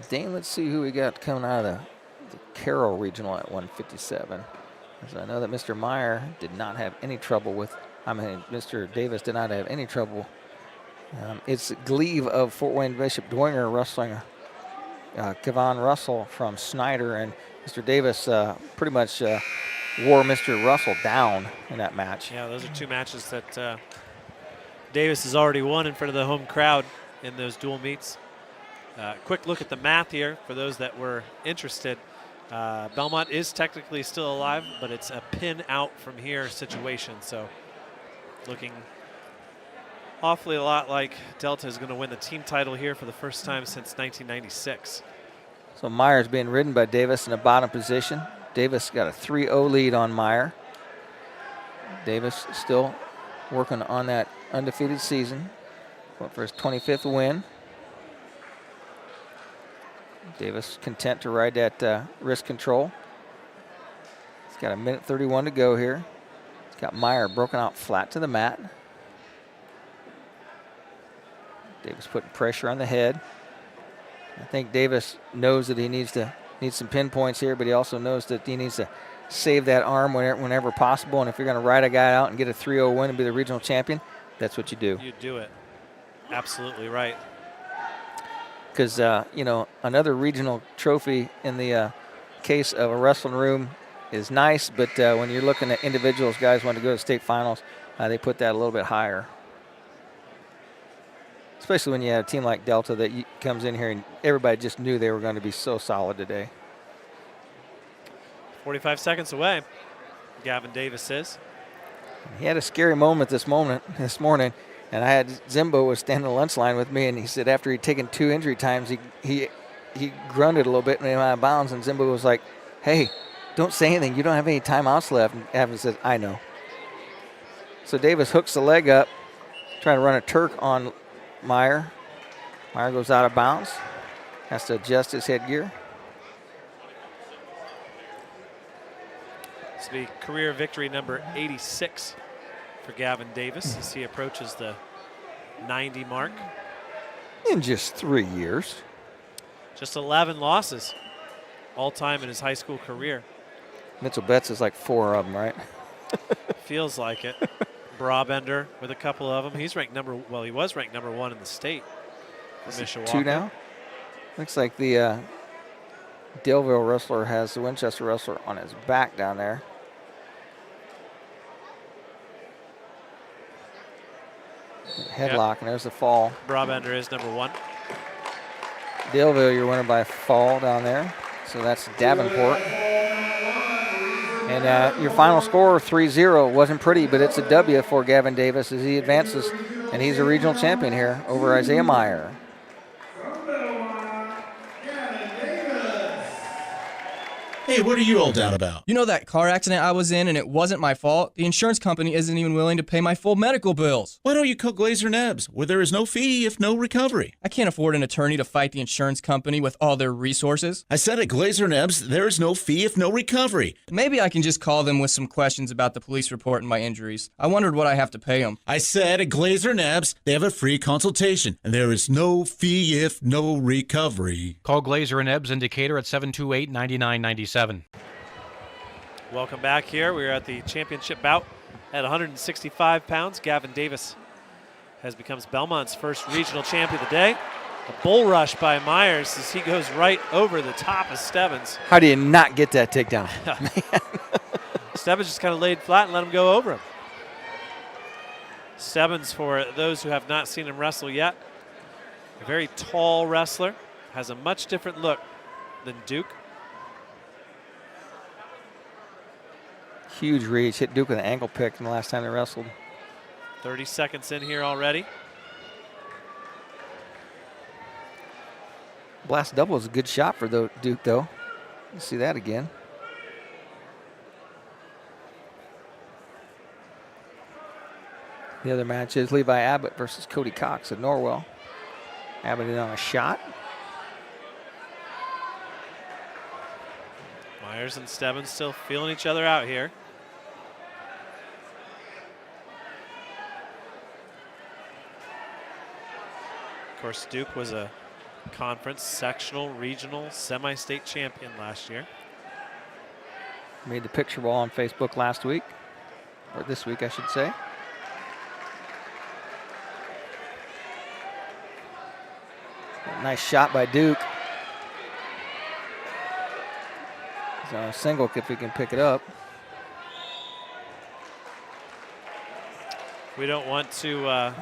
Dane, let's see who we got coming out of the Carroll Regional at 157. As I know that Mr. Meyer did not have any trouble with, Mr. Davis did not have any trouble. It's Gleave of Fort Wayne Bishop Dwenger wrestling Kevon Russell from Snyder, and Mr. Davis pretty much wore Mr. Russell down in that match. Yeah, those are two matches that Davis has already won in front of the home crowd in those dual meets. Quick look at the math here for those that were interested. Belmont is technically still alive, but it's a pin out from here situation. So looking Awfully a lot like Delta is going to win the team title here for the first time since 1996. So Meyer's being ridden by Davis in the bottom position. Davis got a 3-0 lead on Meyer. Davis still working on that undefeated season. Going for his 25th win. Davis content to ride that wrist control. He's got 1:31 to go here. He's got Meyer broken out flat to the mat. Davis putting pressure on the head. I think Davis knows that he needs some pinpoints here, but he also knows that he needs to save that arm whenever possible. And if you're going to ride a guy out and get a 3-0 win and be the regional champion, that's what you do. You do it. Absolutely right. Because, another regional trophy in the case of a wrestling room is nice, but when you're looking at individuals, guys want to go to state finals, they put that a little bit higher. Especially when you have a team like Delta that comes in here and everybody just knew they were going to be so solid today. 45 seconds away, Gavin Davis is. He had a scary moment this morning, and I had Zimbo was standing on the lunch line with me, and he said after he'd taken 2 injury times, he grunted a little bit and went out of bounds, and Zimbo was like, "Hey, don't say anything. You don't have any timeouts left." And Gavin says, "I know." So Davis hooks the leg up, trying to run a Turk on Meyer. Meyer goes out of bounds, has to adjust his headgear. This will be career victory number 86 for Gavin Davis as he approaches the 90 mark. In just 3 years. Just 11 losses all time in his high school career. Mitchell Betts is like 4 of them, right? Feels like it. Brabender with a couple of them. He's ranked he was ranked number 1 in the state for Mishawaka. 2 now? Looks like the Daleville wrestler has the Winchester wrestler on his back down there. Headlock, and there's the fall. Brabender is number 1. Daleville, you're winning by fall down there. So that's Davenport. And your final score, 3-0. Wasn't pretty, but it's a W for Gavin Davis as he advances, and he's a regional champion here over Isaiah Meyer. Hey, what are you all down about? You know that car accident I was in and it wasn't my fault? The insurance company isn't even willing to pay my full medical bills. Why don't you call Glazer Nebs, where there is no fee if no recovery? I can't afford an attorney to fight the insurance company with all their resources. I said at Glazer Nebs, there is no fee if no recovery. Maybe I can just call them with some questions about the police report and my injuries. I wondered what I have to pay them. I said at Glazer Nebs, they have a free consultation, and there is no fee if no recovery. Call Glazer and Ebbs in Decatur at 728-9997. Welcome back here. We're at the championship bout at 165 pounds. Gavin Davis has become Belmont's first regional champion of the day. A bull rush by Myers as he goes right over the top of Stebbins. How do you not get that takedown? Stebbins just kind of laid flat and let him go over him. Stebbins, for those who have not seen him wrestle yet, a very tall wrestler, has a much different look than Duke. Huge reach, hit Duke with an ankle pick in the last time they wrestled. 30 seconds in here already. Blast double is a good shot for Duke, though. Let's see that again. The other match is Levi Abbott versus Cody Cox at Norwell. Abbott in on a shot. Myers and Stebbins still feeling each other out here. Of course, Duke was a conference, sectional, regional, semi-state champion last year. Made the picture wall on Facebook last week, or this week, I should say. Nice shot by Duke. He's on a single if he can pick it up. We don't want to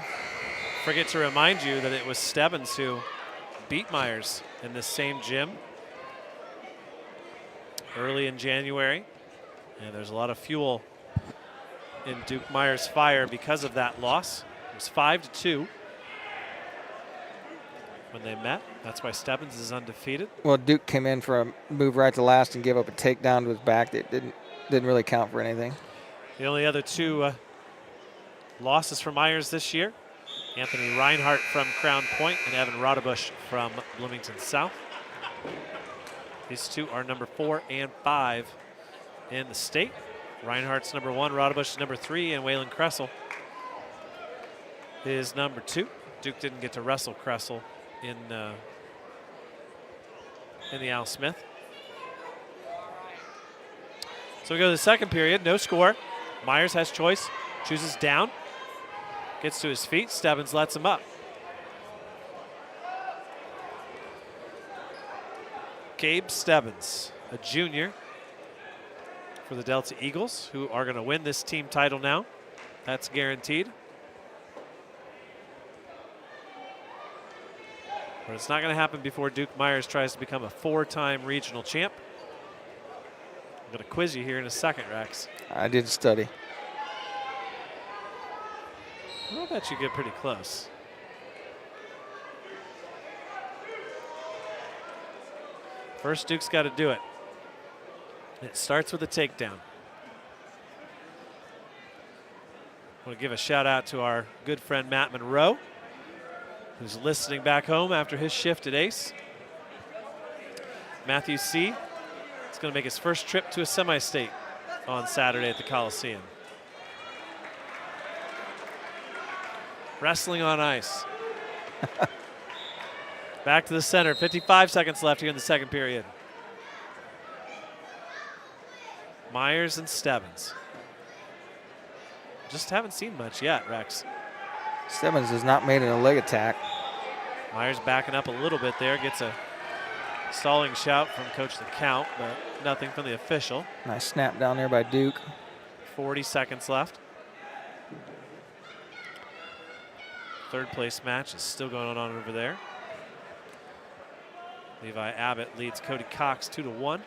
forget to remind you that it was Stebbins who beat Myers in this same gym early in January. And there's a lot of fuel in Duke Myers' fire because of that loss. was 5-2 when they met. That's why Stebbins is undefeated. Well, Duke came in for a move right to last and gave up a takedown to his back that didn't really count for anything. The only other two losses for Myers this year, Anthony Reinhardt from Crown Point and Evan Rodebush from Bloomington South. These two are number 4 and 5 in the state. Reinhardt's number 1, Rodebush is number 3, and Waylon Kressel is number 2. Duke didn't get to wrestle Kressel in the Al Smith. So we go to the second period, no score. Myers has choice, chooses down, gets to his feet, Stebbins lets him up. Gabe Stebbins, a junior for the Delta Eagles, who are going to win this team title now. That's guaranteed. But it's not going to happen before Duke Myers tries to become a 4-time regional champ. I'm going to quiz you here in a second, Rex. I did study. I'll bet you get pretty close. First, Duke's got to do it. It starts with a takedown. I want to give a shout out to our good friend Matt Monroe, who's listening back home after his shift at Ace. Matthew C. is going to make his first trip to a semi-state on Saturday at the Coliseum. Wrestling on ice. Back to the center, 55 seconds left here in the second period. Myers and Stebbins. Just haven't seen much yet, Rex. Stebbins has not made a leg attack. Myers backing up a little bit there, gets a stalling shout from Coach the Count, but nothing from the official. Nice snap down there by Duke. 40 seconds left. Third place match is still going on over there. Levi Abbott leads Cody Cox 2-1.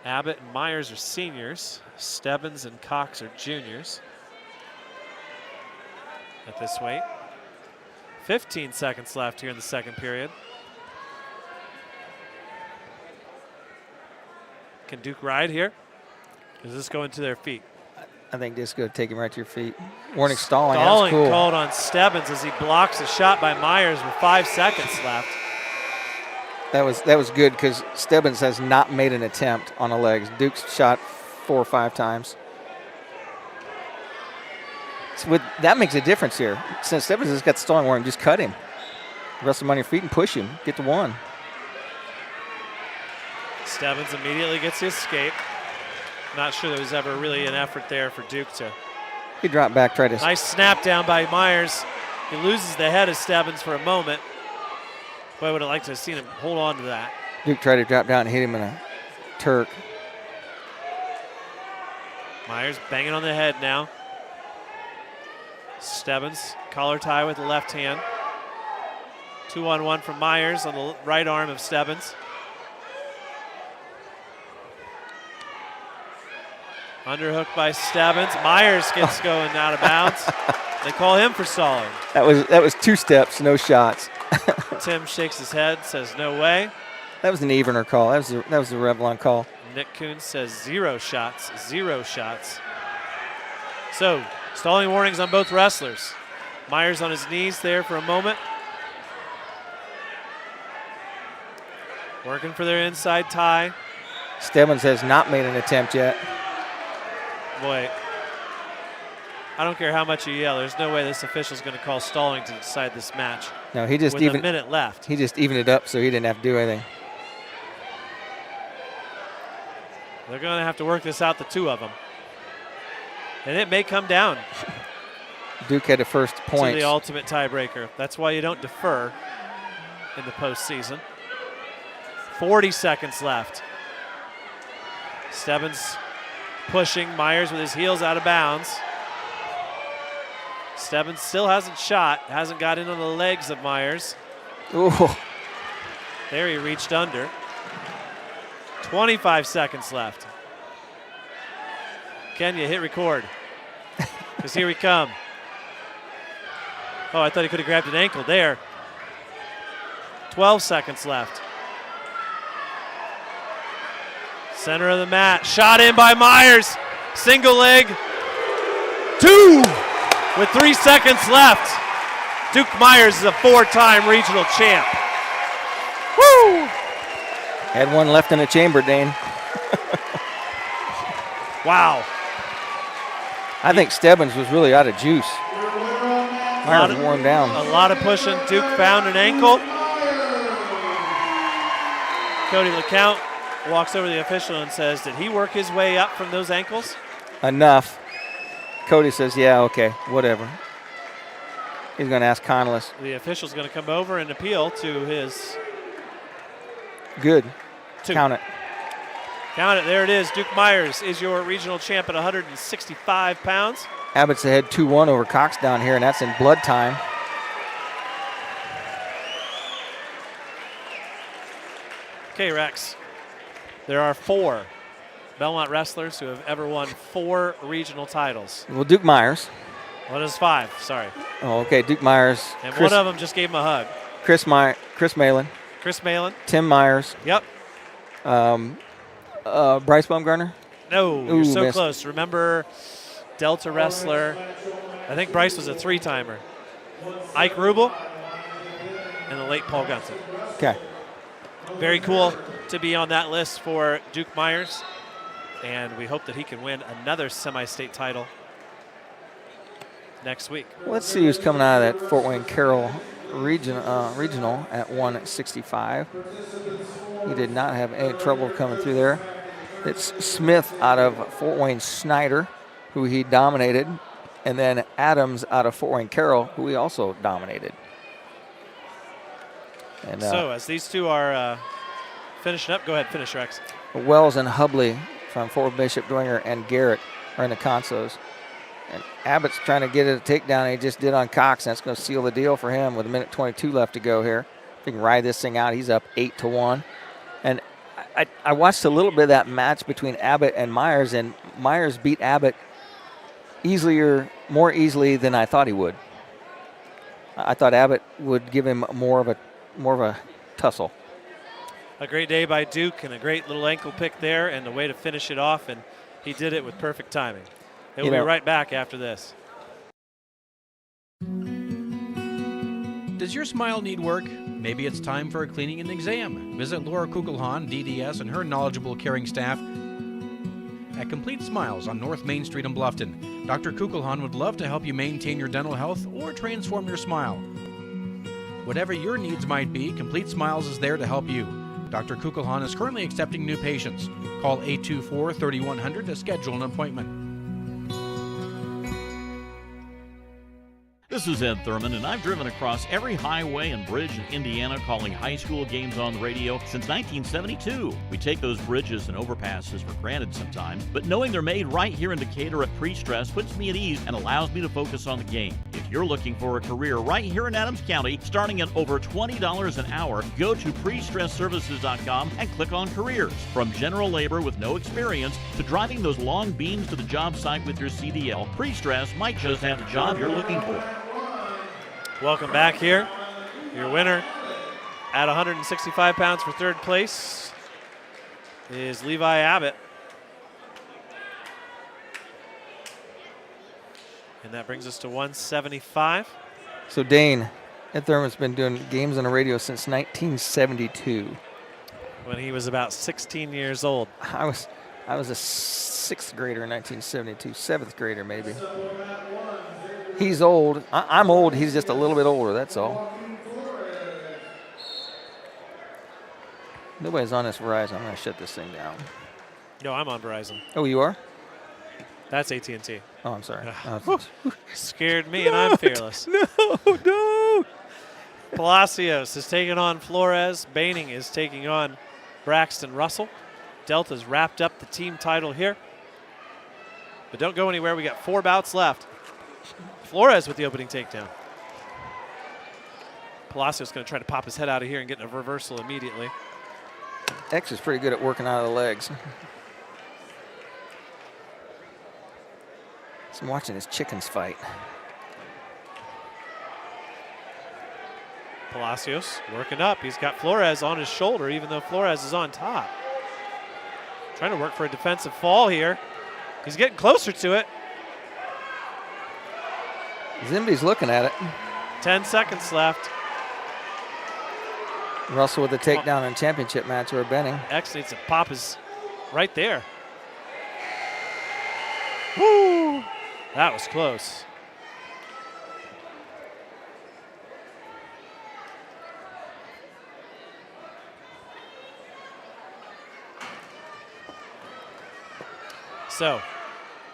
Abbott and Myers are seniors. Stebbins and Cox are juniors at this weight. 15 seconds left here in the second period. Can Duke ride here? Is this going to their feet? I think this is going to take him right to your feet. Warning stalling. Stalling That's cool. called on Stebbins as he blocks a shot by Myers with 5 seconds left. That was good because Stebbins has not made an attempt on the legs. Duke's shot 4 or 5 times. So that makes a difference here. Since Stebbins has got the stalling warning, just cut him. Wrestle him on your feet and push him. Get to 1. Stebbins immediately gets the escape. Not sure there was ever really an effort there for Duke to. He dropped back, tried to. Nice snap down by Myers. He loses the head of Stebbins for a moment. Boy, I would have liked to have seen him hold on to that. Duke tried to drop down and hit him in a Turk. Myers banging on the head now. Stebbins, collar tie with the left hand. 2-on-1 from Myers on the right arm of Stebbins. Underhook by Stebbins. Myers gets going out of bounds. They call him for stalling. That was 2 steps, no shots. Tim shakes his head, says no way. That was an evener call. That was the Revlon call. Nick Kuhn says 0 shots, 0 shots. So, stalling warnings on both wrestlers. Myers on his knees there for a moment. Working for their inside tie. Stebbins has not made an attempt yet. Boy, I don't care how much you yell. There's no way this official's going to call stalling to decide this match. No, he just with a minute left. He just evened it up so he didn't have to do anything. They're going to have to work this out, the two of them. And it may come down. Duke had the first point. To the ultimate tiebreaker. That's why you don't defer in the postseason. 40 seconds left. Stebbins pushing Myers with his heels out of bounds. Stebbins still hasn't shot, hasn't got in on the legs of Myers. Ooh. There he reached under. 25 seconds left. Kenya, hit record. Because here we come. Oh, I thought he could have grabbed an ankle there. 12 seconds left. Center of the mat. Shot in by Myers. Single leg. 2 with 3 seconds left. Duke Myers is a 4-time regional champ. Woo! Had one left in the chamber, Dane. Wow. I think Stebbins was really out of juice. Myers worn down. A lot of pushing. Duke found an ankle. Cody LeCount walks over to the official and says, did he work his way up from those ankles? Enough. Cody says, yeah, okay, whatever. He's going to ask Connellis. The official's going to come over and appeal to his. Good. 2. Count it. Count it. There it is. Duke Myers is your regional champ at 165 pounds. Abbott's ahead 2-1 over Cox down here, and that's in blood time. Okay, Rex. There are 4 Belmont wrestlers who have ever won 4 regional titles. Well, Duke Myers. What is 5? Sorry. Oh, okay. Duke Myers. And one of them just gave him a hug. Chris Malin. Chris Malin. Tim Myers. Yep. Bryce Baumgartner. No, Ooh, you're so missed. close. Remember, Delta wrestler. I think Bryce was a 3-timer. Ike Rubel and the late Paul Gunson. Okay. Very cool to be on that list for Duke Myers. And we hope that he can win another semi-state title next week. Let's see who's coming out of that Fort Wayne Carroll regional at 165. He did not have any trouble coming through there. It's Smith out of Fort Wayne Snyder, who he dominated, and then Adams out of Fort Wayne Carroll, who he also dominated. And, so as these two are finishing up, go ahead, finish, Rex. Wells and Hubley from Fort Bishop Dwenger and Garrett are in the consos. And Abbott's trying to get it a takedown, he just did on Cox. That's going to seal the deal for him with 1:22 left to go here. If he can ride this thing out, he's up 8-1. And I watched a little bit of that match between Abbott and Myers, and Myers beat Abbott more easily than I thought he would. I thought Abbott would give him more of a tussle. A great day by Duke and a great little ankle pick there and a way to finish it off, and he did it with perfect timing. We'll be right back after this. Does your smile need work? Maybe it's time for a cleaning and exam. Visit Laura Kugelhahn, DDS, and her knowledgeable, caring staff at Complete Smiles on North Main Street in Bluffton. Dr. Kugelhahn would love to help you maintain your dental health or transform your smile. Whatever your needs might be, Complete Smiles is there to help you. Dr. Kugelhahn is currently accepting new patients. Call 824-3100 to schedule an appointment. This is Ed Thurman, and I've driven across every highway and bridge in Indiana calling high school games on the radio since 1972. We take those bridges and overpasses for granted sometimes, but knowing they're made right here in Decatur at Pre-Stress puts me at ease and allows me to focus on the game. If you're looking for a career right here in Adams County, starting at over $20 an hour, go to PreStressServices.com and click on Careers. From general labor with no experience to driving those long beams to the job site with your CDL, Pre-Stress might just have the job you're looking for. Welcome back here. Your winner at 165 pounds for third place is Levi Abbott. And that brings us to 175. So Dane, Ed Thurman's been doing games on the radio since 1972. When he was about 16 years old. I was a 6th grader in 1972, 7th grader maybe. He's old. I'm old. He's just a little bit older, that's all. Nobody's on this Verizon. I'm going to shut this thing down. No, I'm on Verizon. Oh, you are? That's AT&T. Oh, I'm sorry. Scared me, and I'm fearless. No. Palacios is taking on Flores. Baining is taking on Braxton Russell. Delta's wrapped up the team title here. But don't go anywhere. We got 4 bouts left. Flores with the opening takedown. Palacios going to try to pop his head out of here and get a reversal immediately. X is pretty good at working out of the legs. I'm watching his chickens fight. Palacios working up. He's got Flores on his shoulder, even though Flores is on top. Trying to work for a defensive fall here. He's getting closer to it. Zimby's looking at it. 10 seconds left. Russell with the takedown in championship match over Benning. X needs to pop his right there. Woo! That was close. So,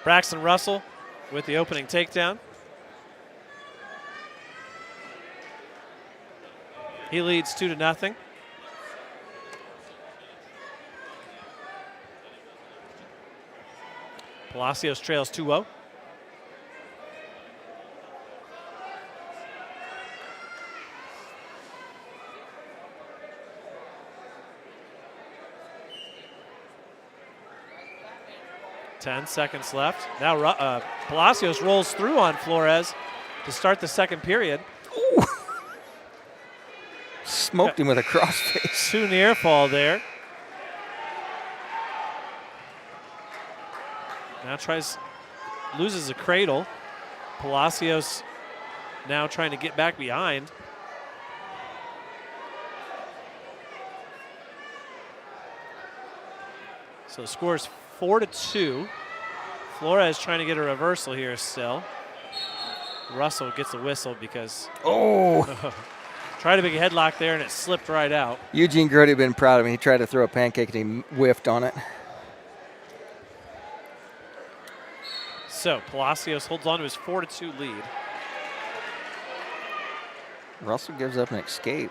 Braxton Russell with the opening takedown. He leads 2-0. Palacios trails 2-0. Ten seconds left. Now Palacios rolls through on Flores to start the second period. Ooh. Smoked him with a crossface. Too near fall there. Now loses a cradle. Palacios now trying to get back behind. So the score is 4-2. Flores trying to get a reversal here still. Russell gets a whistle because tried a big headlock there and it slipped right out. Eugene Grody had been proud of him. He tried to throw a pancake and he whiffed on it. So Palacios holds on to his 4-2 lead. Russell gives up an escape.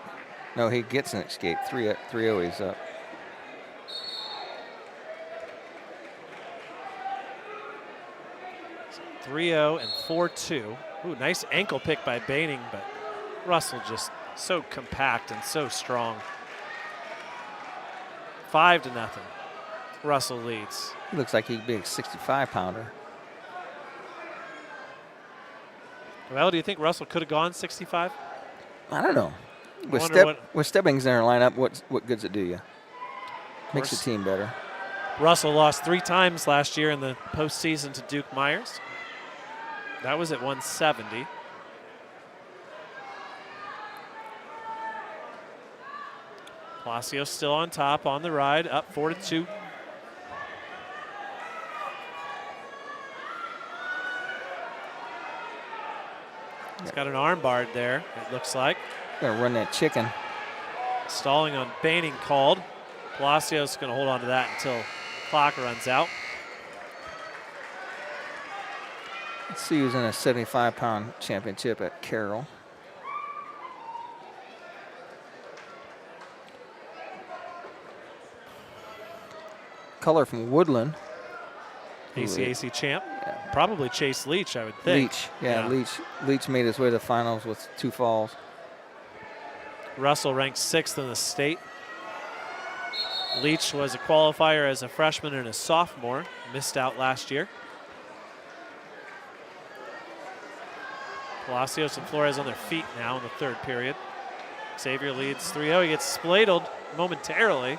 No, he gets an escape. 3-0 he's up. So 3-0 and 4-2. Ooh, nice ankle pick by Baining, but Russell just so compact and so strong. 5-0. Russell leads. He looks like he'd be a 65-pounder. Well, do you think Russell could have gone 65? I don't know. With Stebbings in our lineup, what good's it do you? Makes the team better. Russell lost 3 times last year in the postseason to Duke Myers. That was at 170. Palacios still on top on the ride, up 4-2. He's got an arm barred there, it looks like. Gonna run that chicken. Stalling on Baining called. Palacios gonna hold on to that until clock runs out. Let's see who's in a 75-pound championship at Carroll. Color from Woodland. ACAC champ. Yeah. Probably Chase Leach, I would think. Leach, yeah. Leach made his way to the finals with 2 falls. Russell ranked 6th in the state. Leach was a qualifier as a freshman and a sophomore. Missed out last year. Palacios and Flores on their feet now in the third period. Xavier leads 3-0. He gets spladled momentarily.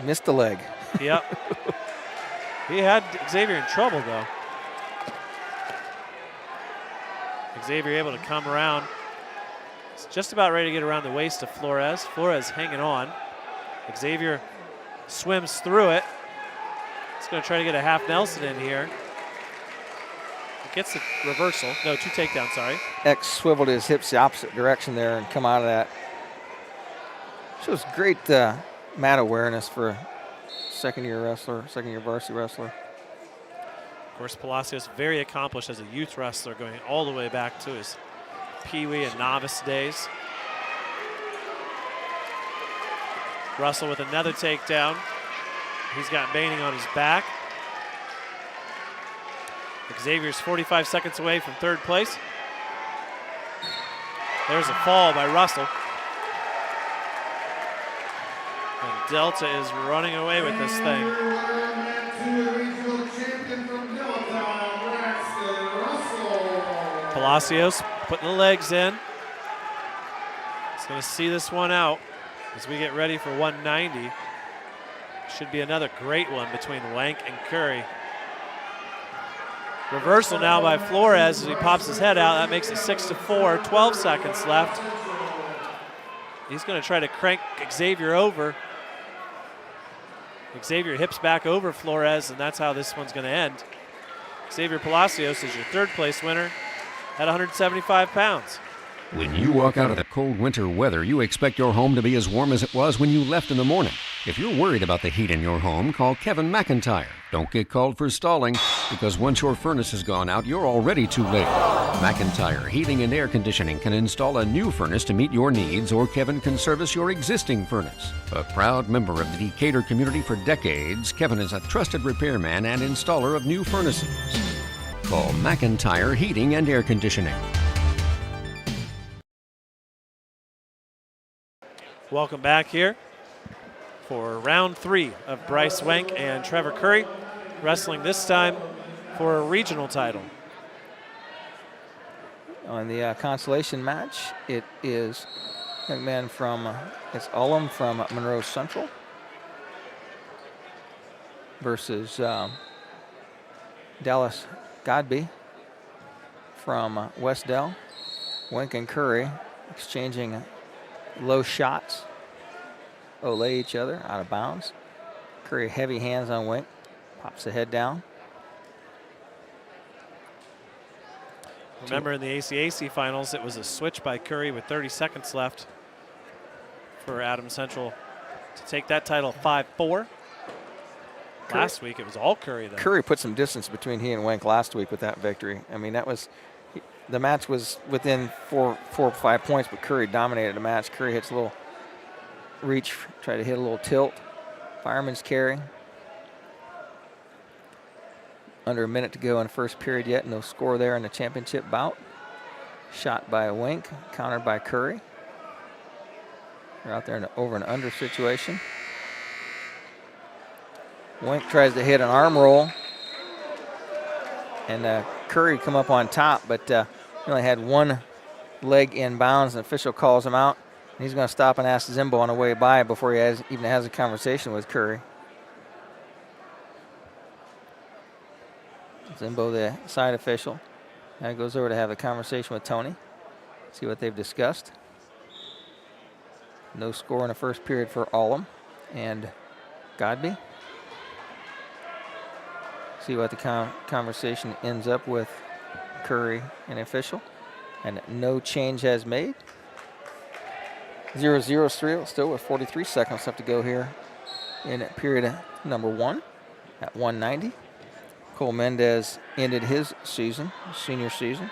Missed the leg. Yep. He had Xavier in trouble, though. Xavier able to come around. He's just about ready to get around the waist of Flores. Flores hanging on. Xavier swims through it. He's going to try to get a half Nelson in here. Gets the reversal. No, 2 takedowns, sorry. X swiveled his hips the opposite direction there and come out of that. Shows great mat awareness for a second-year varsity wrestler. Of course, Palacios very accomplished as a youth wrestler, going all the way back to his peewee and novice days. Russell with another takedown. He's got Baining on his back. Xavier's 45 seconds away from third place. There's a fall by Russell. And Delta is running away with this thing. Palacios putting the legs in. He's going to see this one out as we get ready for 190. Should be another great one between Wank and Curry. Reversal now by Flores as he pops his head out. That makes it 6-4, 12 seconds left. He's going to try to crank Xavier over. Xavier hips back over Flores, and that's how this one's going to end. Xavier Palacios is your third place winner at 175 pounds. When you walk out of the cold winter weather, you expect your home to be as warm as it was when you left in the morning. If you're worried about the heat in your home, call Kevin McIntyre. Don't get called for stalling, because once your furnace has gone out, you're already too late. McIntyre Heating and Air Conditioning can install a new furnace to meet your needs, or Kevin can service your existing furnace. A proud member of the Decatur community for decades, Kevin is a trusted repairman and installer of new furnaces. Call McIntyre Heating and Air Conditioning. Welcome back here for round 3 of Bryce Wank and Trevor Curry, wrestling this time for a regional title. On the consolation match, it is a young man from, it's Ullum from Monroe Central versus Dallas Godby from West Dell. Wank and Curry exchanging low shots. Olay each other out of bounds. Curry heavy hands on Wank. Pops the head down. Remember in the ACAC finals, it was a switch by Curry with 30 seconds left for Adams Central to take that title 5-4. Last week it was all Curry though. Curry put some distance between he and Wank last week with that victory. I mean, that was, the match was within 4 or 5 points, but Curry dominated the match. Curry hits a little reach, try to hit a little tilt. Fireman's carry. Under a minute to go in the first period yet. No score there in the championship bout. Shot by Wank, countered by Curry. They're out there in an over and under situation. Wank tries to hit an arm roll. And Curry come up on top, but he only had one leg in bounds, and the official calls him out. And he's going to stop and ask Zimbo on the way by before he even has a conversation with Curry. Zimbo, the side official, now goes over to have a conversation with Tony, see what they've discussed. No score in the first period for Ullum and Godby. See what the conversation ends up with Curry and the official. And no change has made. 0-0 still with 43 seconds left to go here in period number 1 at 190. Cole Mendez ended his season, senior season.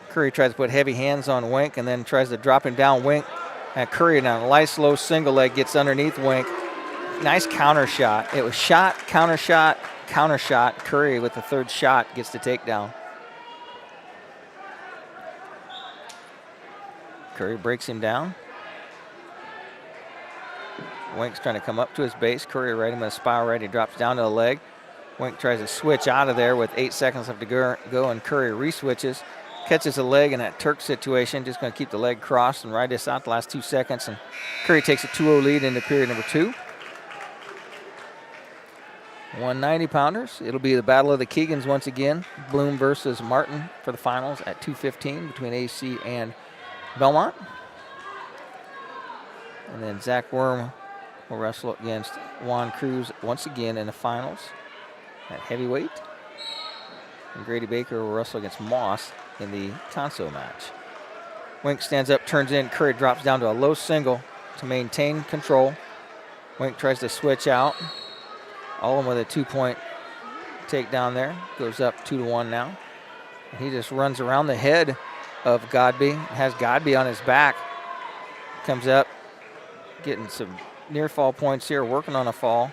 Curry tries to put heavy hands on Wank and then tries to drop him down. Wank at Curry now, nice low single leg, gets underneath Wank. Nice counter shot. It was shot, counter shot, counter shot. Curry with the third shot gets the takedown. Curry breaks him down. Wank's trying to come up to his base. Curry right him with a spiral right. He drops down to the leg. Wank tries to switch out of there with 8 seconds left to go, and Curry re-switches. Catches a leg in that Turk situation. Just going to keep the leg crossed and ride this out the last 2 seconds. And Curry takes a 2-0 lead into period number 2. 190-pounders. It'll be the battle of the Keegans once again. Bloom versus Martin for the finals at 2:15 between AC and Belmont. And then Zach Worm will wrestle against Juan Cruz once again in the finals at heavyweight. And Grady Baker will wrestle against Moss in the Conso match. Wank stands up, turns in. Curry drops down to a low single to maintain control. Wank tries to switch out. Ullum with a 2-point takedown there. Goes up 2-1 now. And he just runs around the head of Godby. Has Godby on his back. Comes up, getting some near fall points here. Working on a fall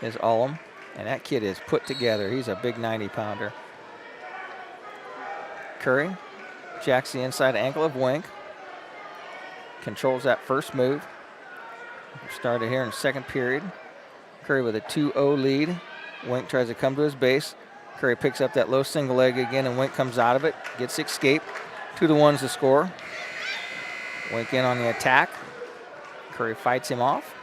is Ullum. And that kid is put together. He's a big 90-pounder. Curry jacks the inside ankle of Wank. Controls that first move. Started here in the second period. Curry with a 2-0 lead. Wank tries to come to his base. Curry picks up that low single leg again, and Wink comes out of it, gets escape. 2-1's the score. Wink in on the attack. Curry fights him off.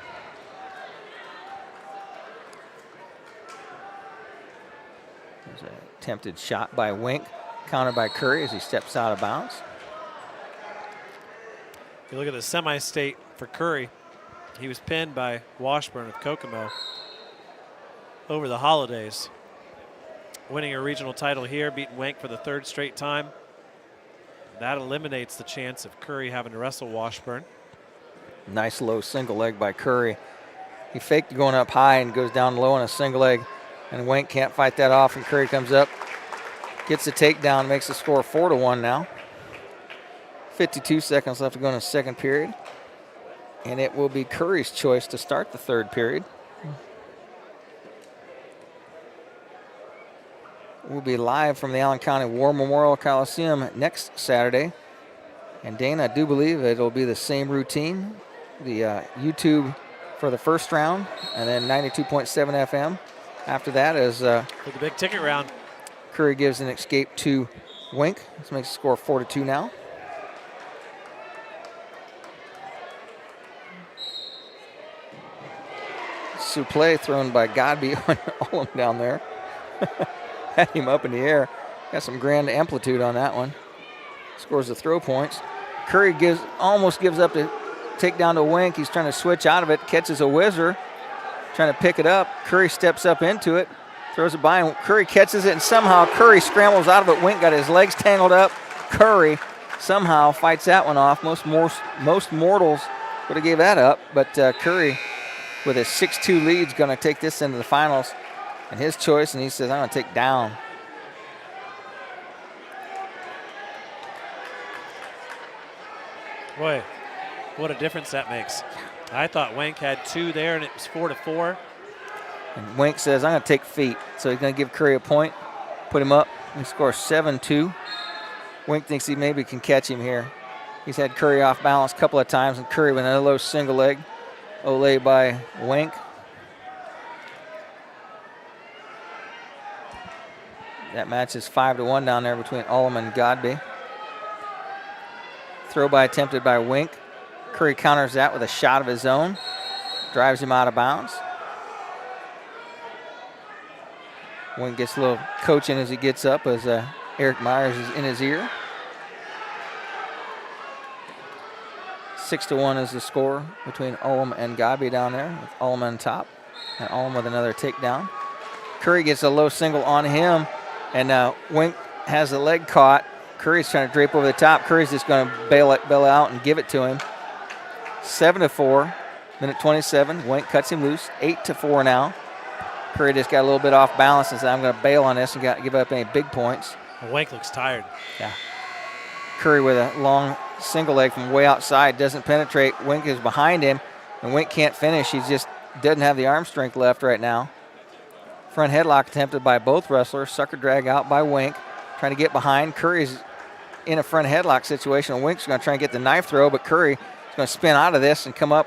There's an attempted shot by Wink, countered by Curry as he steps out of bounds. If you look at the semi-state for Curry, he was pinned by Washburn of Kokomo over the holidays. Winning a regional title here, beating Wink for the 3rd straight time. That eliminates the chance of Curry having to wrestle Washburn. Nice low single leg by Curry. He faked going up high and goes down low on a single leg, and Wink can't fight that off, and Curry comes up, gets the takedown, makes the score 4-1 now. 52 seconds left to go in the 2nd period, and it will be Curry's choice to start the 3rd period. We'll be live from the Allen County War Memorial Coliseum next Saturday. And Dana, I do believe it'll be the same routine. The YouTube for the first round, and then 92.7 FM. After that is for the big ticket round. Curry gives an escape to Wink. This makes the score 4-2 now. Supplé thrown by Godby on Ullum down there. Had him up in the air. Got some grand amplitude on that one. Scores the throw points. Curry almost gives up to take down to Wink. He's trying to switch out of it, catches a whizzer, trying to pick it up. Curry steps up into it, throws it by, and Curry catches it, and somehow Curry scrambles out of it. Wink got his legs tangled up. Curry somehow fights that one off. Most mortals would have gave that up, but Curry, with a 6-2 lead, is going to take this into the finals. And his choice, and he says, I'm going to take down. Boy, what a difference that makes. I thought Wink had 2 there, and it was 4-4. And Wink says, I'm going to take feet. So he's going to give Curry a point, put him up, and he scores 7-2. Wink thinks he maybe can catch him here. He's had Curry off balance a couple of times, and Curry with another low single leg. Olay by Wink. That match is 5-1 down there between Ullum and Godby. Throw by attempted by Wink. Curry counters that with a shot of his own. Drives him out of bounds. Wink gets a little coaching as he gets up as Eric Myers is in his ear. 6-1 is the score between Ullum and Godby down there, with Ullum on top and Ullum with another takedown. Curry gets a low single on him, and Wink has the leg caught. Curry's trying to drape over the top. Curry's just going to bail out and give it to him. 7-4, minute 27. Wink cuts him loose. 8-4 now. Curry just got a little bit off balance and said, I'm going to bail on this and got to give up any big points. Wink looks tired. Yeah. Curry with a long single leg from way outside, doesn't penetrate. Wink is behind him, and Wink can't finish. He just doesn't have the arm strength left right now. Front headlock attempted by both wrestlers. Sucker drag out by Wink, trying to get behind. Curry's in a front headlock situation, and Wink's going to try and get the knife throw, but Curry is going to spin out of this and come up,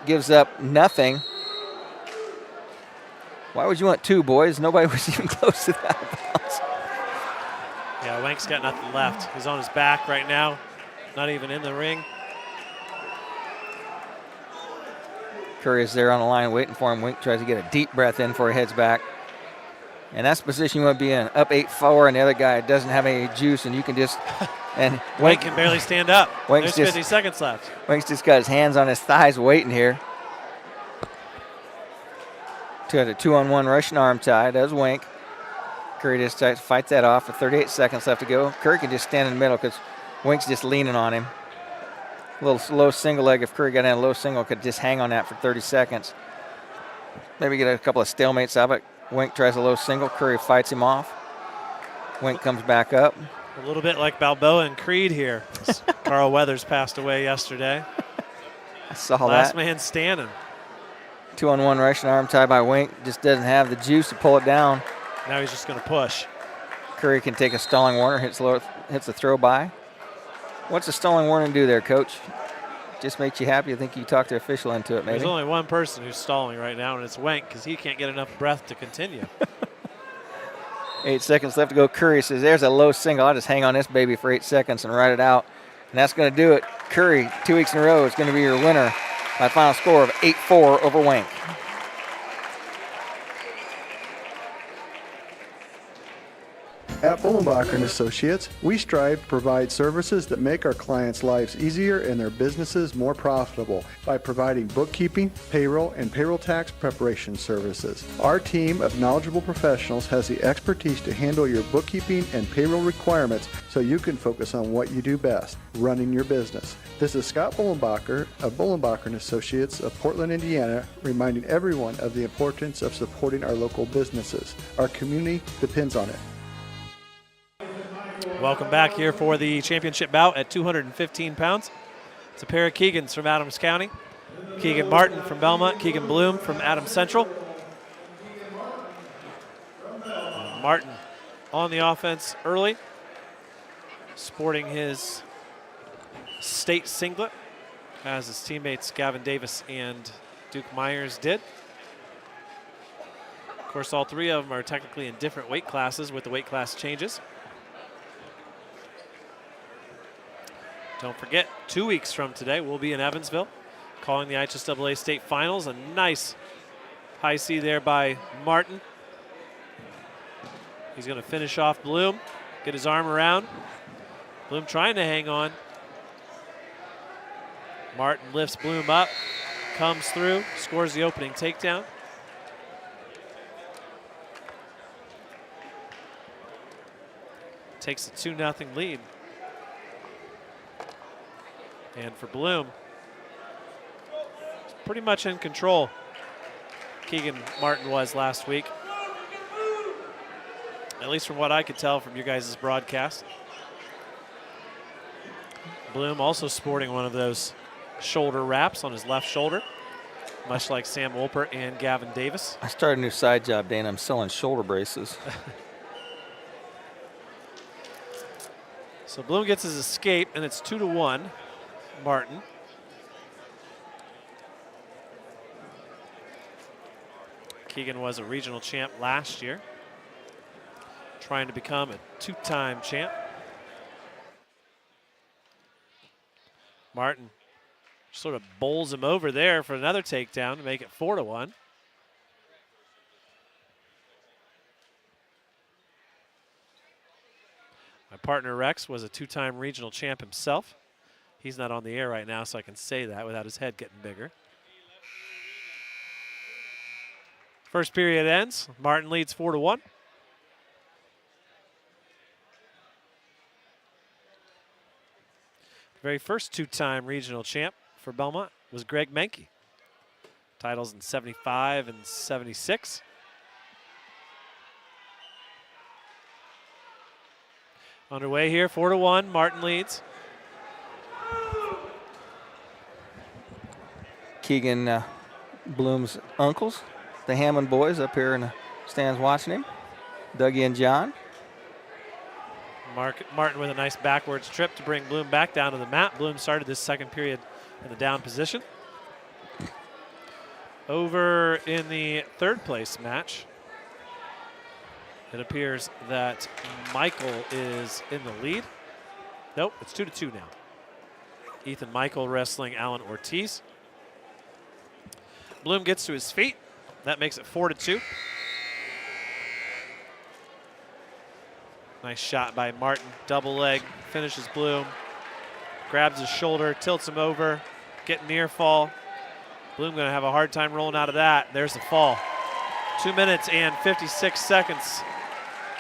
gives up nothing. Why would you want 2, boys? Nobody was even close to that. Yeah, Wink's got nothing left. He's on his back right now, not even in the ring. Curry is there on the line waiting for him. Wink tries to get a deep breath in before he heads back. And that's the position you want to be in. Up 8-4, and the other guy doesn't have any juice, and you can just... and Wink can barely stand up. Wink's There's 50 seconds left. Wink's just got his hands on his thighs waiting here. To a 2-on-1 Russian arm tie. Does Wink. Curry just fights that off with 38 seconds left to go. Curry can just stand in the middle because Wink's just leaning on him. A little low single leg. If Curry got in a low single, could just hang on that for 30 seconds. Maybe get a couple of stalemates of it. Wink tries a low single. Curry fights him off. Wink comes back up. A little bit like Balboa and Creed here. Carl Weathers passed away yesterday. I saw that. Last man standing. 2-on-1 Russian arm tie by Wink. Just doesn't have the juice to pull it down. Now he's just going to push. Curry can take a stalling warner, hits the throw by. What's a stalling warning do there, Coach? Just makes you happy? I think you talked the official into it, maybe. There's only one person who's stalling right now, and it's Wink, because he can't get enough breath to continue. 8 seconds left to go. Curry says, there's a low single. I'll just hang on this baby for 8 seconds and ride it out. And that's going to do it. Curry, 2 weeks in a row, is going to be your winner by a final score of 8-4 over Wank. At Bullenbacher & Associates, we strive to provide services that make our clients' lives easier and their businesses more profitable by providing bookkeeping, payroll, and payroll tax preparation services. Our team of knowledgeable professionals has the expertise to handle your bookkeeping and payroll requirements so you can focus on what you do best, running your business. This is Scott Bullenbacher of Bullenbacher & Associates of Portland, Indiana, reminding everyone of the importance of supporting our local businesses. Our community depends on it. Welcome back here for the championship bout at 215 pounds. It's a pair of Keegans from Adams County. Keegan Martin from Belmont, Keegan Bloom from Adams Central. Martin on the offense early, sporting his state singlet, as his teammates Gavin Davis and Duke Myers did. Of course, all three of them are technically in different weight classes with the weight class changes. Don't forget, 2 weeks from today, we'll be in Evansville calling the IHSAA State Finals. A nice high C there by Martin. He's going to finish off Bloom, get his arm around. Bloom trying to hang on. Martin lifts Bloom up, comes through, scores the opening takedown. Takes a 2-0 lead. And for Bloom, he's pretty much in control. Keegan Martin was last week, at least from what I could tell from you guys' broadcast. Bloom also sporting one of those shoulder wraps on his left shoulder, much like Sam Wolpert and Gavin Davis. I started a new side job, Dan. I'm selling shoulder braces. So Bloom gets his escape, and it's 2-1. Martin. Keegan was a regional champ last year, trying to become a 2-time champ. Martin sort of bowls him over there for another takedown to make it 4-1. My partner Rex was a 2-time regional champ himself. He's not on the air right now, so I can say that without his head getting bigger. First period ends. Martin leads 4-1. The very first 2-time regional champ for Belmont was Greg Menke. Titles in 75 and 76. Underway here, 4-1. Martin leads. Keegan Bloom's uncles, the Hammond boys, up here in the stands watching him. Dougie and John. Martin with a nice backwards trip to bring Bloom back down to the mat. Bloom started this second period in the down position. Over in the third place match, it appears that Michael is in the lead. Nope, it's 2-2 now. Ethan Michael wrestling Alan Ortiz. Bloom gets to his feet. That makes it 4-2. Nice shot by Martin. Double leg, finishes Bloom. Grabs his shoulder, tilts him over, getting near fall. Bloom gonna have a hard time rolling out of that. There's the fall. 2 minutes and 56 seconds.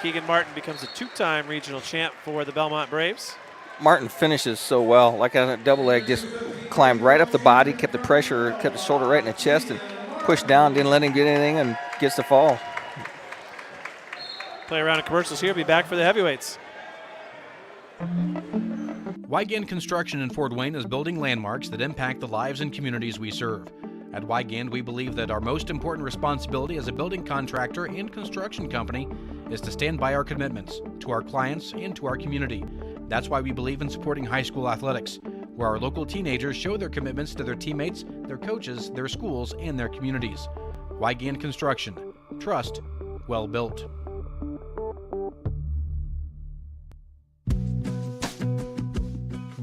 Keegan Martin becomes a 2-time regional champ for the Belmont Braves. Martin finishes so well, like a double leg, just climbed right up the body, kept the pressure, kept the shoulder right in the chest, and pushed down, didn't let him get anything, and gets the fall. Play around of commercials here. Be back for the heavyweights. Wygand Construction in Fort Wayne is building landmarks that impact the lives and communities we serve. At Wygand, we believe that our most important responsibility as a building contractor and construction company is to stand by our commitments to our clients and to our community. That's why we believe in supporting high school athletics, where our local teenagers show their commitments to their teammates, their coaches, their schools, and their communities. Wygand Construction. Trust. Well built.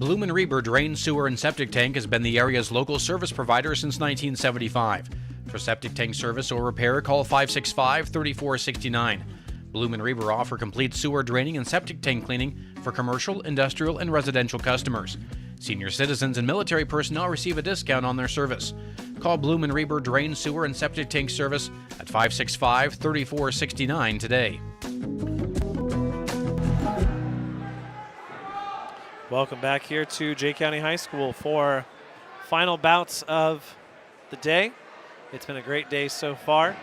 Bloom & Reber Drain, Sewer, and Septic Tank has been the area's local service provider since 1975. For septic tank service or repair, call 565-3469. Bloom & Reber offer complete sewer draining and septic tank cleaning for commercial, industrial, and residential customers. Senior citizens and military personnel receive a discount on their service. Call Bloom & Reber Drain, Sewer, and Septic Tank Service at 565-3469 today. Welcome back here to Jay County High School for final bouts of the day. It's been a great day so far.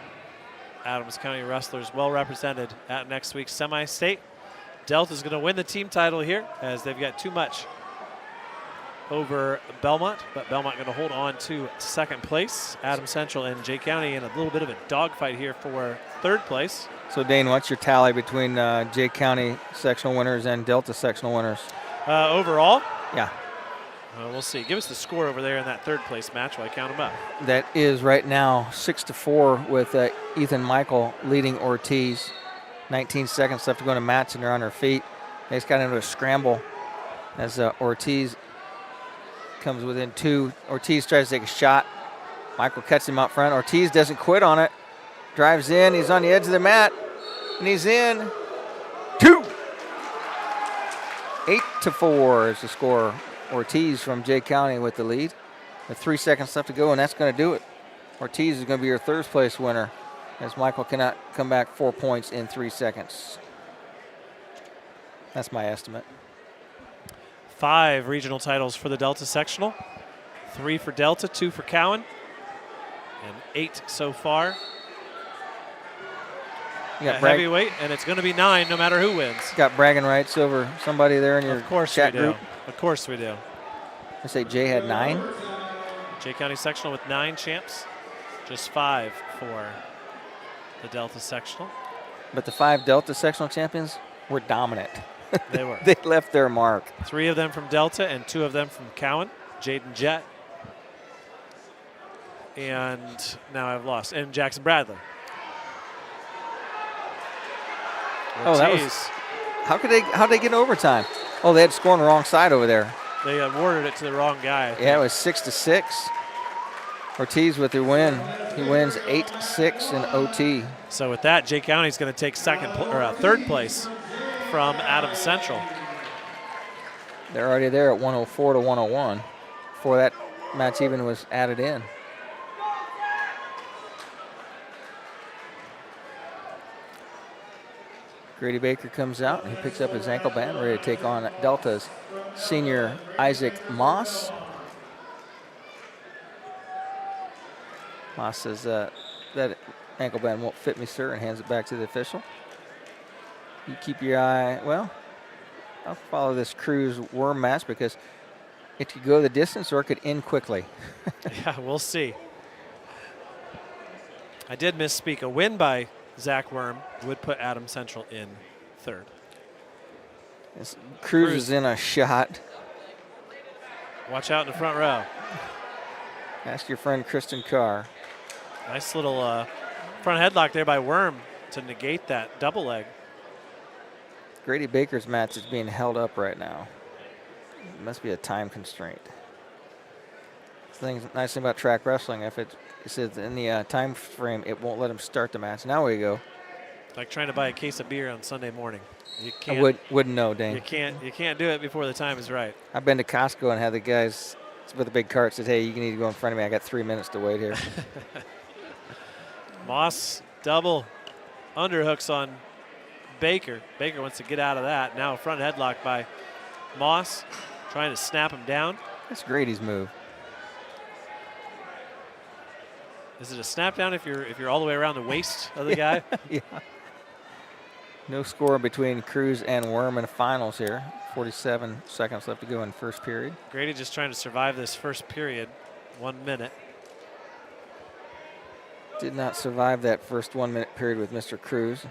Adams County wrestlers well represented at next week's semi-state. Delta's going to win the team title here as they've got too much over Belmont, but Belmont going to hold on to second place. Adams Central and Jay County in a little bit of a dogfight here for third place. So Dane, what's your tally between Jay County sectional winners and Delta sectional winners? Overall? Yeah. We'll see. Give us the score over there in that third place match while I count them up. That is right now 6-4 with Ethan Michael leading Ortiz. 19 seconds left to go to Matson. They're on her feet. They just got into a scramble as Ortiz comes within 2. Ortiz tries to take a shot. Michael cuts him out front. Ortiz doesn't quit on it. Drives in. He's on the edge of the mat. And he's in. 2. 8-4 is the score. Ortiz from Jay County with the lead. With 3 seconds left to go, and that's going to do it. Ortiz is going to be your third place winner as Michael cannot come back 4 points in 3 seconds. That's my estimate. 5 regional titles for the Delta sectional. 3 for Delta, 2 for Cowan, and 8 so far. You got heavyweight, and it's going to be 9 no matter who wins. Got bragging rights over somebody there in your chat group? Of course we do. I say Jay had 9. Jay County sectional with 9 champs, just 5 for the Delta sectional. But the 5 Delta sectional champions were dominant. They were. They left their mark. 3 of them from Delta and 2 of them from Cowan. Jaden Jett. And now I've lost. And Jackson Bradley. Oh, that was. How'd they get in overtime? Oh, they had scored on the wrong side over there. They awarded it to the wrong guy. Yeah, it was 6-6. Ortiz with the win. He wins 8-6 in OT. So with that, Jay County's going to take third place from Adams Central. They're already there at 104-101 before that match even was added in. Grady Baker comes out and he picks up his ankle band, ready to take on Delta's senior Isaac Moss. Moss says that ankle band won't fit me, sir, and hands it back to the official. You keep your eye, well, I'll follow this Cruz worm match because it could go the distance or it could end quickly. Yeah, we'll see. I did misspeak. A win by Zach Worm would put Adams Central in third. Cruz is in a shot. Watch out in the front row. Ask your friend Kristen Carr. Nice little front headlock there by Worm to negate that double leg. Grady Baker's match is being held up right now. It must be a time constraint. The nice thing about track wrestling, if it says in the time frame, it won't let him start the match. Now we go. Like trying to buy a case of beer on Sunday morning. You can't. I wouldn't know, Dane. You can't do it before the time is right. I've been to Costco and had the guys with the big cart said, "Hey, you need to go in front of me. I got 3 minutes to wait here." Moss double underhooks on Baker. Baker wants to get out of that. Now a front headlock by Moss, trying to snap him down. That's Grady's move. Is it a snap down if you're all the way around the waist of the guy? Yeah. No score between Cruz and Worm in the finals here. 47 seconds left to go in first period. Grady just trying to survive this first period. 1 minute. Did not survive that first 1 minute period with Mr. Cruz.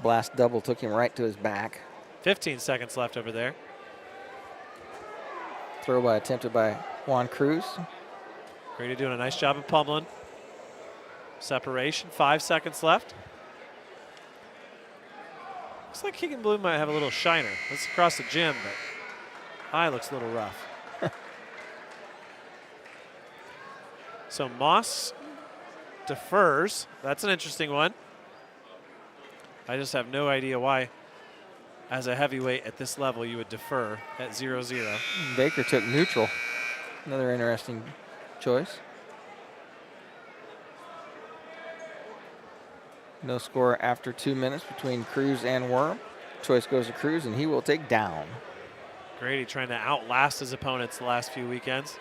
Blast double took him right to his back. 15 seconds left over there. Throw attempted by Juan Cruz. Grady doing a nice job of pummeling. Separation, 5 seconds left. Looks like Keegan Bloom might have a little shiner. That's across the gym, but Eye looks a little rough. So Moss defers. That's an interesting one. I just have no idea why, as a heavyweight at this level, you would defer at 0-0. Baker took neutral. Another interesting choice. No score after 2 minutes between Cruz and Worm. Choice goes to Cruz, and he will take down. Grady trying to outlast his opponents the last few weekends.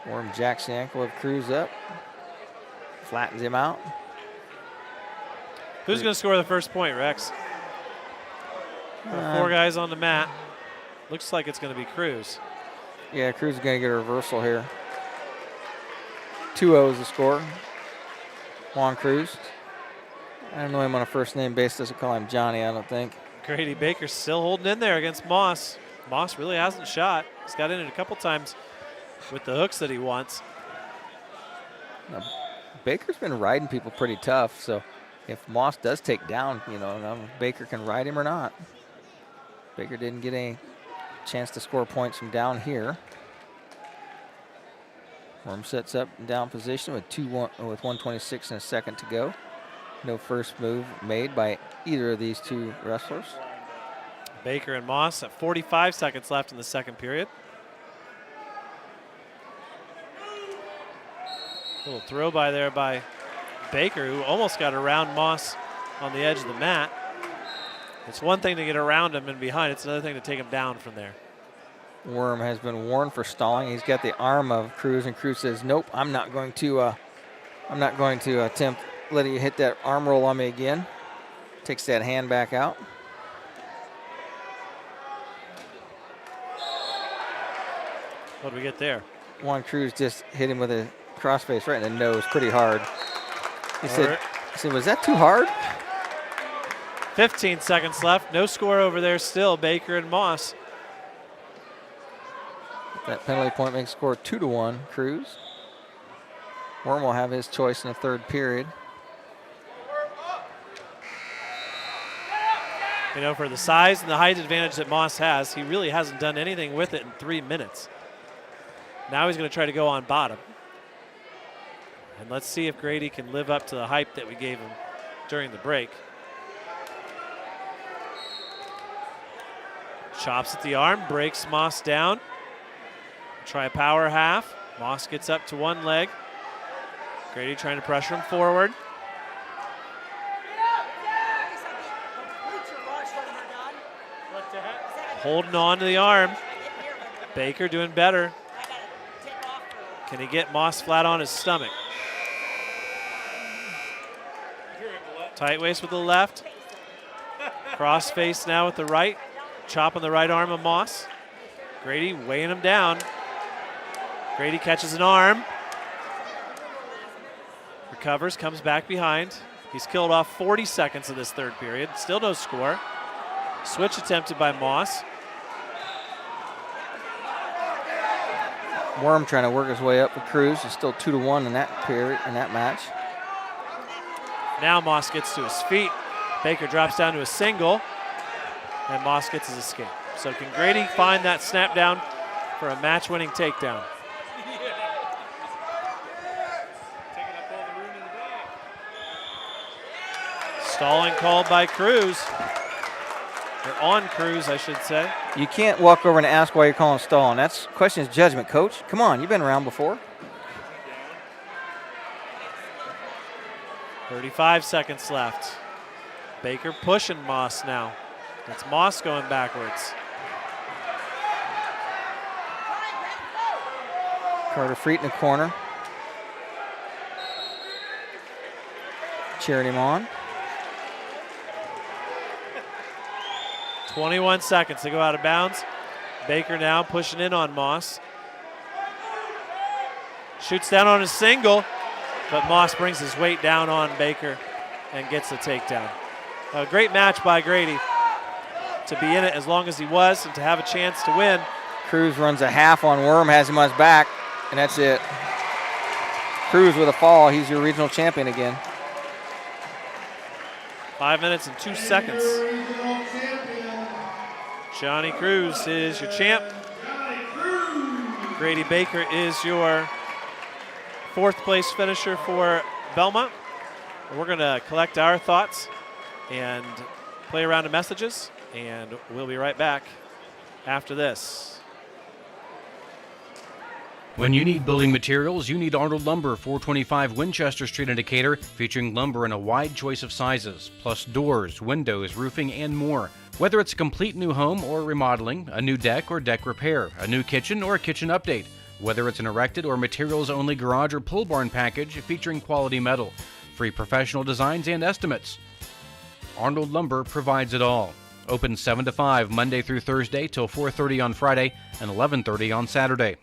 Worm jacks the ankle of Cruz up. Flattens him out. Who's going to score the first point, Rex? Four guys on the mat. Looks like it's going to be Cruz. Yeah, Cruz is going to get a reversal here. 2-0 is the score. Juan Cruz. I don't know him on a first name basis. Doesn't call him Johnny, I don't think. Grady Baker still holding in there against Moss. Moss really hasn't shot. He's got in it a couple times with the hooks that he wants. Now, Baker's been riding people pretty tough, so if Moss does take down, you know, Baker can ride him or not. Baker didn't get any chance to score points from down here. Worm sets up in down position with 1:26 and a second to go. No first move made by either of these two wrestlers. Baker and Moss at 45 seconds left in the second period. Little throw by there by Baker, who almost got around Moss on the edge of the mat. It's one thing to get around him and behind. It's another thing to take him down from there. Worm has been warned for stalling. He's got the arm of Cruz, and Cruz says, "Nope, I'm not going to attempt letting you hit that arm roll on me again." Takes that hand back out. What do we get there? Juan Cruz just hit him with a crossface right in the nose pretty hard. He said, "Was that too hard?" 15 seconds left. No score over there still. Baker and Moss. That penalty point makes score 2-1, Cruz. Worm will have his choice in the third period. You know, for the size and the height advantage that Moss has, he really hasn't done anything with it in 3 minutes. Now he's going to try to go on bottom. And let's see if Grady can live up to the hype that we gave him during the break. Chops at the arm, breaks Moss down. Try a power half. Moss gets up to one leg. Grady trying to pressure him forward. Holding on to the arm. Baker doing better. Can he get Moss flat on his stomach? Tight waist with the left. Cross face now with the right. Chop on the right arm of Moss. Grady weighing him down. Grady catches an arm. Recovers, comes back behind. He's killed off 40 seconds of this third period. Still no score. Switch attempted by Moss. Worm trying to work his way up with Cruz. It's still 2-1 in that period, in that match. Now Moss gets to his feet. Baker drops down to a single, and Moss gets his escape. So can Grady find that snap down for a match-winning takedown? Stalling called by Cruz. Or on Cruz, I should say. You can't walk over and ask why you're calling stalling. That's question is judgment, coach. Come on, you've been around before. 35 seconds left. Baker pushing Moss now. It's Moss going backwards. Carter Freet in the corner. Cheering him on. 21 seconds to go out of bounds. Baker now pushing in on Moss. Shoots down on a single, but Moss brings his weight down on Baker and gets the takedown. A great match by Grady to be in it as long as he was and to have a chance to win. Cruz runs a half on Worm, has him on his back, and that's it. Cruz with a fall. He's your regional champion again. 5 minutes and 2 seconds. Johnny Cruz is your champ. Grady Baker is your 4th place finisher for Belmont. We're going to collect our thoughts and play a round of messages, and we'll be right back after this. When you need building materials, you need Arnold Lumber, 425 Winchester Street in Decatur, featuring lumber in a wide choice of sizes, plus doors, windows, roofing, and more. Whether it's a complete new home or remodeling, a new deck or deck repair, a new kitchen or a kitchen update, whether it's an erected or materials-only garage or pole barn package featuring quality metal, free professional designs and estimates. Arnold Lumber provides it all. Open 7 to 5 Monday through Thursday till 4:30 on Friday and 11:30 on Saturday.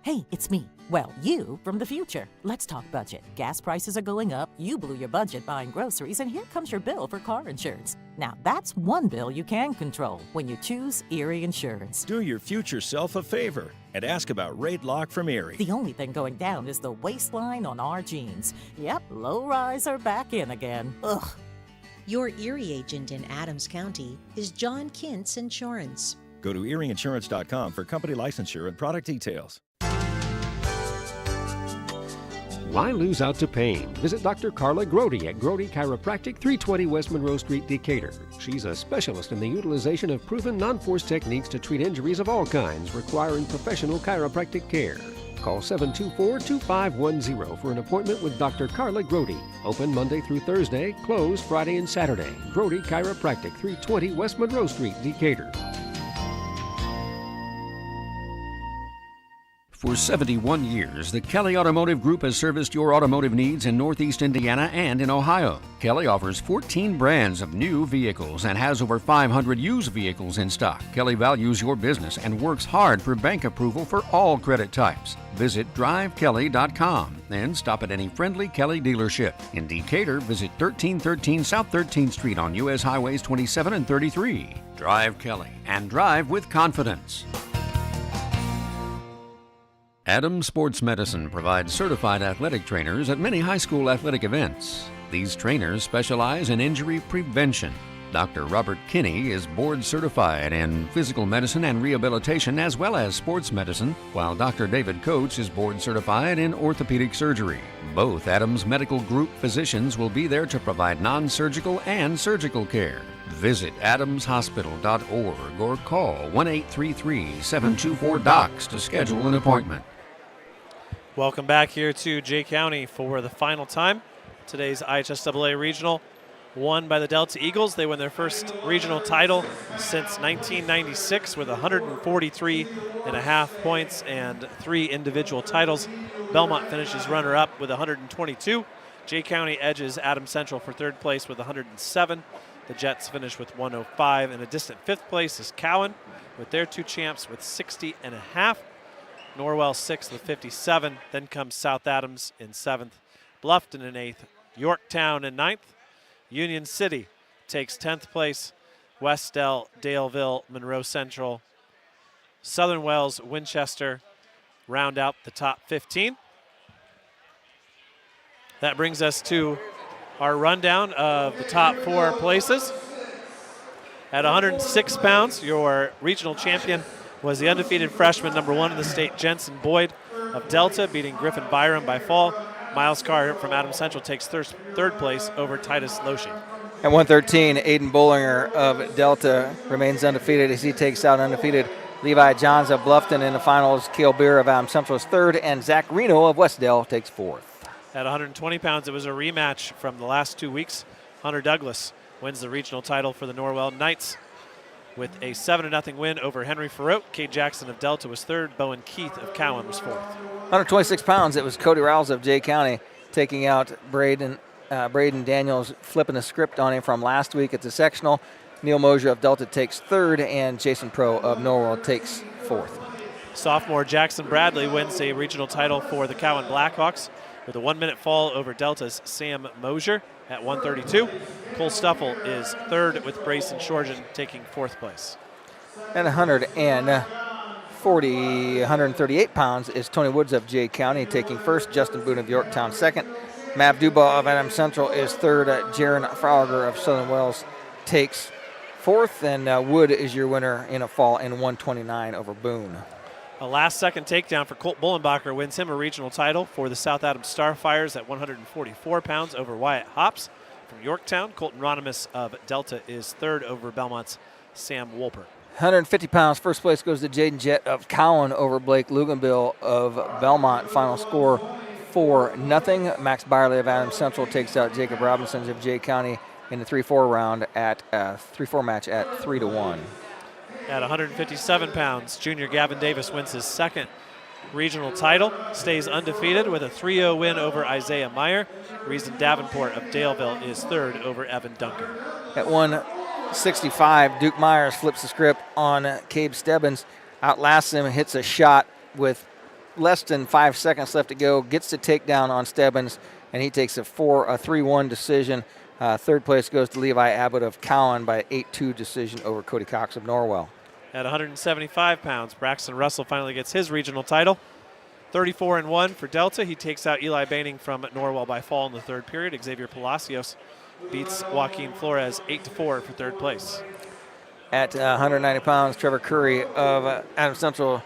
Hey, it's me. Well, you from the future. Let's talk budget. Gas prices are going up, you blew your budget buying groceries, and here comes your bill for car insurance. Now, that's one bill you can control when you choose Erie Insurance. Do your future self a favor and ask about Rate Lock from Erie. The only thing going down is the waistline on our jeans. Yep, low rise are back in again. Ugh. Your Erie agent in Adams County is John Kintz Insurance. Go to erieinsurance.com for company licensure and product details. Why lose out to pain? Visit Dr. Carla Grody at Grody Chiropractic, 320 West Monroe Street, Decatur. She's a specialist in the utilization of proven non-force techniques to treat injuries of all kinds requiring professional chiropractic care. Call 724-2510 for an appointment with Dr. Carla Grody. Open Monday through Thursday, closed Friday and Saturday. Grody Chiropractic, 320 West Monroe Street, Decatur. For 71 years, the Kelly Automotive Group has serviced your automotive needs in Northeast Indiana and in Ohio. Kelly offers 14 brands of new vehicles and has over 500 used vehicles in stock. Kelly values your business and works hard for bank approval for all credit types. Visit drivekelly.com and stop at any friendly Kelly dealership. In Decatur, visit 1313 South 13th Street on U.S. Highways 27 and 33. Drive Kelly and drive with confidence. Adams Sports Medicine provides certified athletic trainers at many high school athletic events. These trainers specialize in injury prevention. Dr. Robert Kinney is board certified in physical medicine and rehabilitation as well as sports medicine, while Dr. David Coates is board certified in orthopedic surgery. Both Adams Medical Group physicians will be there to provide non-surgical and surgical care. Visit adamshospital.org or call 1-833-724-DOCS to schedule an appointment. Welcome back here to Jay County for the final time. Today's IHSAA Regional won by the Delta Eagles. They win their first regional title since 1996 with 143.5 points and 3 individual titles. Belmont finishes runner-up with 122. Jay County edges Adams Central for 3rd place with 107. The Jets finish with 105. In a distant 5th place is Cowan with their 2 champs with 60.5. Norwell 6th with 57. Then comes South Adams in 7th. Bluffton in 8th. Yorktown in 9th. Union City takes 10th place. Westdell, Daleville, Monroe Central, Southern Wells, Winchester round out the top 15. That brings us to our rundown of the top 4 places. At 106 pounds, your regional champion was the undefeated freshman number 1 in the state, Jensen Boyd of Delta, beating Griffin Byram by fall. Miles Carr from Adams Central takes 3rd place over Titus Loshi. At 113, Aiden Bollinger of Delta remains undefeated as he takes out undefeated Levi Johns of Bluffton. In the finals, Cale Beer of Adams Central is 3rd, and Zach Reno of Westdale takes 4th. At 120 pounds, it was a rematch from the last 2 weeks. Hunter Douglas wins the regional title for the Norwell Knights with a 7-0 win over Henry Farote. Cade Jackson of Delta was 3rd. Bowen Keith of Cowan was 4th. 126 pounds, it was Cody Rouse of Jay County taking out Braden Daniels, flipping the script on him from last week at the sectional. Neil Mosier of Delta takes 3rd, and Jason Pro of Norwell takes 4th. Sophomore Jackson Bradley wins a regional title for the Cowan Blackhawks with a 1-minute fall over Delta's Sam Mosier at 132. Cole Stuffle is 3rd with Brayson Shorgen taking 4th place. And 138 pounds is Tony Woods of Jay County taking 1st. Justin Boone of Yorktown 2nd. Mav Duba of Adams Central is third. Jaron Frauger of Southern Wells takes fourth, and Wood is your winner in a fall in 129 over Boone. A last-second takedown for Colt Bullenbacher wins him a regional title for the South Adams Starfires at 144 pounds over Wyatt Hops from Yorktown. Colton Ronimus of Delta is third over Belmont's Sam Wolper. 150 pounds, first place goes to Jaden Jett of Cowan over Blake Luganbill of Belmont. Final score 4-0. Max Byerly of Adams Central takes out Jacob Robinson of Jay County in the 3-4 round at 3-4 match at 3-1. At 157 pounds, junior Gavin Davis wins his second regional title, stays undefeated with a 3-0 win over Isaiah Meyer. Reason Davenport of Daleville is third over Evan Duncan. At 165, Duke Myers flips the script on Cabe Stebbins, outlasts him, hits a shot with less than 5 seconds left to go, gets the takedown on Stebbins, and he takes a 3-1 decision. Third place goes to Levi Abbott of Cowan by 8-2 decision over Cody Cox of Norwell. At 175 pounds, Braxton Russell finally gets his regional title. 34-1 for Delta. He takes out Eli Baining from Norwell by fall in the third period. Xavier Palacios beats Joaquin Flores 8-4 for third place. At 190 pounds, Trevor Curry of Adams Central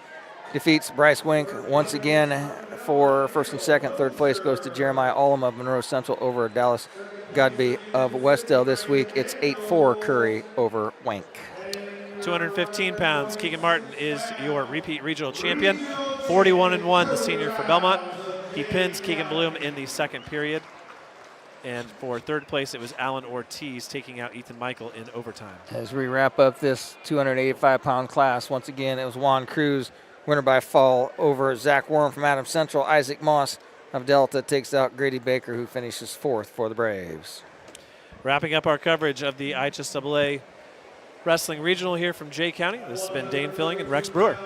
defeats Bryce Wink once again for first and second. Third place goes to Jeremiah Olam of Monroe Central over Dallas Godby of Westdale. This week it's 8-4 Curry over Wink. 215 pounds, Keegan Martin is your repeat regional champion. 41-1, the senior for Belmont. He pins Keegan Bloom in the second period. And for third place, it was Alan Ortiz taking out Ethan Michael in overtime. As we wrap up this 285-pound class, once again, it was Juan Cruz, winner by fall over Zach Worm from Adams Central. Isaac Moss of Delta takes out Grady Baker, who finishes fourth for the Braves. Wrapping up our coverage of the IHSAA Wrestling Regional here from Jay County. This has been Dane Filling and Rex Brewer.